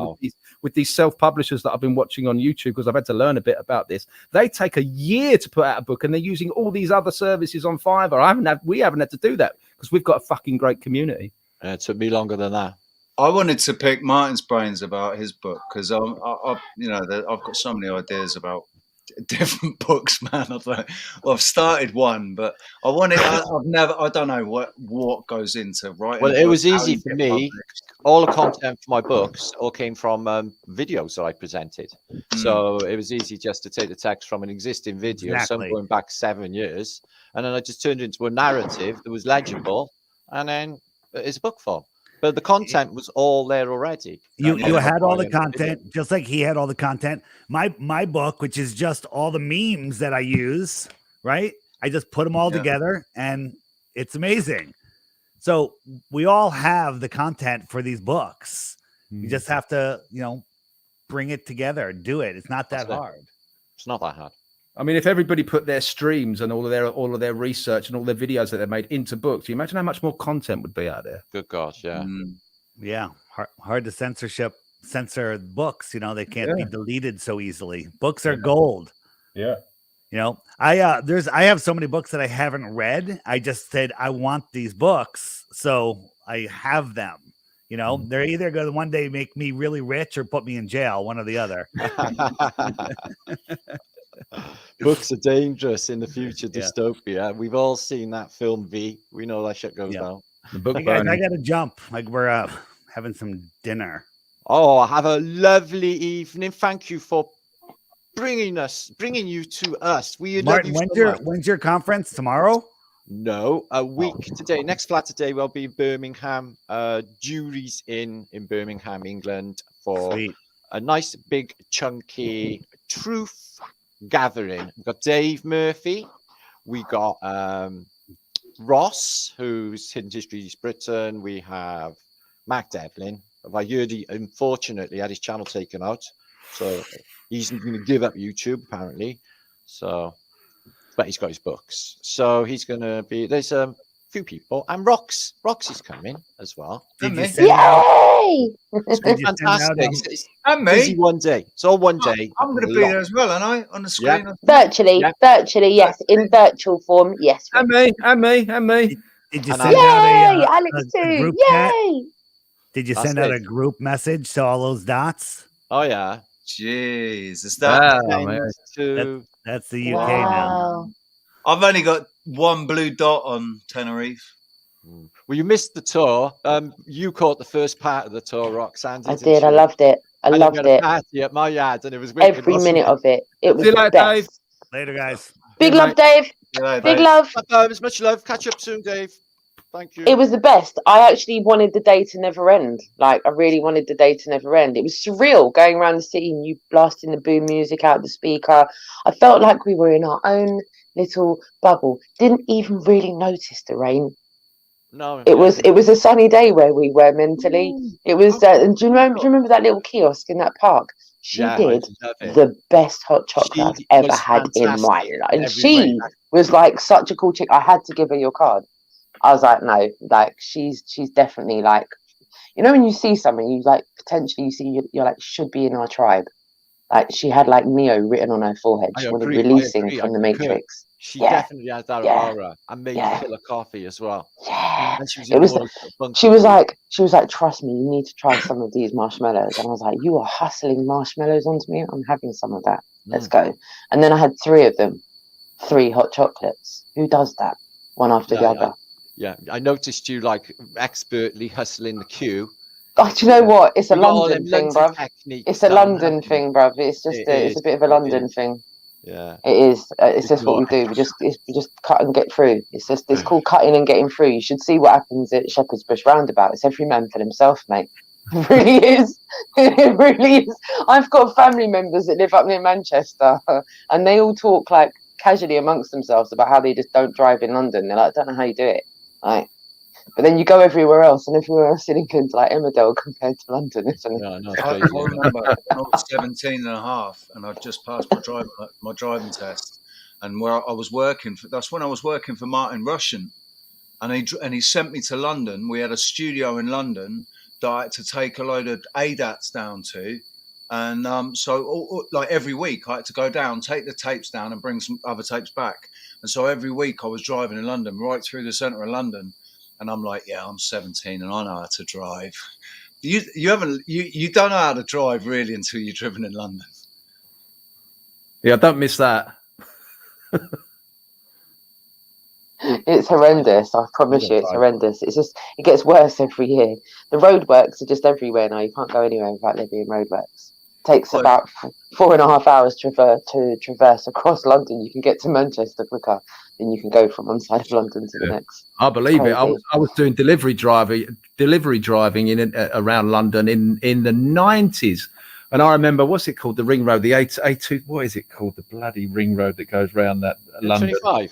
with these self-publishers that I've been watching on YouTube, because I've had to learn a bit about this, they take a year to put out a book, and they're using all these other services on Fiverr. We haven't had to do that because we've got a fucking great community. It took me longer than that. I wanted to pick Martin's brains about his book because I've got so many ideas about different books, man. I've started one, but I don't know what goes into writing. Well, it was easy for me. All the content for my books all came from videos that I presented. So it was easy just to take the text from an existing video, some going back 7 years, and then I just turned it into a narrative that was legible, and then it's a book form. But the content was all there already. You Yeah, had all the video. content, just like he had all the content. My book, which is just all the memes that I use, right? I just put them all together, and it's amazing. So we all have the content for these books. You just have to, bring it together, do it. It's not that hard. It's not that hard. I mean, if everybody put their streams and all of their research and all their videos that they made into books, you imagine how much more content would be out there. Good gosh, yeah. Yeah, hard to censor books. They can't be deleted so easily. Books are gold. Yeah. I have so many books that I haven't read. I just said I want these books, so I have them. They're either going to one day make me really rich or put me in jail, one or the other. Books are dangerous in the future dystopia. We've all seen that film V. We know that shit goes down. The book I got to jump. Like we're having some dinner. Oh, have a lovely evening. Thank you for bringing you to us. We Martin, when's your conference? Tomorrow? No, a week today. Next Flatterday will be in Birmingham. Jury's in Birmingham, England, for a nice big chunky truth gathering. We've got Dave Murphy. We got Ross, who's Hidden Histories Britain. We have Mac Devlin. I heard he unfortunately had his channel taken out, so he's going to give up YouTube apparently. So, but he's got his books, so he's going to be. There's a few people, and Roxy's coming as well. Did you send Yay! It's been fantastic. And me. Busy one day. It's all one day. I'm going to be there as well, aren't I? On the screen. Virtually, yes, in virtual form, yes. And me. Did you And send Yay! out Alex too. group Yay! Did you send out a group message to all those dots? Oh yeah. Jeez, is that? That's the UK now. I've only got one blue dot on Tenerife. Well, you missed the tour. You caught the first part of the tour, Roxanne. I did. I loved it. I loved it. Party at my yard, and it was wicked, every minute of it. It was See you later, the best. Dave. Later, guys. Big love, Dave. Big love. Much love. Catch up soon, Dave. Thank you. It was the best. I actually wanted the day to never end. Like, I really wanted the day to never end. It was surreal going around the city and you blasting the boom music out the speaker. I felt like we were in our own little bubble. Didn't even really notice the rain. No, it was a sunny day where we were mentally. It was. And do you remember that little kiosk in that park? She did the best hot chocolate I've ever had in my life. And she was like such a cool chick. I had to give her your card. I was like, no, like she's definitely like, when you see someone, you like potentially you see you're like should be in our tribe. Like she had like Neo written on her forehead. She wanted releasing from the Matrix. She definitely had that aura and made you feel a coffee as well. Yeah, and she was like, trust me, you need to try some of these marshmallows. And I was like, you are hustling marshmallows onto me. I'm having some of that. Let's go. And then I had 3 of them, 3 hot chocolates. Who does that? One after the other. Yeah, I noticed you like expertly hustling the queue. Oh, do you know what? It's a London thing, bruv. It's a London thing, bruv. It's just it's a bit of a London thing. Yeah, it is. It's just what we do. We just cut and get through. It's called cutting and getting through. You should see what happens at Shepherd's Bush Roundabout. It's every man for himself, mate. It really is. It really is. I've got family members that live up near Manchester, and they all talk like casually amongst themselves about how they just don't drive in London. They're like, I don't know how you do it. Right. But then you go everywhere else, and everywhere else in England's like Emmerdale compared to London, isn't it? No, I remember when I was 17 and a half, and I'd just passed my driving test, and where I was working, that's when I was working for Martin Russian, and he sent me to London. We had a studio in London that I had to take a load of ADATs down to, and so like every week I had to go down, take the tapes down, and bring some other tapes back. And so every week I was driving in London, right through the centre of London. And I'm like, yeah, I'm 17 and I know how to drive. You don't know how to drive really until you're driven in London. Yeah, don't miss that. It's horrendous. I promise you, it's horrendous. It's just, it gets worse every year. The roadworks are just everywhere now. You can't go anywhere without there being roadworks. Takes about 4.5 hours to traverse across London. You can get to Manchester quicker. then you can go from one side of London to the next. I believe it. Crazy. I was doing delivery driving in around London in the 90s, and I remember, what's it called, the ring road, the A2. What is it called, the bloody ring road that goes around that London? M25.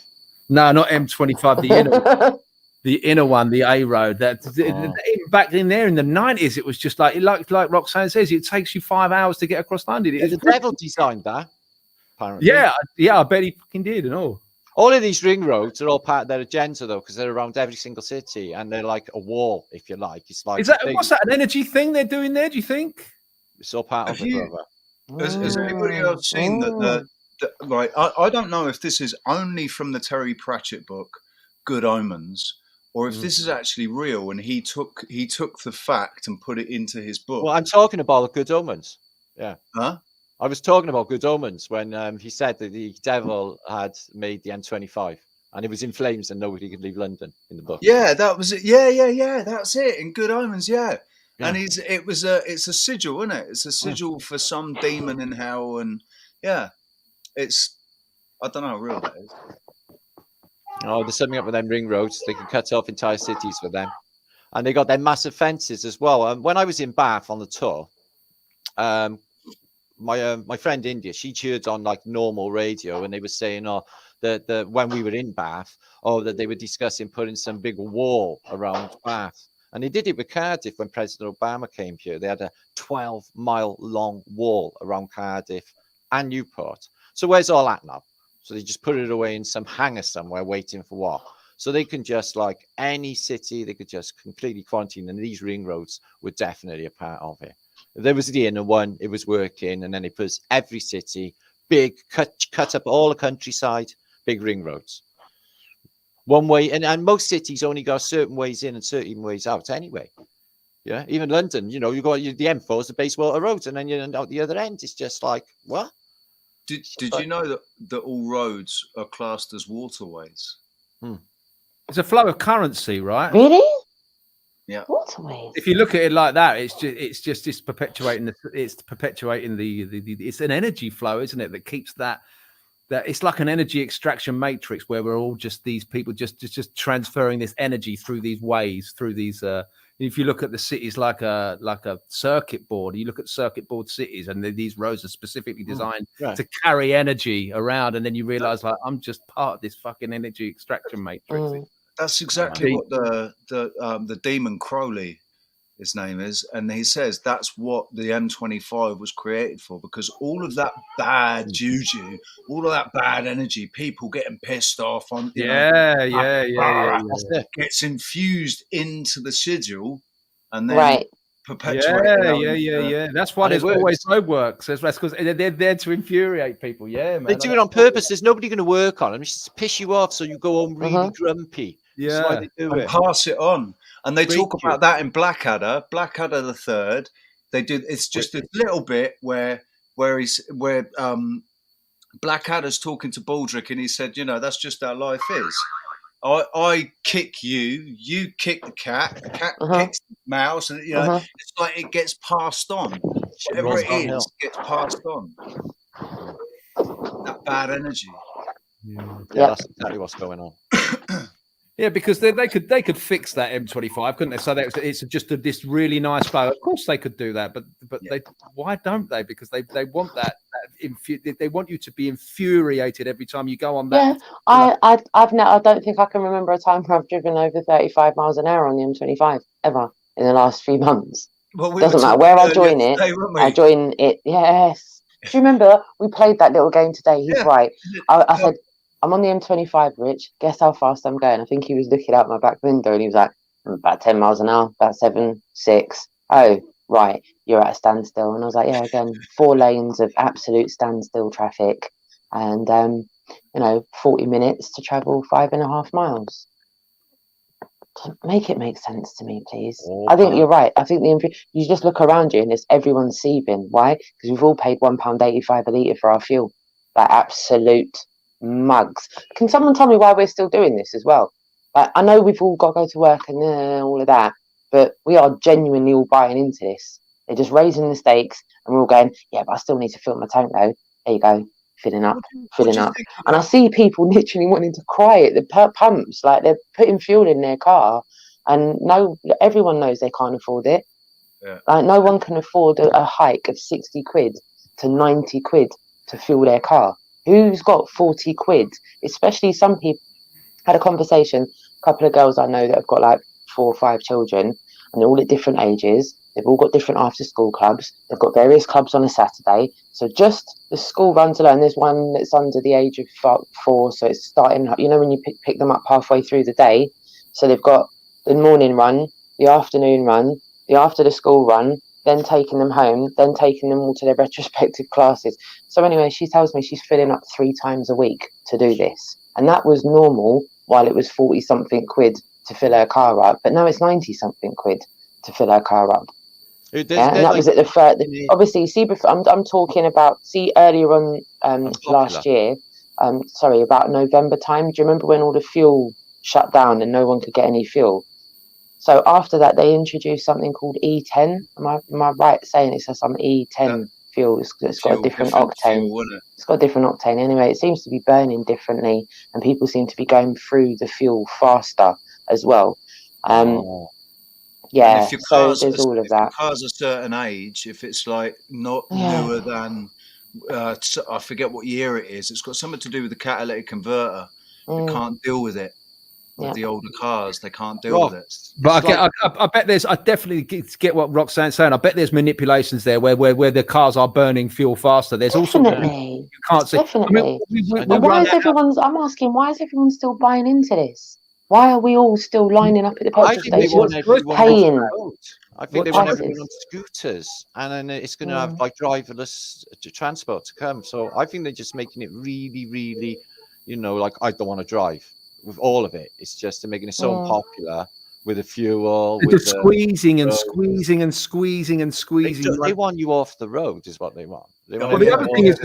No, not M25. The inner one, the A road. Back in there in the 90s, it was just like Roxanne says, it takes you 5 hours to get across London. The devil designed that, apparently. Yeah, I bet he fucking did and all. All of these ring roads are all part of their agenda, though, because they're around every single city, and they're like a wall, if you like. It's like what's that, an energy thing they're doing there? Do you think it's all part of it, brother? Has anybody else seen that? Right, I don't know if this is only from the Terry Pratchett book, Good Omens, or if this is actually real, and he took the fact and put it into his book. Well, I'm talking about Good Omens. Yeah. Huh? I was talking about Good Omens when he said that the devil had made the M25 and it was in flames and nobody could leave London in the book. Yeah, that was it. Yeah. That's it in Good Omens. Yeah. And it's a sigil, isn't it? It's a sigil for some demon in hell, and it's, I don't know how real that is. Oh, there's something up with them ring roads. They can cut off entire cities for them, and they got their massive fences as well. When I was in Bath on the tour, my friend India, she cheered on like normal radio, and they were saying, that when we were in Bath, that they were discussing putting some big wall around Bath. And they did it with Cardiff when President Obama came here. They had a 12-mile long wall around Cardiff and Newport. So where's all that now? So they just put it away in some hangar somewhere waiting for what? So they can just, like any city, they could just completely quarantine. And these ring roads were definitely a part of it. There was the inner one, it was working. And then they put every city, big, cut up all the countryside, big ring roads. One way, and most cities only go certain ways in and certain ways out anyway. Yeah, even London, you got the M4 is the Bayswater roads, and then you're out the other end. It's just like, what? Did you know that all roads are classed as waterways? It's a flow of currency, right? Really? Yeah. Waterways. If you look at it like that, it's perpetuating the it's an energy flow, isn't it? That keeps that it's like an energy extraction matrix where we're all just these people just transferring this energy through these ways, through these if you look at the cities like a circuit board, you look at circuit board cities, and these roads are specifically designed to carry energy around, and then you realize, like, I'm just part of this fucking energy extraction matrix. That's exactly what the demon Crowley, his name is, and he says that's what the M25 was created for, because all of that bad juju, all of that bad energy, people getting pissed off on, gets infused into the sigil, and then perpetuate. That's why there's always no work. So that's because they're there to infuriate people. Yeah, man. They do it on purpose. There's nobody going to work on them. It's just to piss you off, so you go home really grumpy. Yeah, that's why they do it. Pass it on. And they talk about that in Blackadder the Third. They do. It's just a little bit where Blackadder's talking to Baldric, and he said, that's just how life is. I kick you, you kick the cat kicks the mouse, and it's like it gets passed on. Whatever it is gets passed on. That bad energy. Yeah, that's exactly what's going on. Yeah, because they could fix that M25, couldn't they? So it's just this really nice flow. Of course, they could do that, but why don't they? Because they want that they want you to be infuriated every time you go on that. Yeah, I don't think I can remember a time where I've driven over 35 miles an hour on the M25 ever in the last few months. Well, doesn't matter where I join it. I join it. Yes. Do you remember we played that little game today? He's right. I said, I'm on the M25, Rich. Guess how fast I'm going? I think he was looking out my back window and he was like, about 10 miles an hour, about 7, 6. Oh, right. You're at a standstill. And I was like, yeah, again, 4 lanes of absolute standstill traffic and, 40 minutes to travel 5.5 miles. Make it make sense to me, please. I think you're right. I think you just look around you and everyone's seething. Why? Because we've all paid £1.85 a litre for our fuel. Like absolute mugs. Can someone tell me why we're still doing this as well? Like, I know we've all got to go to work and all of that, but we are genuinely all buying into this. They're just raising the stakes and we're all going, yeah, but I still need to fill my tank though. There you go. filling up. What do you And think I see people literally wanting to cry at the pumps, like they're putting fuel in their car, and everyone knows they can't afford it. Yeah. Like no one can afford a hike of 60 quid to 90 quid to fuel their car. Who's got 40 quid? Especially some people. Had a conversation, a couple of girls I know that have got like 4 or 5 children, and they're all at different ages. They've all got different after school clubs. They've got various clubs on a Saturday. So just the school runs alone. There's one that's under the age of 4, so it's starting, when you pick them up halfway through the day. So they've got the morning run, the afternoon run, the after the school run, then taking them home, then taking them all to their retrospective classes. So anyway, she tells me she's filling up 3 times a week to do this. And that was normal while it was 40 something quid to fill her car up. But now it's 90 something quid to fill her car up. And that was at the first. Obviously, see, I'm talking about, earlier on last year, about November time. Do you remember when all the fuel shut down and no one could get any fuel? So after that, they introduced something called E10. Am I right saying it's some E10 fuel? It's got a different octane. It's got a different octane. Anyway, it seems to be burning differently, and people seem to be going through the fuel faster as well. Yeah, so there's all of that. If your car's a certain age, if it's like not newer than, I forget what year it is, it's got something to do with the catalytic converter. They can't deal with it. With the older cars, they can't deal with it. But I bet I definitely get what Roxanne's saying. I bet there's manipulations there where the cars are burning fuel faster. There's also you can't see. Definitely. I'm asking, why is everyone still buying into this? Why are we all still lining up at the petrol station paying? I think they want everyone on scooters, and then it's going to have like driverless transport to come. So I think they're just making it really, really, like I don't want to drive. With all of it, it's just making it so unpopular with the fuel. They're squeezing and squeezing and squeezing and squeezing. They want you off the road, is what they want. Well, the other thing is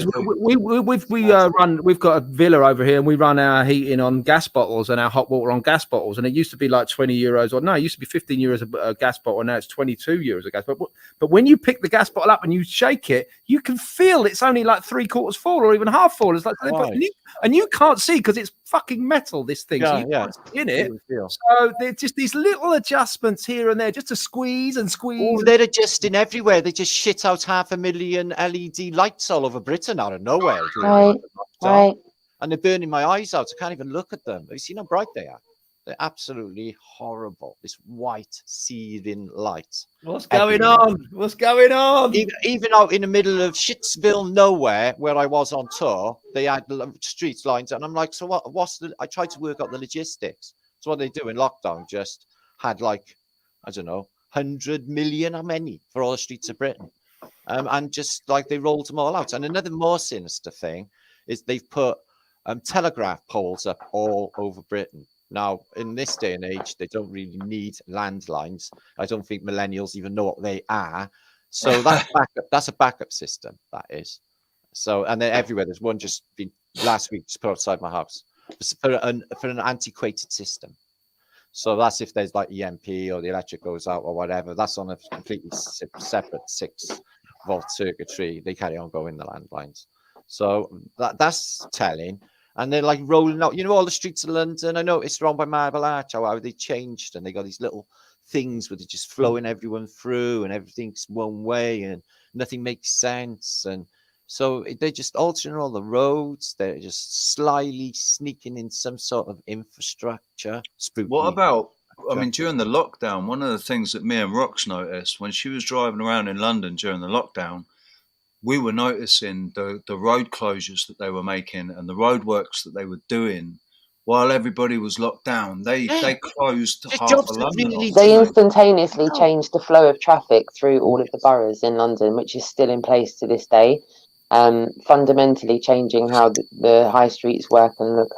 we've got a villa over here, and we run our heating on gas bottles and our hot water on gas bottles. And it used to be like 20 euros, or no, it used to be 15 euros a gas bottle, and now it's 22 euros a gas bottle. But when you pick the gas bottle up and you shake it, you can feel it's only like 3/4 full or even half full. It's like, and you can't see because it's fucking metal. This thing, so you can't see in it. So there's just these little adjustments here and there, just to squeeze and squeeze. They're adjusting everywhere. They just shit out 500,000 LED lights all over Britain out of nowhere. Right. And they're burning my eyes out. I can't even look at them. Have you seen how bright they are? They're absolutely horrible. This white seething light. What's going on? What's going on? Even out in the middle of Shitsville nowhere, where I was on tour, they had street lines, and I'm like, so what? I tried to work out the logistics. So what they do in lockdown? Just had like, I don't know, 100 million, how many for all the streets of Britain? And just like they rolled them all out. And another more sinister thing is they've put telegraph poles up all over Britain. Now, in this day and age, they don't really need landlines. I don't think millennials even know what they are. So that's backup. That's a backup system, that is. So, and they're everywhere. There's one just been last week just put outside my house for an antiquated system. So that's if there's like EMP or the electric goes out or whatever. That's on a completely separate 6-volt circuitry. They carry on going the landlines. So that's telling. And they're like rolling out, all the streets of London. I know it's wrong by Marble Arch, how they changed, and they got these little things where they're just flowing everyone through and everything's one way and nothing makes sense. And so they're just altering all the roads. They're just slyly sneaking in some sort of infrastructure. Spooky. What about, during the lockdown, one of the things that me and Rox noticed when she was driving around in London during the lockdown, we were noticing the road closures that they were making and the roadworks that they were doing while everybody was locked down. They closed half of London. They instantaneously changed the flow of traffic through all of the boroughs in London, which is still in place to this day. Fundamentally changing how the high streets work and look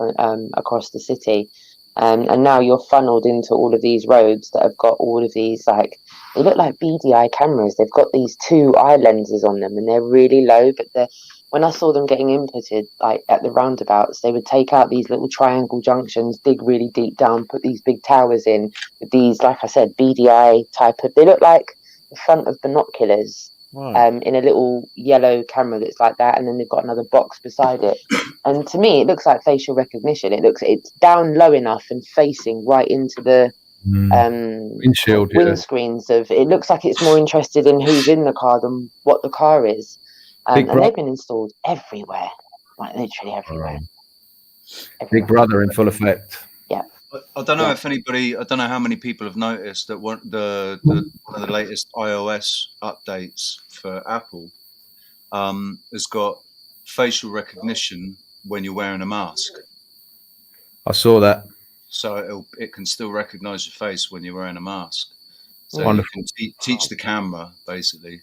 across the city. And now you're funneled into all of these roads that have got all of these, like, they look like beady eye cameras. They've got these 2 eye lenses on them, and they're really low. But when I saw them getting inputted, like at the roundabouts, they would take out these little triangle junctions, dig really deep down, put these big towers in with these, like I said, beady eye type of. They look like the front of binoculars in a little yellow camera that's like that, and then they've got another box beside it. And to me, it looks like facial recognition. It's down low enough and facing right into the windshield, windscreens of. It looks like it's more interested in who's in the car than what the car is. And they've been installed everywhere, like literally everywhere. Big Brother in full effect. Yeah. I don't know if anybody. I don't know how many people have noticed that one of the latest iOS updates for Apple has got facial recognition when you're wearing a mask. I saw that. So it can still recognize your face when you're wearing a mask. So Wonderful. you can teach the camera basically.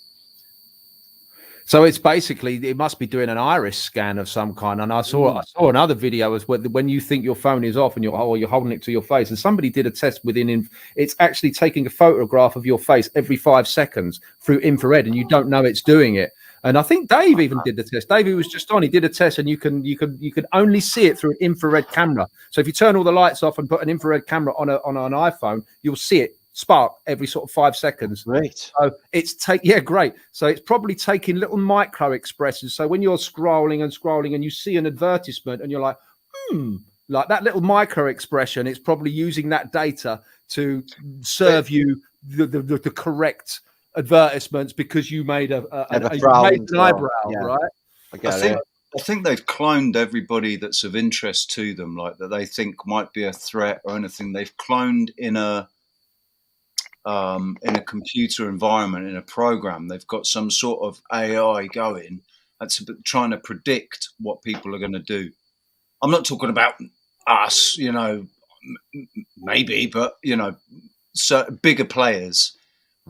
So it's basically, it must be doing an iris scan of some kind. And I saw another video as well, when you think your phone is off and you're holding it to your face, and somebody did a test it's actually taking a photograph of your face every 5 seconds through infrared, and you don't know it's doing it. And I think Dave even did the test. Dave, who was just on, he did a test, and you can only see it through an infrared camera. So if you turn all the lights off and put an infrared camera on an iPhone, you'll see it spark every sort of 5 seconds. Great. So it's great. So it's probably taking little micro expressions. So when you're scrolling and you see an advertisement and you're like, like that little micro expression, it's probably using that data to serve you the correct advertisements because you made an eyebrow, right? I think they've cloned everybody that's of interest to them, like that they think might be a threat or anything. They've cloned in a computer environment, in a program. They've got some sort of AI going that's trying to predict what people are going to do. I'm not talking about us, maybe, but so bigger players.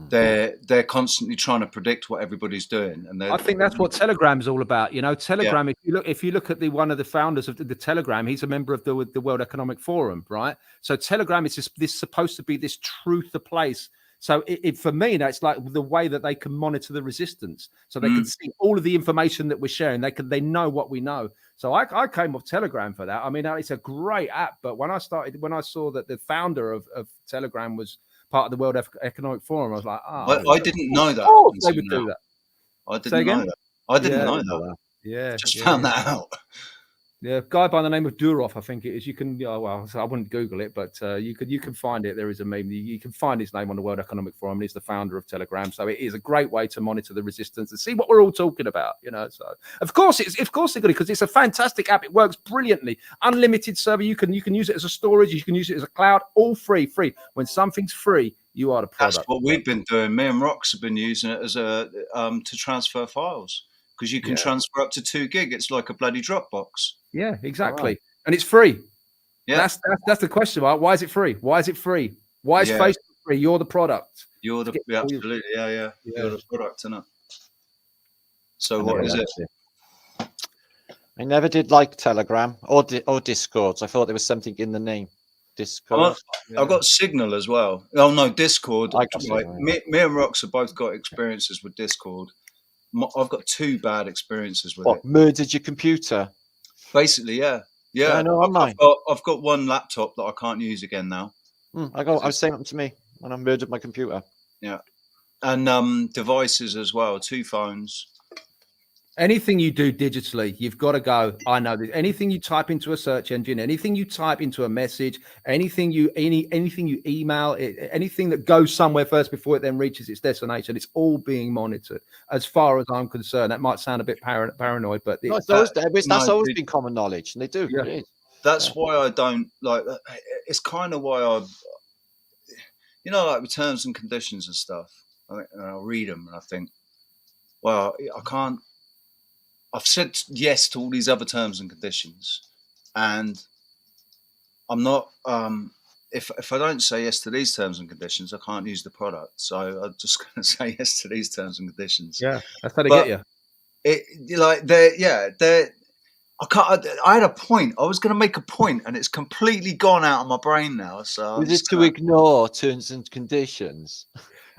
They're constantly trying to predict what everybody's doing, and I think that's what Telegram is all about. Telegram. Yeah. If you look at one of the founders of the Telegram, he's a member of the World Economic Forum, right? So Telegram is this supposed to be this truth of place. So for me, that's like the way that they can monitor the resistance, so they can see all of the information that we're sharing. They know what we know. So I came off Telegram for that. I mean, it's a great app, but when I saw that the founder of Telegram was part of the World Economic Forum, I was like, I didn't know that. They would do that. I didn't know that. I didn't know that. Yeah, just found that out. Yeah, guy by the name of Durov, I think it is. You can, well, I wouldn't Google it, but you can find it. There is a meme. You can find his name on the World Economic Forum. He's the founder of Telegram, so it is a great way to monitor the resistance and see what we're all talking about. So of course they're good because it's a fantastic app. It works brilliantly. Unlimited server. You can use it as a storage. You can use it as a cloud. All free. When something's free, you are the product. That's what we've been doing. Me and Rox have been using it as to transfer files. Because you can transfer up to 2 gig. It's like a bloody Dropbox. Yeah, exactly. Right. And it's free. Yeah. That's the question, right? Why is it free? Why is Facebook free? You're the product. Absolutely. Yeah. You're the product, isn't it? So what is it? I never did like Telegram or Discord. I thought there was something in the name. Discord. I've got Signal as well. Oh no, Discord. Me and Rox have both got experiences with Discord. I've got 2 bad experiences with it. Murdered your computer? Basically, yeah. I know. I've got one laptop that I can't use again now. I was saying it to me when I murdered my computer. Yeah, and devices as well. 2 phones. Anything you do digitally, you've got to go. I know this. Anything you type into a search engine, anything you type into a message, anything you email, anything that goes somewhere first before it then reaches its destination, it's all being monitored. As far as I'm concerned, that might sound a bit paranoid, but that's always been common knowledge, and they do. Yeah. That's why I don't like. It's kind of why I, like with terms and conditions and stuff. I'll read them and I think, well, I can't. I've said yes to all these other terms and conditions, and I'm not. If I don't say yes to these terms and conditions, I can't use the product. So I'm just going to say yes to these terms and conditions. Yeah, that's how they get you. I can't. I had a point. I was going to make a point, and it's completely gone out of my brain now. So is it to ignore terms and conditions?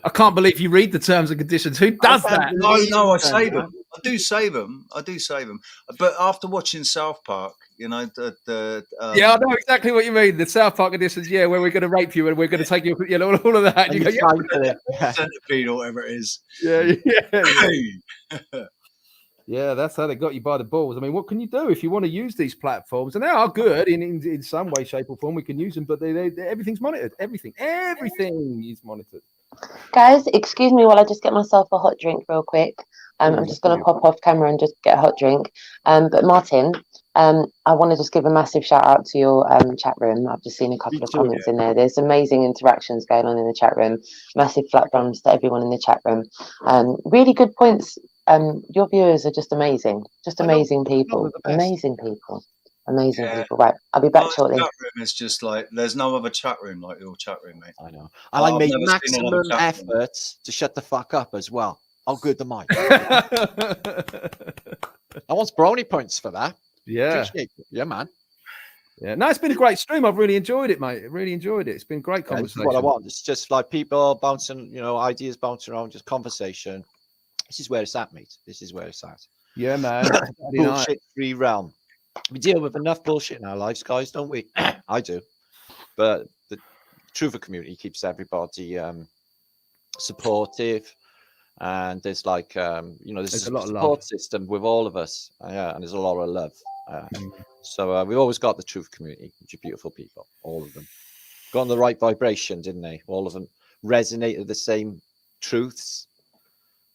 I can't believe you read the terms and conditions. Who does that? No, I save them. I do save them. But after watching South Park, you know, Yeah, I know exactly what you mean. The South Park editions, yeah, where we're going to rape you and we're going to take you, you know, all of that. And you go, centipede or whatever it is. Yeah, that's how they got you by the balls. I mean, what can you do if you want to use these platforms? And they are good in some way, shape, or form. We can use them, but they everything's monitored. Everything is monitored. Guys, excuse me while I just get myself a hot drink real quick. I'm just going to pop off camera and just get a hot drink. But Martin, I want to just give a massive shout out to your chat room. I've just seen a couple of comments in there. There's amazing interactions going on in the chat room. Massive flat thumbs to everyone in the chat room. Really good points. Your viewers are just amazing. Just amazing people. Amazing people. Amazing people. Right, I'll be back shortly. Chat room is just like there's no other chat room like your chat room, mate. I know. And I made maximum efforts to shut the fuck up as well. How good am I? I want brownie points for that. Yeah. Yeah, man. Yeah. No, it's been a great stream. I've really enjoyed it, mate. Really enjoyed it. It's been great conversation. What I want. It's just like people bouncing, you know, ideas bouncing around, just conversation. This is where it's at, mate. This is where it's at. Yeah, man. Bullshit-free realm. We deal with enough bullshit in our lives, guys, don't we? I do. But the Truther community keeps everybody supportive. And there's like, you know, there's a lot of support system with all of us. Yeah, and there's a lot of love. So we've always got the Truther community, which are beautiful people, all of them. Got on the right vibration, didn't they? All of them resonated the same truths.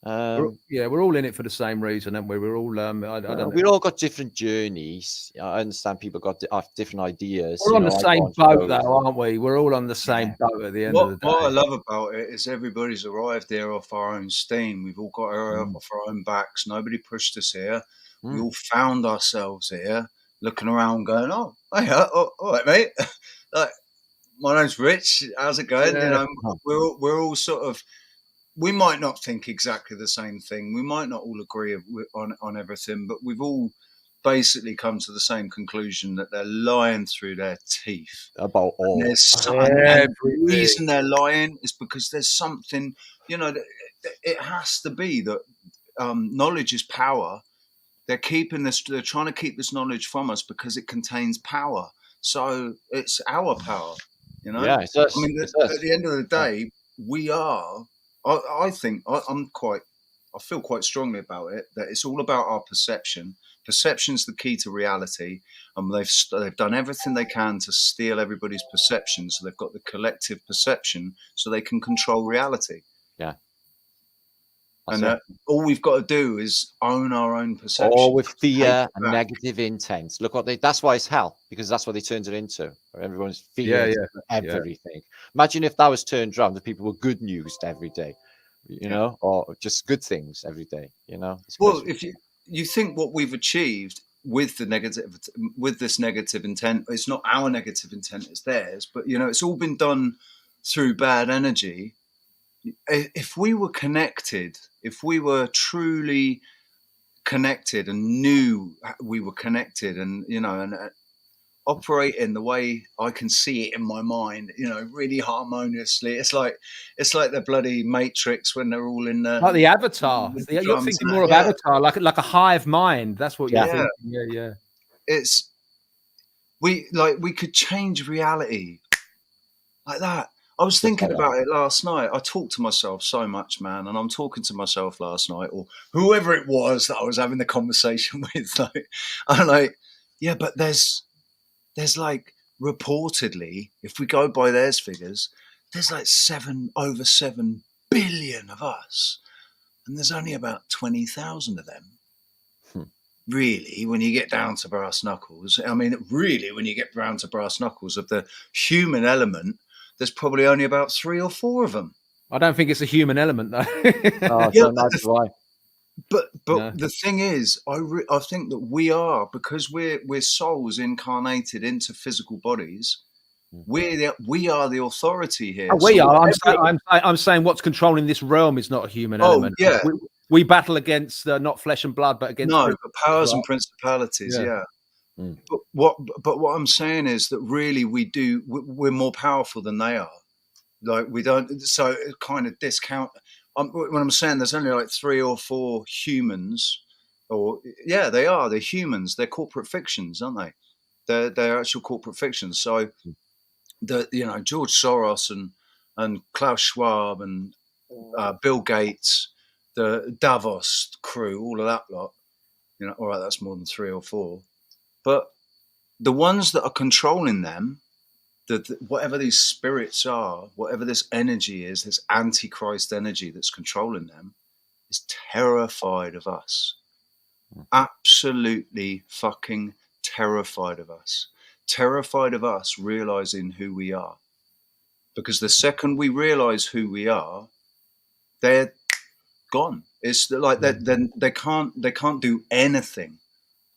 We're all in it for the same reason, aren't we? We're all we've all got different journeys. I understand people got different ideas. We're on the same boat, though, aren't we? We're all on the same boat at the end of the day. What I love about it is everybody's arrived there off our own steam. We've all got off our own backs. Nobody pushed us here. We all found ourselves here, looking around, going, "Oh, yeah, all right, mate." Like, my name's Rich. How's it going? Yeah. You know, we're all sort of. We might not think exactly the same thing. We might not all agree on everything, but we've all basically come to the same conclusion that they're lying through their teeth about all. And the reason they're lying is because there's something, you know, it has to be that knowledge is power. They're trying to keep this knowledge from us because it contains power. So it's our power, you know? Yeah, it's us. I mean, at the end of the day, we are. I think I feel quite strongly about it that it's all about our perception. Perception's the key to reality, and they've done everything they can to steal everybody's perception. So they've got the collective perception, so they can control reality. Yeah. And all we've got to do is own our own perception. Or with fear and negative intent. Look that's why it's hell, because that's what they turned it into. Everyone's fear everything. Yeah. Imagine if that was turned around, that people were good news every day, you know, or just good things every day, you know. Well, if you think what we've achieved with this negative intent, it's not our negative intent, it's theirs, but you know, it's all been done through bad energy. If we were connected, if we were truly connected and knew we were connected, and you know, and operate in the way I can see it in my mind, you know, really harmoniously. It's like the bloody Matrix when they're all in the like the Avatar. You're thinking more of Avatar, like a hive mind. That's what you're thinking. Yeah. We could change reality like that. I was thinking about it last night. I talk to myself so much, man, and I'm talking to myself last night, or whoever it was that I was having the conversation with. Like, I'm like, yeah, but there's like reportedly, if we go by theirs figures, there's like over 7 billion of us, and there's only about 20,000 of them. Really, when you get down to brass knuckles, I mean, really, when you get down to brass knuckles of the human element, there's probably only about 3 or 4 of them. I don't think it's a human element, though. But the thing is, I think that we are, because we're souls incarnated into physical bodies. We are the authority here. I'm saying what's controlling this realm is not a human element. Yeah, we battle against not flesh and blood, but against but powers and principalities. Yeah. But what I'm saying is that really we're more powerful than they are. Like we don't, so it kind of discount. When I'm saying there's only like 3 or 4 humans, or they're humans. They're corporate fictions, aren't they? They're actual corporate fictions. So George Soros and Klaus Schwab and Bill Gates, the Davos crew, all of that lot. All right, that's more than 3 or 4, but the ones that are controlling them, whatever these spirits are, whatever this energy is, this antichrist energy that's controlling them, is terrified of us. Absolutely fucking terrified of us. Terrified of us realizing who we are. Because the second we realize who we are, they're gone. It's like then they can't do anything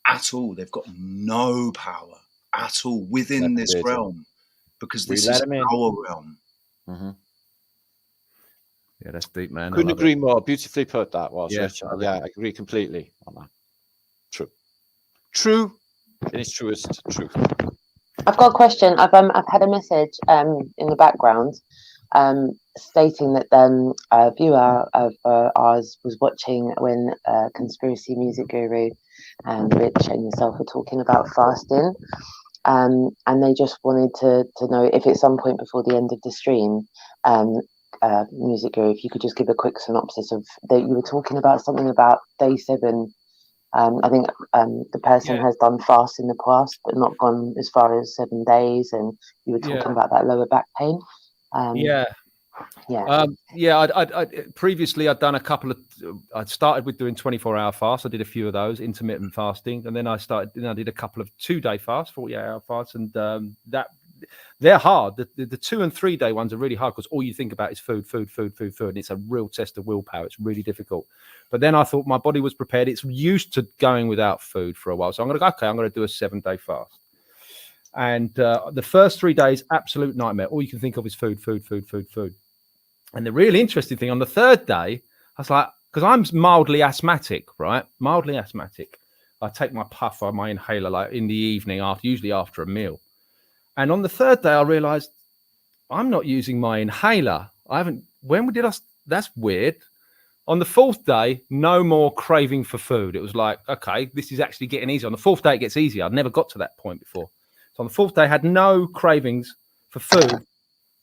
at all. They've got no power at all within this realm, because this is our realm. Mm-hmm. Yeah, that's deep, man. Couldn't agree more. Beautifully put, that was. Yeah, I agree completely on that. True in its truest truth. I've got a question. I've had a message in the background stating that a viewer of ours was watching when Conspiracy Music Guru and Rich and yourself were talking about fasting, and they just wanted to know if at some point before the end of the stream, Music Guru, if you could just give a quick synopsis of that. You were talking about something about day 7. I think the person has done fast in the past, but not gone as far as 7 days. And you were talking about that lower back pain. I previously I'd done a couple of. I'd started with doing 24-hour fasts. I did a few of those, intermittent fasting, and then I did a couple of 2-day fasts, 48-hour fasts, and that they're hard. The 2 and 3 day ones are really hard because all you think about is food, and it's a real test of willpower. It's really difficult. But then I thought my body was prepared. It's used to going without food for a while, so I'm going to do a 7-day fast. And the first 3 days, absolute nightmare. All you can think of is food. And the really interesting thing, on the 3rd day, I was like, because I'm mildly asthmatic, right? Mildly asthmatic. I take my puff or my inhaler like in the evening, usually after a meal. And on the 3rd day, I realized I'm not using my inhaler. That's weird. On the 4th day, no more craving for food. It was like, okay, this is actually getting easier. On the 4th day, it gets easier. I'd never got to that point before. So on the 4th day, I had no cravings for food,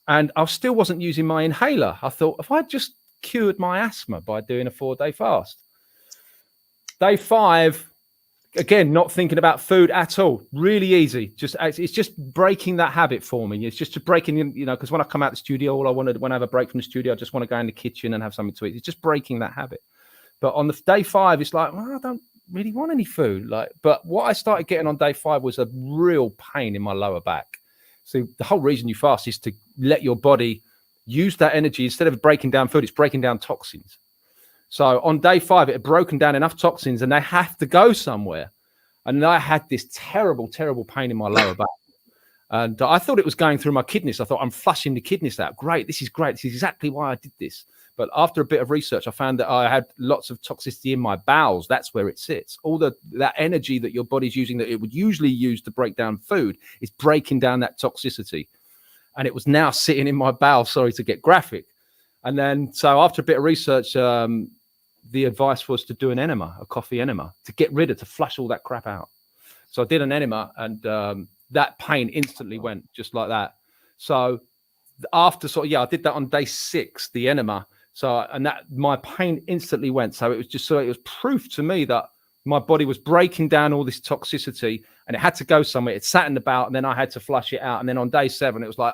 and I still wasn't using my inhaler. I thought, if I just cured my asthma by doing a 4-day fast. Day 5, again, not thinking about food at all. Really easy. It's just breaking that habit for me. It's just breaking, because when I come out the studio, all I wanted when I have a break from the studio, I just want to go in the kitchen and have something to eat. It's just breaking that habit. But on the day 5, it's like, well, I don't really want any food. But what I started getting on day 5 was a real pain in my lower back. So the whole reason you fast is to let your body use that energy. Instead of breaking down food, it's breaking down toxins. So on day 5, it had broken down enough toxins and they have to go somewhere. And I had this terrible, terrible pain in my lower back. And I thought it was going through my kidneys. I thought, I'm flushing the kidneys out. Great. This is great. This is exactly why I did this. But after a bit of research, I found that I had lots of toxicity in my bowels. That's where it sits. All that energy that your body's using that it would usually use to break down food is breaking down that toxicity. And it was now sitting in my bowel, sorry to get graphic. And then, so after a bit of research, the advice was to do an enema, a coffee enema, to flush all that crap out. So I did an enema, and that pain instantly went just like that. So after I did that on day 6, the enema. So, and that my pain instantly went. So it was proof to me that my body was breaking down all this toxicity and it had to go somewhere. It sat in the bowel and then I had to flush it out. And then on day 7, it was like,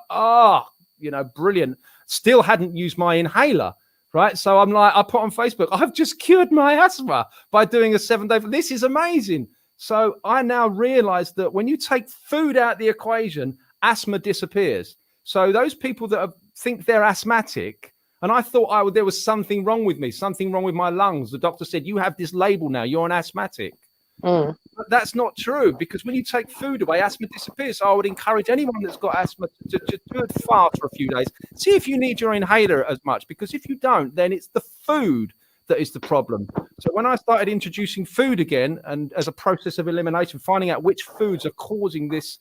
brilliant. Still hadn't used my inhaler. Right. So I'm like, I put on Facebook, I've just cured my asthma by doing a 7-day. This is amazing. So I now realize that when you take food out of the equation, asthma disappears. So those people that think they're asthmatic, and I thought there was something wrong with me, something wrong with my lungs. The doctor said, you have this label now, you're an asthmatic. But that's not true, because when you take food away, asthma disappears. So I would encourage anyone that's got asthma to do it fast for a few days. See if you need your inhaler as much, because if you don't, then it's the food that is the problem. So when I started introducing food again, and as a process of elimination, finding out which foods are causing this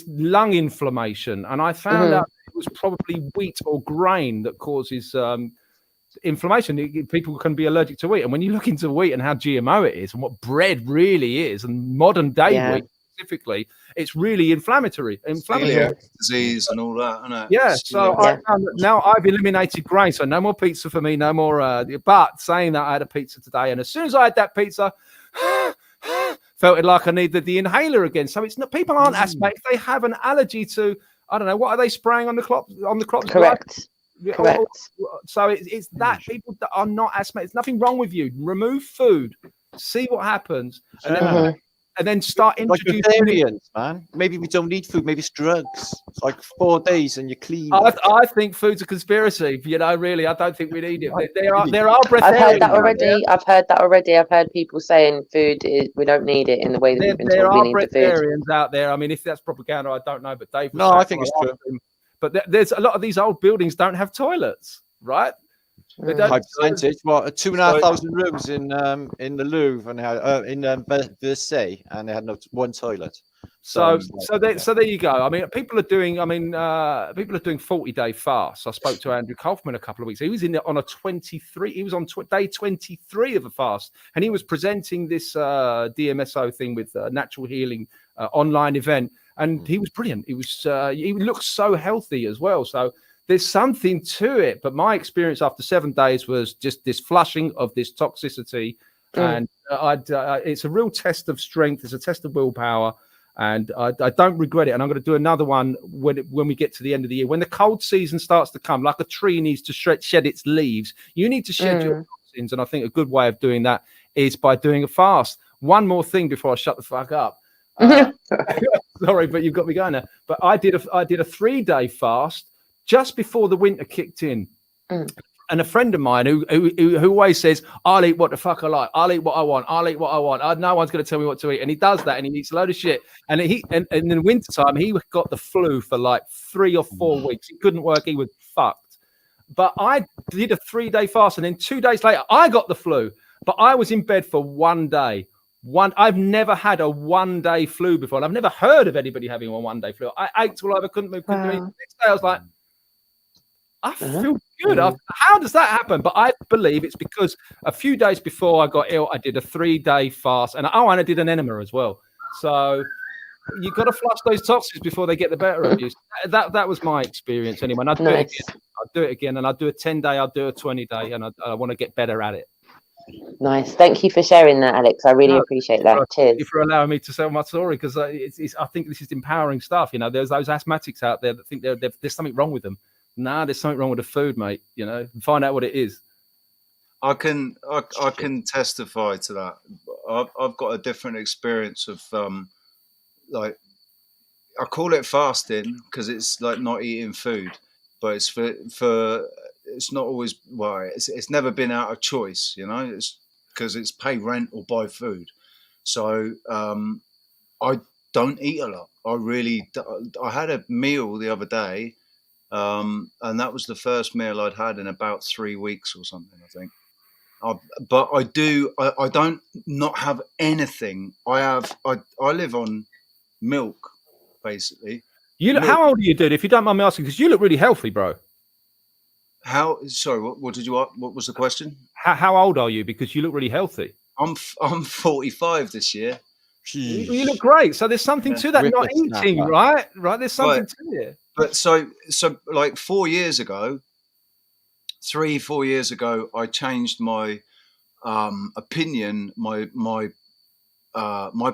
lung inflammation, and I found out it was probably wheat or grain that causes inflammation. People can be allergic to wheat, and when you look into wheat and how GMO it is and what bread really is, and modern day wheat specifically, it's really inflammatory. Disease and all that, isn't it? Yeah. So now I've eliminated grain, so no more pizza for me, no more. But saying that, I had a pizza today, and as soon as I had that pizza, felt it like I needed the inhaler again. So it's not, people aren't asthmatic; they have an allergy to, I don't know, what are they spraying on the crops? Correct. Correct. So it's that people that are not asthmatic. There's nothing wrong with you. Remove food, see what happens, and then start introducing variants, man. Maybe we don't need food. Maybe it's drugs. It's like 4 days and you're clean. I think food's a conspiracy. You know, really, I don't think we need it. There are breatharians. I've heard that already. I've heard that already. I've heard people saying we don't need it in the way that we've been told we need the food. There are breatharians out there. I mean, if that's propaganda, I don't know. But Dave, I think it's true. But there's a lot of these old buildings don't have toilets, right? They don't. High percentage. What, 2,500 rooms in the Louvre and in Versailles, and they had one toilet. So there you go. I mean, people are doing 40-day fasts. I spoke to Andrew Kaufman a couple of weeks. He was on a 23. He was on day 23 of a fast, and he was presenting this DMSO thing with natural healing online event, and he was brilliant. He looked so healthy as well. So there's something to it. But my experience after 7 days was just this flushing of this toxicity, and it's a real test of strength. It's a test of willpower. And I don't regret it. And I'm going to do another one when we get to the end of the year. When the cold season starts to come, like a tree needs to shed its leaves, you need to shed your toxins. And I think a good way of doing that is by doing a fast. One more thing before I shut the fuck up. Sorry, but you've got me going there. But I did a 3-day fast just before the winter kicked in. And a friend of mine who always says, I'll eat what the fuck I like. I'll eat what I want. I'll eat what I want. No one's going to tell me what to eat. And he does that, and he eats a load of shit. And and in the wintertime, he got the flu for like 3 or 4 weeks. He couldn't work. He was fucked. But I did a 3-day fast, and then 2 days later, I got the flu. But I was in bed for 1 day. I've never had a 1-day flu before. And I've never heard of anybody having a 1-day flu. I ate till I couldn't move. Couldn't do it. The next day, I was like, I feel good. How does that happen? But I believe it's because a few days before I got ill, I did a 3-day fast, and I did an enema as well. So you've got to flush those toxins before they get the better of you. That was my experience anyway. And I'd do it again. I'll do it again, and I'll do a 10-day. I'll do a 20-day, and I want to get better at it. Nice. Thank you for sharing that, Alex. I really appreciate that. Cheers. Thank you for allowing me to tell my story, because I think this is empowering stuff. You know, there's those asthmatics out there that think there's something wrong with them. Nah, there's something wrong with the food, mate. You know, find out what it is. I can testify to that. I've got a different experience of like, I call it fasting because it's like not eating food, but it's for it's not always, well, it's never been out of choice, you know. It's because it's pay rent or buy food. So I don't eat a lot. I had a meal the other day. And that was the first meal I'd had in about 3 weeks or something, I think. But I don't not have anything. I live on milk, basically. How old are you, dude? If you don't mind me asking, because you look really healthy, bro. Sorry, what was the question? How old are you? Because you look really healthy. I'm 45 this year. You look great. So there's something to that. Not eating, right? Right. There's something to it. But so like 4 years ago, 3-4 years ago, I changed my opinion, my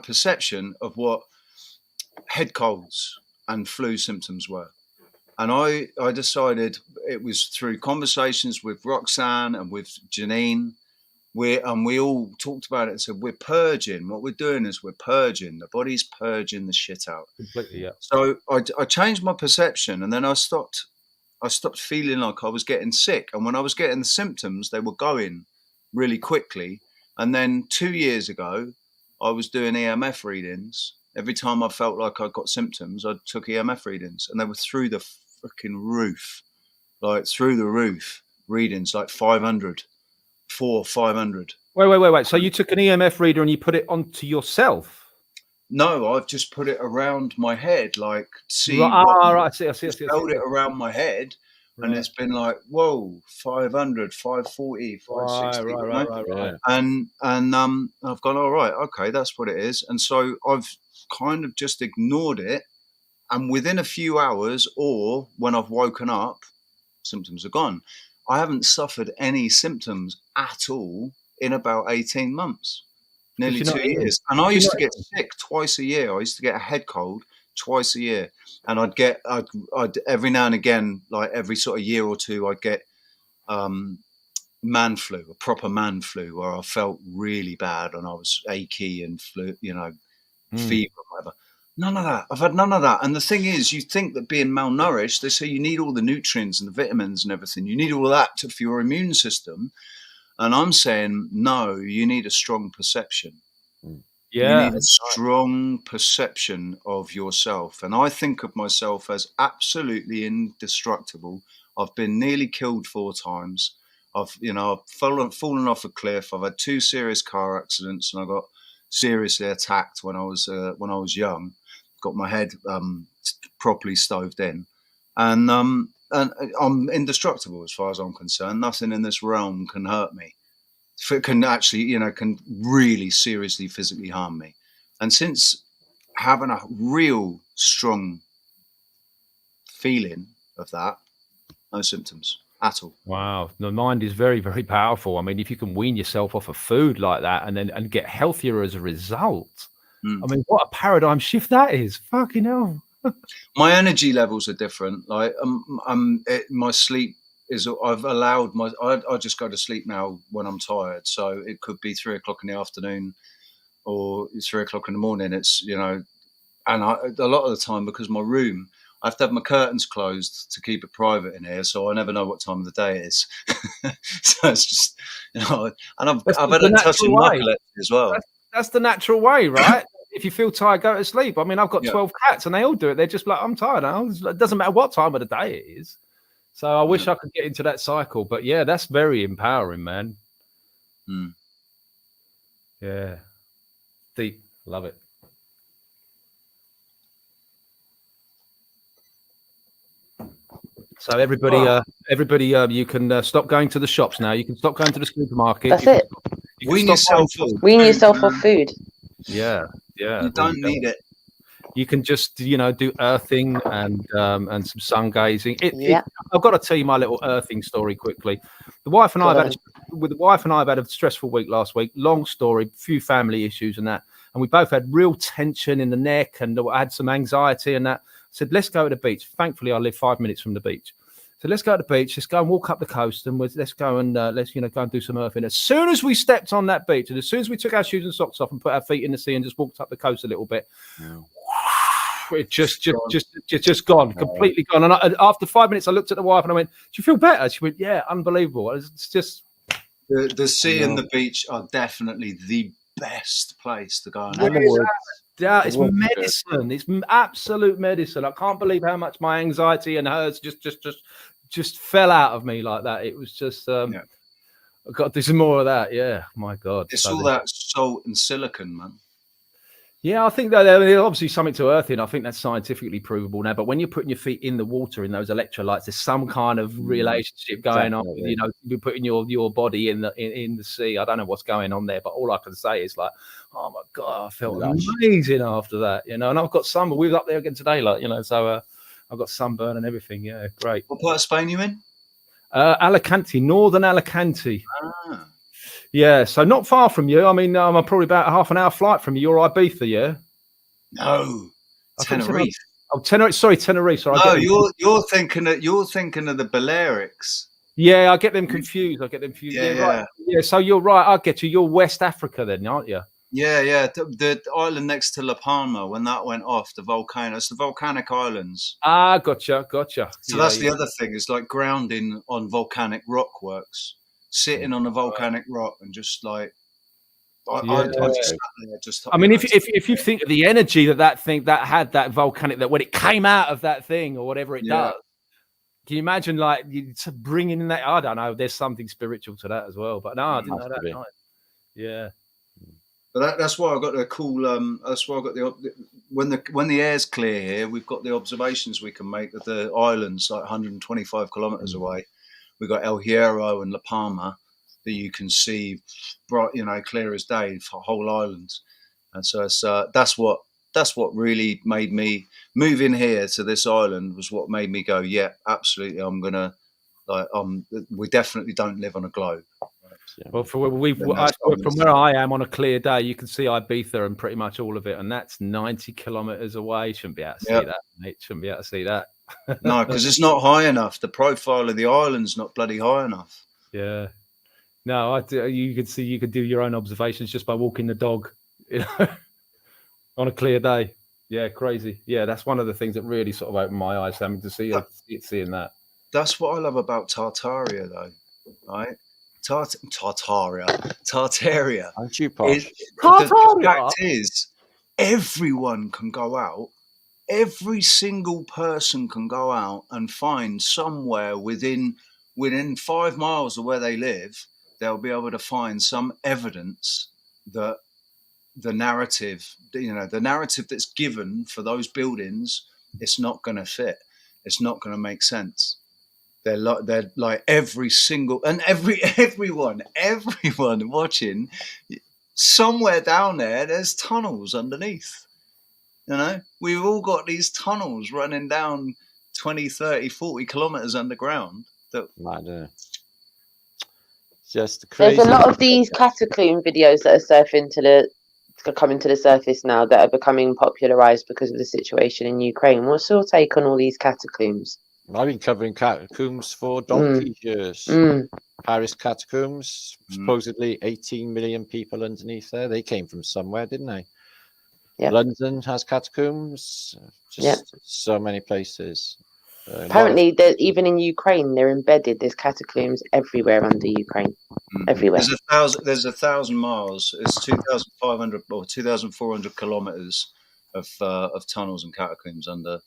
perception of what head colds and flu symptoms were. And I decided, it was through conversations with Roxanne and with Janine, we all talked about it and said, we're purging. What we're doing is we're purging. The body's purging the shit out. Completely, yeah. So I changed my perception, and then I stopped feeling like I was getting sick. And when I was getting the symptoms, they were going really quickly. And then 2 years ago, I was doing EMF readings. Every time I felt like I got symptoms, I took EMF readings, and they were through the freaking roof, like through the roof readings, like 500. 400 or 500. Wait. So you took an EMF reader and you put it onto yourself? No, I've just put it around my head, like see. Right, I see. Just held it around my head, and it's been like, whoa, 500, 540, 560, right. and I've gone, all right, okay, that's what it is, and so I've kind of just ignored it, and within a few hours, or when I've woken up, symptoms are gone. I haven't suffered any symptoms at all in about 18 months. Nearly 2 years. And I used to get sick twice a year. I used to get a head cold twice a year. And I'd every now and again, like every sort of year or two, I'd get man flu, a proper man flu, where I felt really bad and I was achy and flu, fever or whatever. None of that. I've had none of that. And the thing is, you think that being malnourished, they say you need all the nutrients and the vitamins and everything. You need all of that for your immune system. And I'm saying, no, you need a strong perception. Yeah. You need a strong perception of yourself. And I think of myself as absolutely indestructible. I've been nearly killed 4 times. I've fallen off a cliff. I've had 2 serious car accidents, and I got seriously attacked when I was young. Got my head properly stoved in. And I'm indestructible as far as I'm concerned. Nothing in this realm can hurt me. It can actually, can really seriously physically harm me. And since having a real strong feeling of that, no symptoms at all. Wow, the mind is very, very powerful. I mean, if you can wean yourself off of food like that and get healthier as a result, I mean, what a paradigm shift that is! Fucking hell. My energy levels are different. Like my sleep is. I've allowed I just go to sleep now when I'm tired. So it could be 3 o'clock in the afternoon or 3 o'clock in the morning. It's and a lot of the time, because my room, I have to have my curtains closed to keep it private in here, so I never know what time of the day it is. So it's just and I've had a touch of narcolepsy as well. That's the natural way, right? If you feel tired, go to sleep. I mean, I've got 12 cats and they all do it. They're just like, I'm tired now. It doesn't matter what time of the day it is. So I wish I could get into that cycle. But yeah, that's very empowering, man. Yeah. Deep. Love it. So everybody, you can stop going to the shops now. You can stop going to the supermarket. That's it. Wean yourself off food. Yeah. You don't need it. You can just, do earthing and some sun gazing. I've got to tell you my little earthing story quickly. The wife and I have had a stressful week last week. Long story, few family issues and that. And we both had real tension in the neck and I had some anxiety and that. I said, let's go to the beach. Thankfully, I live 5 minutes from the beach. So let's go to the beach. Let's go and walk up the coast and let's go and go and do some earthing. As soon as we stepped on that beach and as soon as we took our shoes and socks off and put our feet in the sea and just walked up the coast a little bit, it just gone, completely gone. And after 5 minutes, I looked at the wife and I went, "Do you feel better?" She went, "Yeah, unbelievable." It's just the sea and the beach are definitely the best place to go. Yeah, it's medicine. It's absolute medicine. I can't believe how much my anxiety and hers just fell out of me like that. It was just I've got to do some more of that. Yeah, my God. It's all that salt and silicon, man. Yeah, I think that there's obviously something to earth in. I think that's scientifically provable now. But when you're putting your feet in the water in those electrolytes, there's some kind of relationship going on. You're putting your body in the sea. I don't know what's going on there, but all I can say is like, oh my God, I felt amazing after that. And I've got sunburn. We were up there again today, so I've got sunburn and everything. Yeah, great. What part of Spain you in? Alicante, northern Alicante. Yeah, so not far from you. I mean, I'm probably about a half an hour flight from you. You're Ibiza, yeah? No, Tenerife. Tenerife. Sorry, Tenerife. Sorry, you're thinking of the Balearics. Yeah, I get them confused. Yeah. Right. Yeah, so you're right. I get you. You're West Africa then, aren't you? Yeah. The island next to La Palma, when that went off, the volcano. It's the volcanic islands. Ah, gotcha. So that's the other thing. Is like grounding on volcanic rock works. Sitting on a volcanic rock and just like I mean, if you think of the energy that thing that had, that volcanic, that when it came out of that thing or whatever it does, can you imagine like bringing in that? I don't know. There's something spiritual to that as well. But no, I didn't know that. Yeah. But that's why I've got the cool. That's why I've got when the air's clear here, we've got the observations we can make of the islands like 125 kilometers away. We've got El Hierro and La Palma that you can see bright, clear as day for whole islands. And so it's, that's what really made me move in here to this island, was what made me go, yeah, absolutely, I'm gonna we definitely don't live on a globe. Yeah. Well, from where I am on a clear day, you can see Ibiza and pretty much all of it, and that's 90 kilometers away. Shouldn't be able to see that, mate. Shouldn't be able to see that. No, because it's not high enough. The profile of the island's not bloody high enough. Yeah. No, you could do your own observations just by walking the dog, on a clear day. Yeah, crazy. Yeah, that's one of the things that really sort of opened my eyes, having to seeing that. That's what I love about Tartaria, though, right? Tartaria. Aren't you posh? The fact is, everyone can go out. Every single person can go out and find somewhere within 5 miles of where they live. They'll be able to find some evidence that the narrative that's given for those buildings, it's not going to fit. It's not going to make sense. They're like every single and everyone watching, somewhere down there's tunnels underneath. We've all got these tunnels running down 20, 30, 40 kilometers underground. Just crazy. There's a lot of these catacomb videos that are coming to the surface now that are becoming popularized because of the situation in Ukraine. What's your take on all these catacombs? I've been covering catacombs for donkey years. Paris catacombs, supposedly 18 million people underneath there. They came from somewhere, didn't they? Yep. London has catacombs. So many places. Apparently, even in Ukraine, they're embedded. There's catacombs everywhere under Ukraine. Everywhere. There's 1,000 miles. It's 2,500 or 2,400 kilometers of tunnels and catacombs under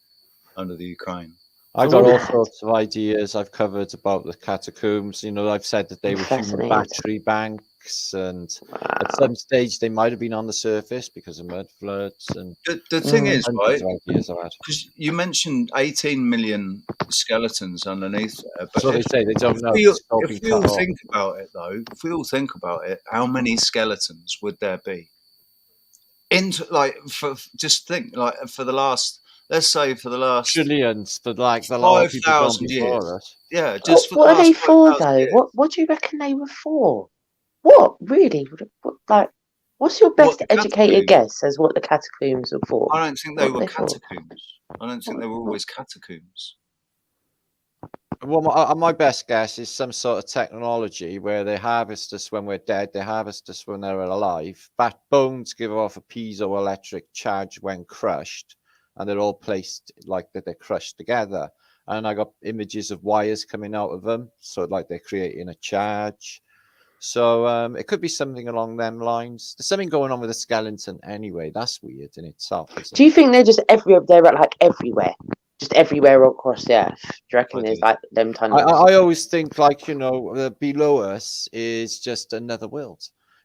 the Ukraine. I've got all sorts of ideas I've covered about the catacombs. I've said that they were human battery banks, and at some stage they might have been on the surface because of mud floods. And the thing is, right? Because you mentioned 18 million skeletons underneath there, but so they say they don't know. If we all think about it, though, how many skeletons would there be? For the last. Let's say for the last trillions, for like the 5,000 years. Yeah, just what are they for, though? What do you reckon they were for? What really? What's your best educated guess as what the catacombs were for? I don't think they were catacombs. I don't think they were always catacombs. Well, my best guess is some sort of technology where they harvest us when we're dead, they harvest us when they're alive. But bones give off a piezoelectric charge when crushed. And they're all placed like that, they're crushed together. And I got images of wires coming out of them. So like they're creating a charge. So it could be something along them lines. There's something going on with the skeleton anyway. That's weird in itself. Do you think they're just everywhere? They're like everywhere. Just everywhere across the earth. Do you reckon there's like them tunnels? I always think below us is just another world.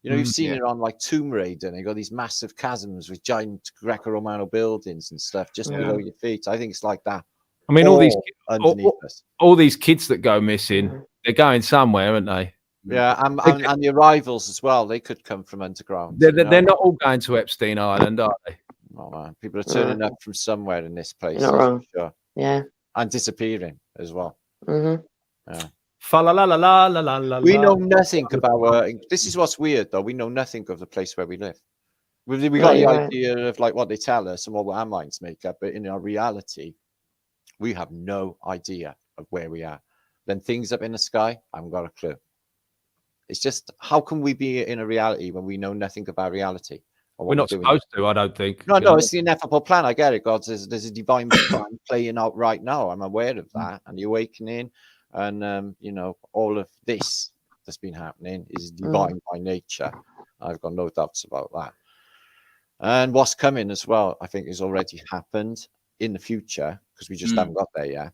You've seen it on like Tomb Raider, and they got these massive chasms with giant Greco-Romano buildings and stuff just below your feet. I think it's like that. I mean, all these kids that go missing, they're going somewhere, aren't they? Yeah, and the arrivals as well. They could come from underground. They're not all going to Epstein Island, are they? No, man. People are turning up from somewhere in this place. You're not wrong. Sure. Yeah. And disappearing as well. Yeah. We know nothing about this is what's weird though. We know nothing of the place where we live. We got the idea of like what they tell us and what our minds make up, but in our reality, we have no idea of where we are. Then things up in the sky, I haven't got a clue. It's just, how can we be in a reality when we know nothing about reality? We're not supposed to, I don't think. No, it's the ineffable plan. I get it, God. There's a divine plan playing out right now. I'm aware of that. And the awakening and, all of this that's been happening is divine by nature. I've got no doubts about that. And what's coming as well, I think, has already happened in the future because we just haven't got there yet.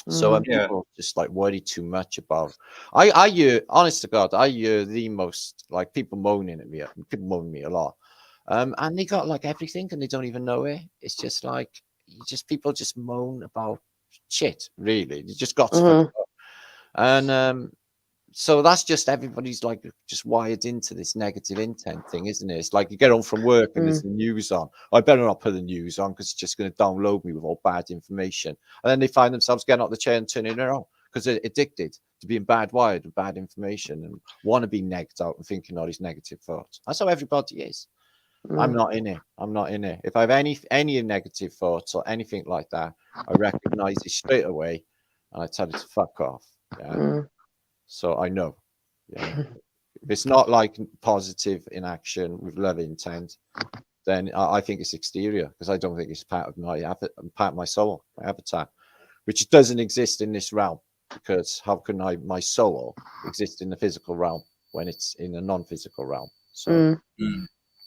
So Yeah. people just like worry too much about. I hear, honest to God, I hear the most like people moaning at me. People moan at me a lot, and they got like everything, and they don't even know it. It's just like people just moan about shit. Really, you just got to fuck up. And so that's just everybody's like just wired into this negative intent thing, isn't it? It's like you get home from work and there's the news on. I better not put the news on because it's just going to download me with all bad information. And then they find themselves getting out of the chair and turning it on because they're addicted to being bad wired with bad information and want to be negged out and thinking all these negative thoughts. That's how everybody is. I'm not in it. I'm not in it. If I have any negative thoughts or anything like that, I recognize it straight away and I tell it to fuck off. Yeah. So I know, yeah. If it's not like positive in action with love intent, then I think it's exterior because I don't think it's part of my soul, my avatar, which doesn't exist in this realm. Because how can my soul exist in the physical realm when it's in a non-physical realm? So,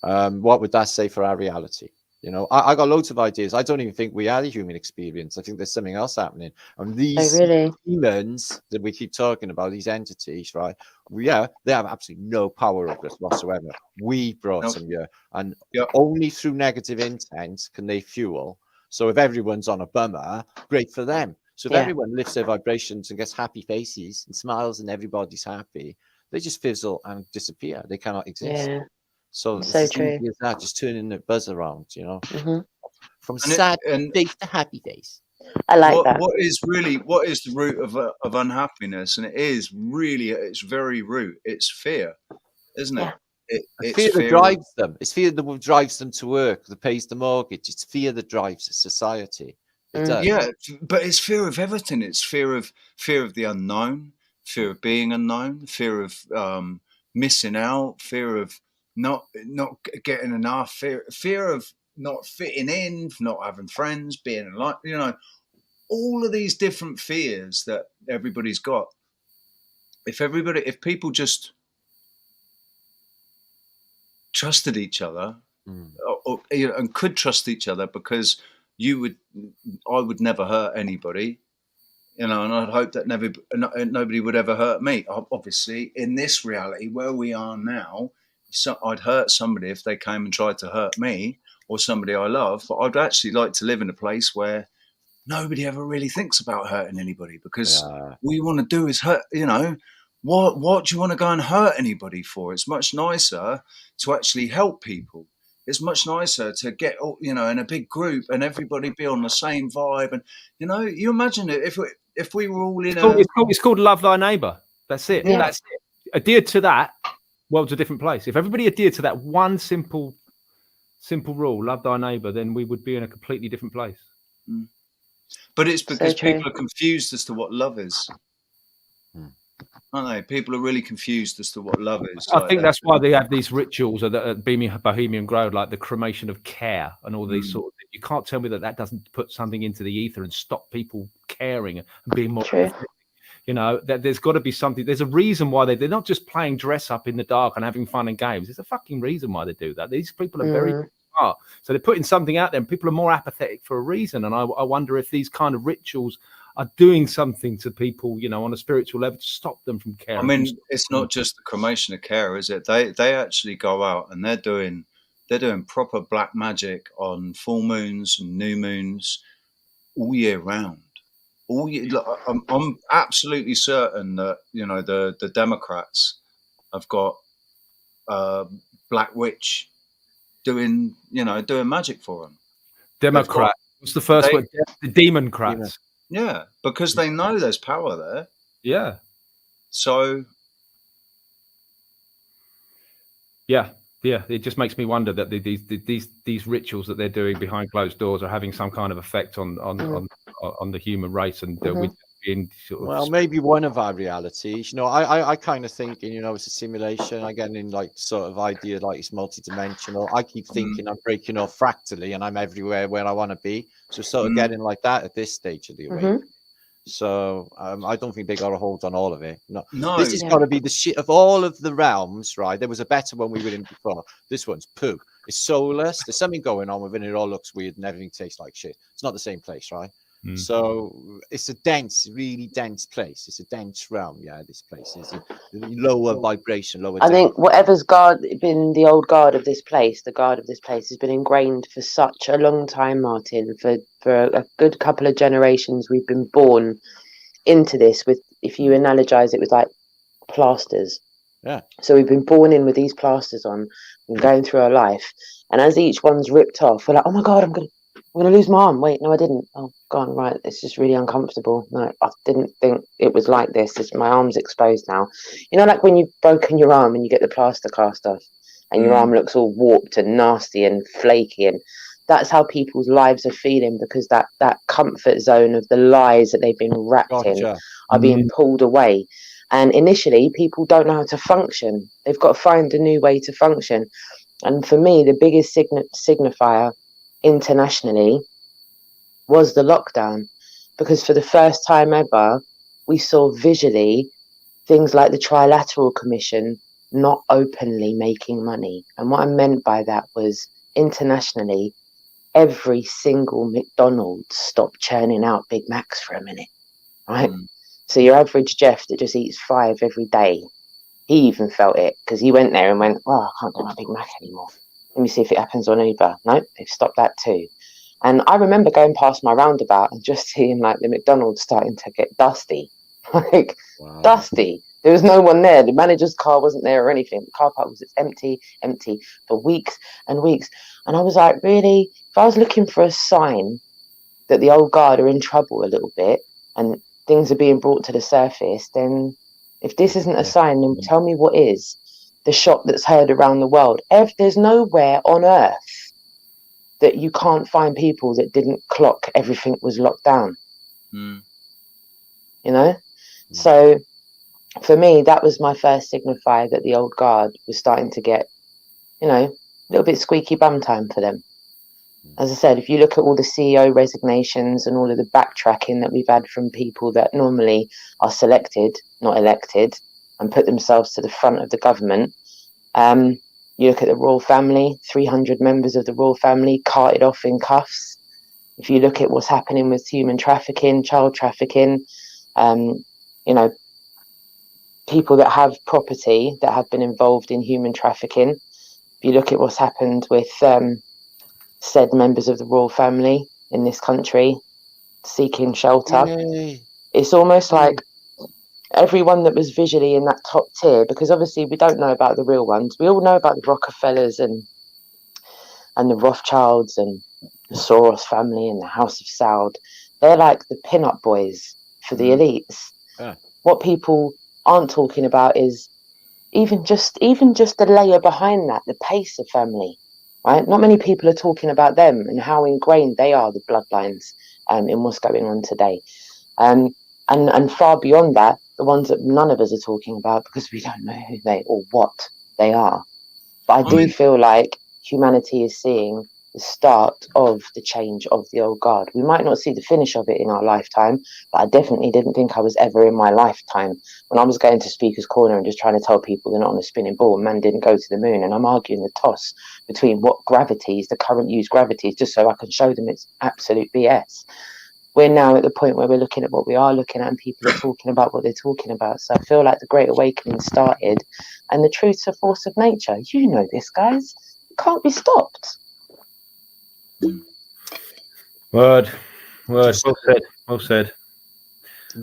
what would that say for our reality? You know, I got loads of ideas. I don't even think we are the human experience. I think there's something else happening. And these demons that we keep talking about, these entities, right? They have absolutely no power over us whatsoever. We brought them here. And only through negative intent can they fuel. So if everyone's on a bummer, great for them. So if everyone lifts their vibrations and gets happy faces and smiles and everybody's happy, they just fizzle and disappear. They cannot exist. Yeah. So it's as easy as that, just turning the buzz around, you know, from sad face to happy face. I like that. What is the root of unhappiness? And it's very root. It's fear, isn't it? It's fear that drives them. It's fear that drives them to work, that pays the mortgage. It's fear that drives society. It does. Yeah, but it's fear of everything. It's fear of the unknown, fear of being unknown, fear of missing out, fear of not getting enough, fear of not fitting in, not having friends, being alone, you know, all of these different fears that everybody's got. If people just trusted each other or, you know, and could trust each other, because I would never hurt anybody, you know, and I'd hope that nobody would ever hurt me. Obviously, in this reality where we are now, I'd hurt somebody if they came and tried to hurt me or somebody I love. But I'd actually like to live in a place where nobody ever really thinks about hurting anybody, because all you want to do is hurt. You know, what do you want to go and hurt anybody for? It's much nicer to actually help people. It's much nicer to get, you know, in a big group and everybody be on the same vibe. And, you know, you imagine it if we were all in it's called love thy neighbor. That's it. Yeah. That's it. Adhere to that, world's a different place. If everybody adhered to that one simple rule, love thy neighbor, then we would be in a completely different place. But it's because people are confused as to what love is. Aren't they? People are really confused as to what love is. I think that's why they have these rituals at Bohemian Grove, like the cremation of care and all these sort of things. You can't tell me that doesn't put something into the ether and stop people caring and being more. You know, that there's got to be something. There's a reason why they're not just playing dress up in the dark and having fun and games. There's a fucking reason why they do that. These people are very smart. So they're putting something out there and people are more apathetic for a reason. And I wonder if these kind of rituals are doing something to people, you know, on a spiritual level to stop them from caring. I mean, it's not just the cremation of care, is it? They actually go out and they're doing proper black magic on full moons and new moons all year round. All year. I'm absolutely certain that, you know, the Democrats have got Black Witch doing magic for them. Democrat. What's the first word? The Democrats. Yeah, because they know there's power there. Yeah. So. Yeah, it just makes me wonder that these rituals that they're doing behind closed doors are having some kind of effect on the human race, and we're being maybe one of our realities. You know, I kind of think, you know, it's a simulation. I get in like sort of idea like it's multidimensional. I keep thinking I'm breaking off fractally and I'm everywhere where I want to be. So sort of getting like that at this stage of the awakening. So I don't think they got a hold on all of it. No. This has got to be the shit of all of the realms, right? There was a better one we were in before. This one's poo. It's soulless. There's something going on with it. It all looks weird and everything tastes like shit. It's not the same place, right? So it's a dense, really dense place. It's a dense realm. Yeah, this place is a lower vibration, lower. I think whatever's been the old guard of this place, the guard of this place has been ingrained for such a long time, Martin. For a good couple of generations, we've been born into this with, if you analogize it with like plasters. Yeah. So we've been born in with these plasters on, and going through our life, and as each one's ripped off, we're like, oh my God, I'm gonna lose my arm. Wait, no, I didn't. Oh, gone. Right, it's just really uncomfortable. No, I didn't think it was like this. My arm's exposed now. You know, like when you've broken your arm and you get the plaster cast off, and your arm looks all warped and nasty and flaky, and that's how people's lives are feeling, because that comfort zone of the lies that they've been wrapped in are being pulled away. And initially, people don't know how to function. They've got to find a new way to function. And for me, the biggest signifier internationally was the lockdown, because for the first time ever, we saw visually things like the Trilateral Commission not openly making money. And what I meant by that was, internationally, every single McDonald's stopped churning out Big Macs for a minute, right? So your average Jeff that just eats 5 every day, he even felt it, because he went there and went, oh, I can't get my Big Mac anymore. Let me see if it happens on Uber. No, they've stopped that too. And I remember going past my roundabout and just seeing like the McDonald's starting to get dusty, like dusty. There was no one there. The manager's car wasn't there or anything. The car park was empty for weeks and weeks. And I was like, really? If I was looking for a sign that the old guard are in trouble a little bit and things are being brought to the surface, then if this isn't a sign, then tell me what is. The shot that's heard around the world. There's nowhere on earth that you can't find people that didn't clock everything was locked down. You know? So for me, that was my first signifier that the old guard was starting to get, you know, a little bit squeaky bum time for them. As I said, if you look at all the CEO resignations and all of the backtracking that we've had from people that normally are selected, not elected, and put themselves to the front of the government, you look at the royal family, 300 members of the royal family carted off in cuffs. If you look at what's happening with human trafficking, child trafficking, you know, people that have property that have been involved in human trafficking. If you look at what's happened with said members of the royal family in this country seeking shelter, it's almost like everyone that was visually in that top tier, because obviously we don't know about the real ones. We all know about the Rockefellers and the Rothschilds and the Soros family and the House of Saud. They're like the pin-up boys for the elites. What people aren't talking about is even just the layer behind that, the Pacer family, right? Not many people are talking about them and how ingrained they are, the bloodlines, in what's going on today. And far beyond that, the ones that none of us are talking about because we don't know who they or what they are. But I do feel like humanity is seeing the start of the change of the old guard. We might not see the finish of it in our lifetime, but I definitely didn't think I was ever in my lifetime. When I was going to Speaker's Corner and just trying to tell people they're not on a spinning ball, man didn't go to the moon, and I'm arguing the toss between what gravities, the current used gravities, just so I can show them it's absolute BS. We're now at the point where we're looking at what we are looking at, and people are talking about what they're talking about. So I feel like the Great Awakening started, and the truth's a force of nature. You know this, guys. It can't be stopped. Word. Well said.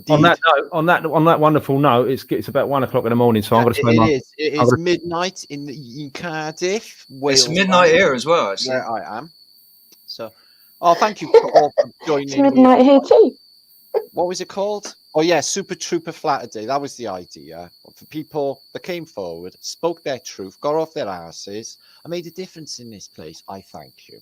On that note, on that wonderful note, it's about 1 o'clock in the morning, so I'm going to say it is midnight in Cardiff, Wales. It's midnight here as well, actually. Where I am. So, thank you all for joining. It's midnight here too. What was it called? Oh yeah, Super Trooper Flatterday. That was the idea for people that came forward, spoke their truth, got off their asses, and made a difference in this place. I thank you.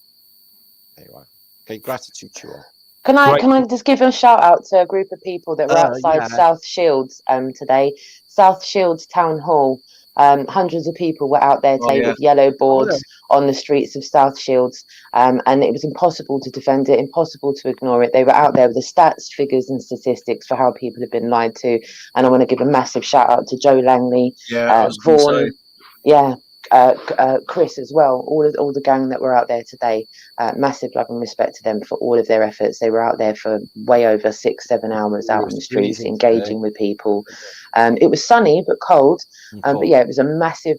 There you are. Okay, gratitude to you all. Can I just give a shout out to a group of people that were outside South Shields today? South Shields Town Hall. Hundreds of people were out there today with yellow boards on the streets of South Shields, and it was impossible to defend it, impossible to ignore it. They were out there with the stats, figures, and statistics for how people have been lied to. And I want to give a massive shout out to Joe Langley, Vaughan. Chris as well, all the gang that were out there today. Massive love and respect to them for all of their efforts. They were out there for way over 6-7 hours out in the streets, engaging with people. It was sunny but cold, but yeah, it was a massive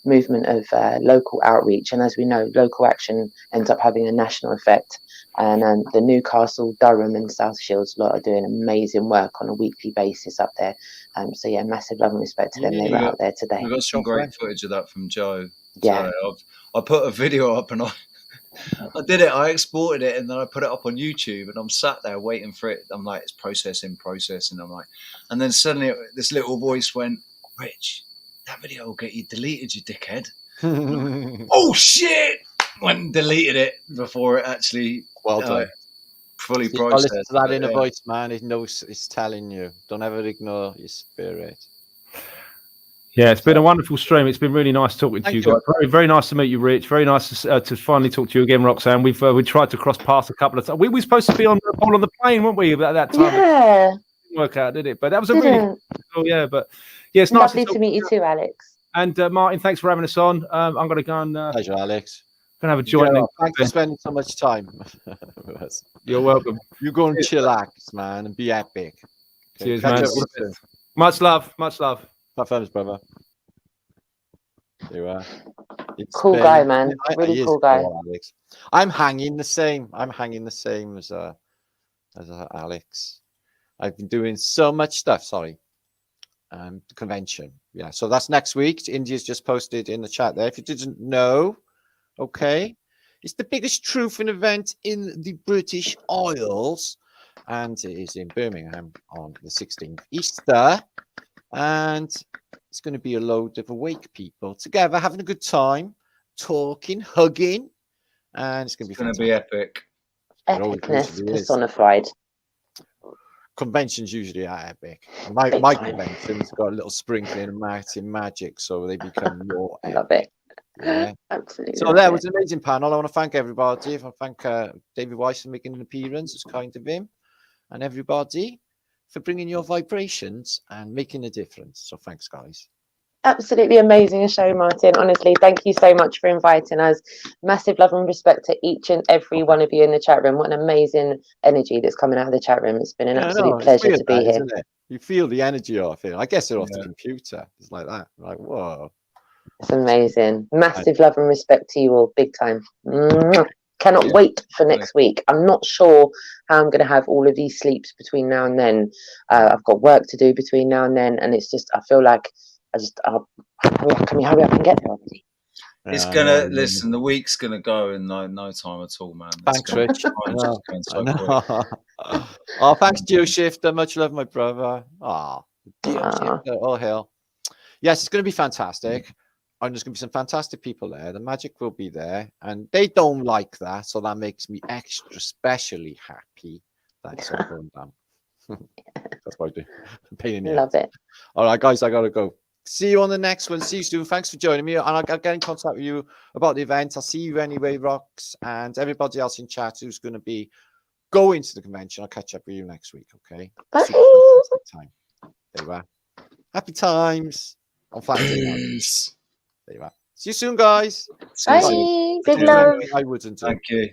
movement of local outreach, and as we know, local action ends up having a national effect. And the Newcastle, Durham and South Shields lot are doing amazing work on a weekly basis up there. So yeah, massive love and respect to them. They were out there today. We got some great footage of that from Joe. Yeah, I put a video up and I did it. I exported it and then I put it up on YouTube, and I'm sat there waiting for it. I'm like, it's processing. I'm like, and then suddenly this little voice went, "Rich, that video will get you deleted, you dickhead." Oh shit! Went and deleted it before it actually fully processed. I'll listen to that inner voice, man. It knows it's telling you. Don't ever ignore your spirit. Yeah, it's been a wonderful stream. It's been really nice talking to you guys. Very, very nice to meet you, Rich. Very nice to finally talk to you again, Roxanne. We tried to cross paths a couple of times. We were supposed to be on the plane, weren't we, at that time? Yeah. It didn't work out, did it? But that was a really cool, yeah. But yeah, it's nice. Lovely to meet you too, Alex. And Martin, thanks for having us on. I'm going to go and pleasure, Alex. Gonna have a joint. Thanks for spending so much time with us. You're welcome. You go and chillax, man, and be epic. Okay. Cheers, man. Much love. Have fun, brother. There you are. Cool guy, man. Really cool guy. Alex. I'm hanging the same as Alex. I've been doing so much stuff. Sorry. The convention. Yeah. So that's next week. India's just posted in the chat there. If you didn't know. Okay, it's the biggest truthing event in the British Isles, and it is in Birmingham on the 16th Easter, and it's going to be a load of awake people together having a good time, talking, hugging, and it's going to be epic. Epicness personified. Conventions usually are epic. My convention's got a little sprinkling of Martin magic, so they become more epic. Love it. Yeah, absolutely. So that was an amazing panel. I want to thank everybody. I thank David Weiss for making an appearance. It's kind of him, and everybody for bringing your vibrations and making a difference. So thanks, guys. Absolutely amazing show, Martin. Honestly, thank you so much for inviting us. Massive love and respect to each and every one of you in the chat room. What an amazing energy that's coming out of the chat room. It's been an absolute pleasure to be here. You feel the energy off it. I guess they're off the computer. It's like that. Like, whoa. It's amazing. Massive love and respect to you all. Big time. Cannot wait for next week. I'm not sure how I'm going to have all of these sleeps between now and then. I've got work to do between now and then. And it's just, I feel like can we hurry up and get there already? It's gonna listen. The week's gonna go in no time at all, man. Thanks, Rich. Oh, thanks, Geo Shifter. Much love, my brother. Oh, all hell. Yes, it's gonna be fantastic. And there's going to be some fantastic people there. The magic will be there. And they don't like that. So that makes me extra specially happy that it's all going down. That's what I do. Pain in the Love it. All right, guys, I got to go. See you on the next one. See you soon. Thanks for joining me. And I'll get in contact with you about the event. I'll see you anyway, Rox. And everybody else in chat who's going to be going to the convention. I'll catch up with you next week, okay? Bye. Time. There you are. Happy times on Flatterday. There you are. See you soon, guys. Bye. Big love. I wouldn't. Thank you.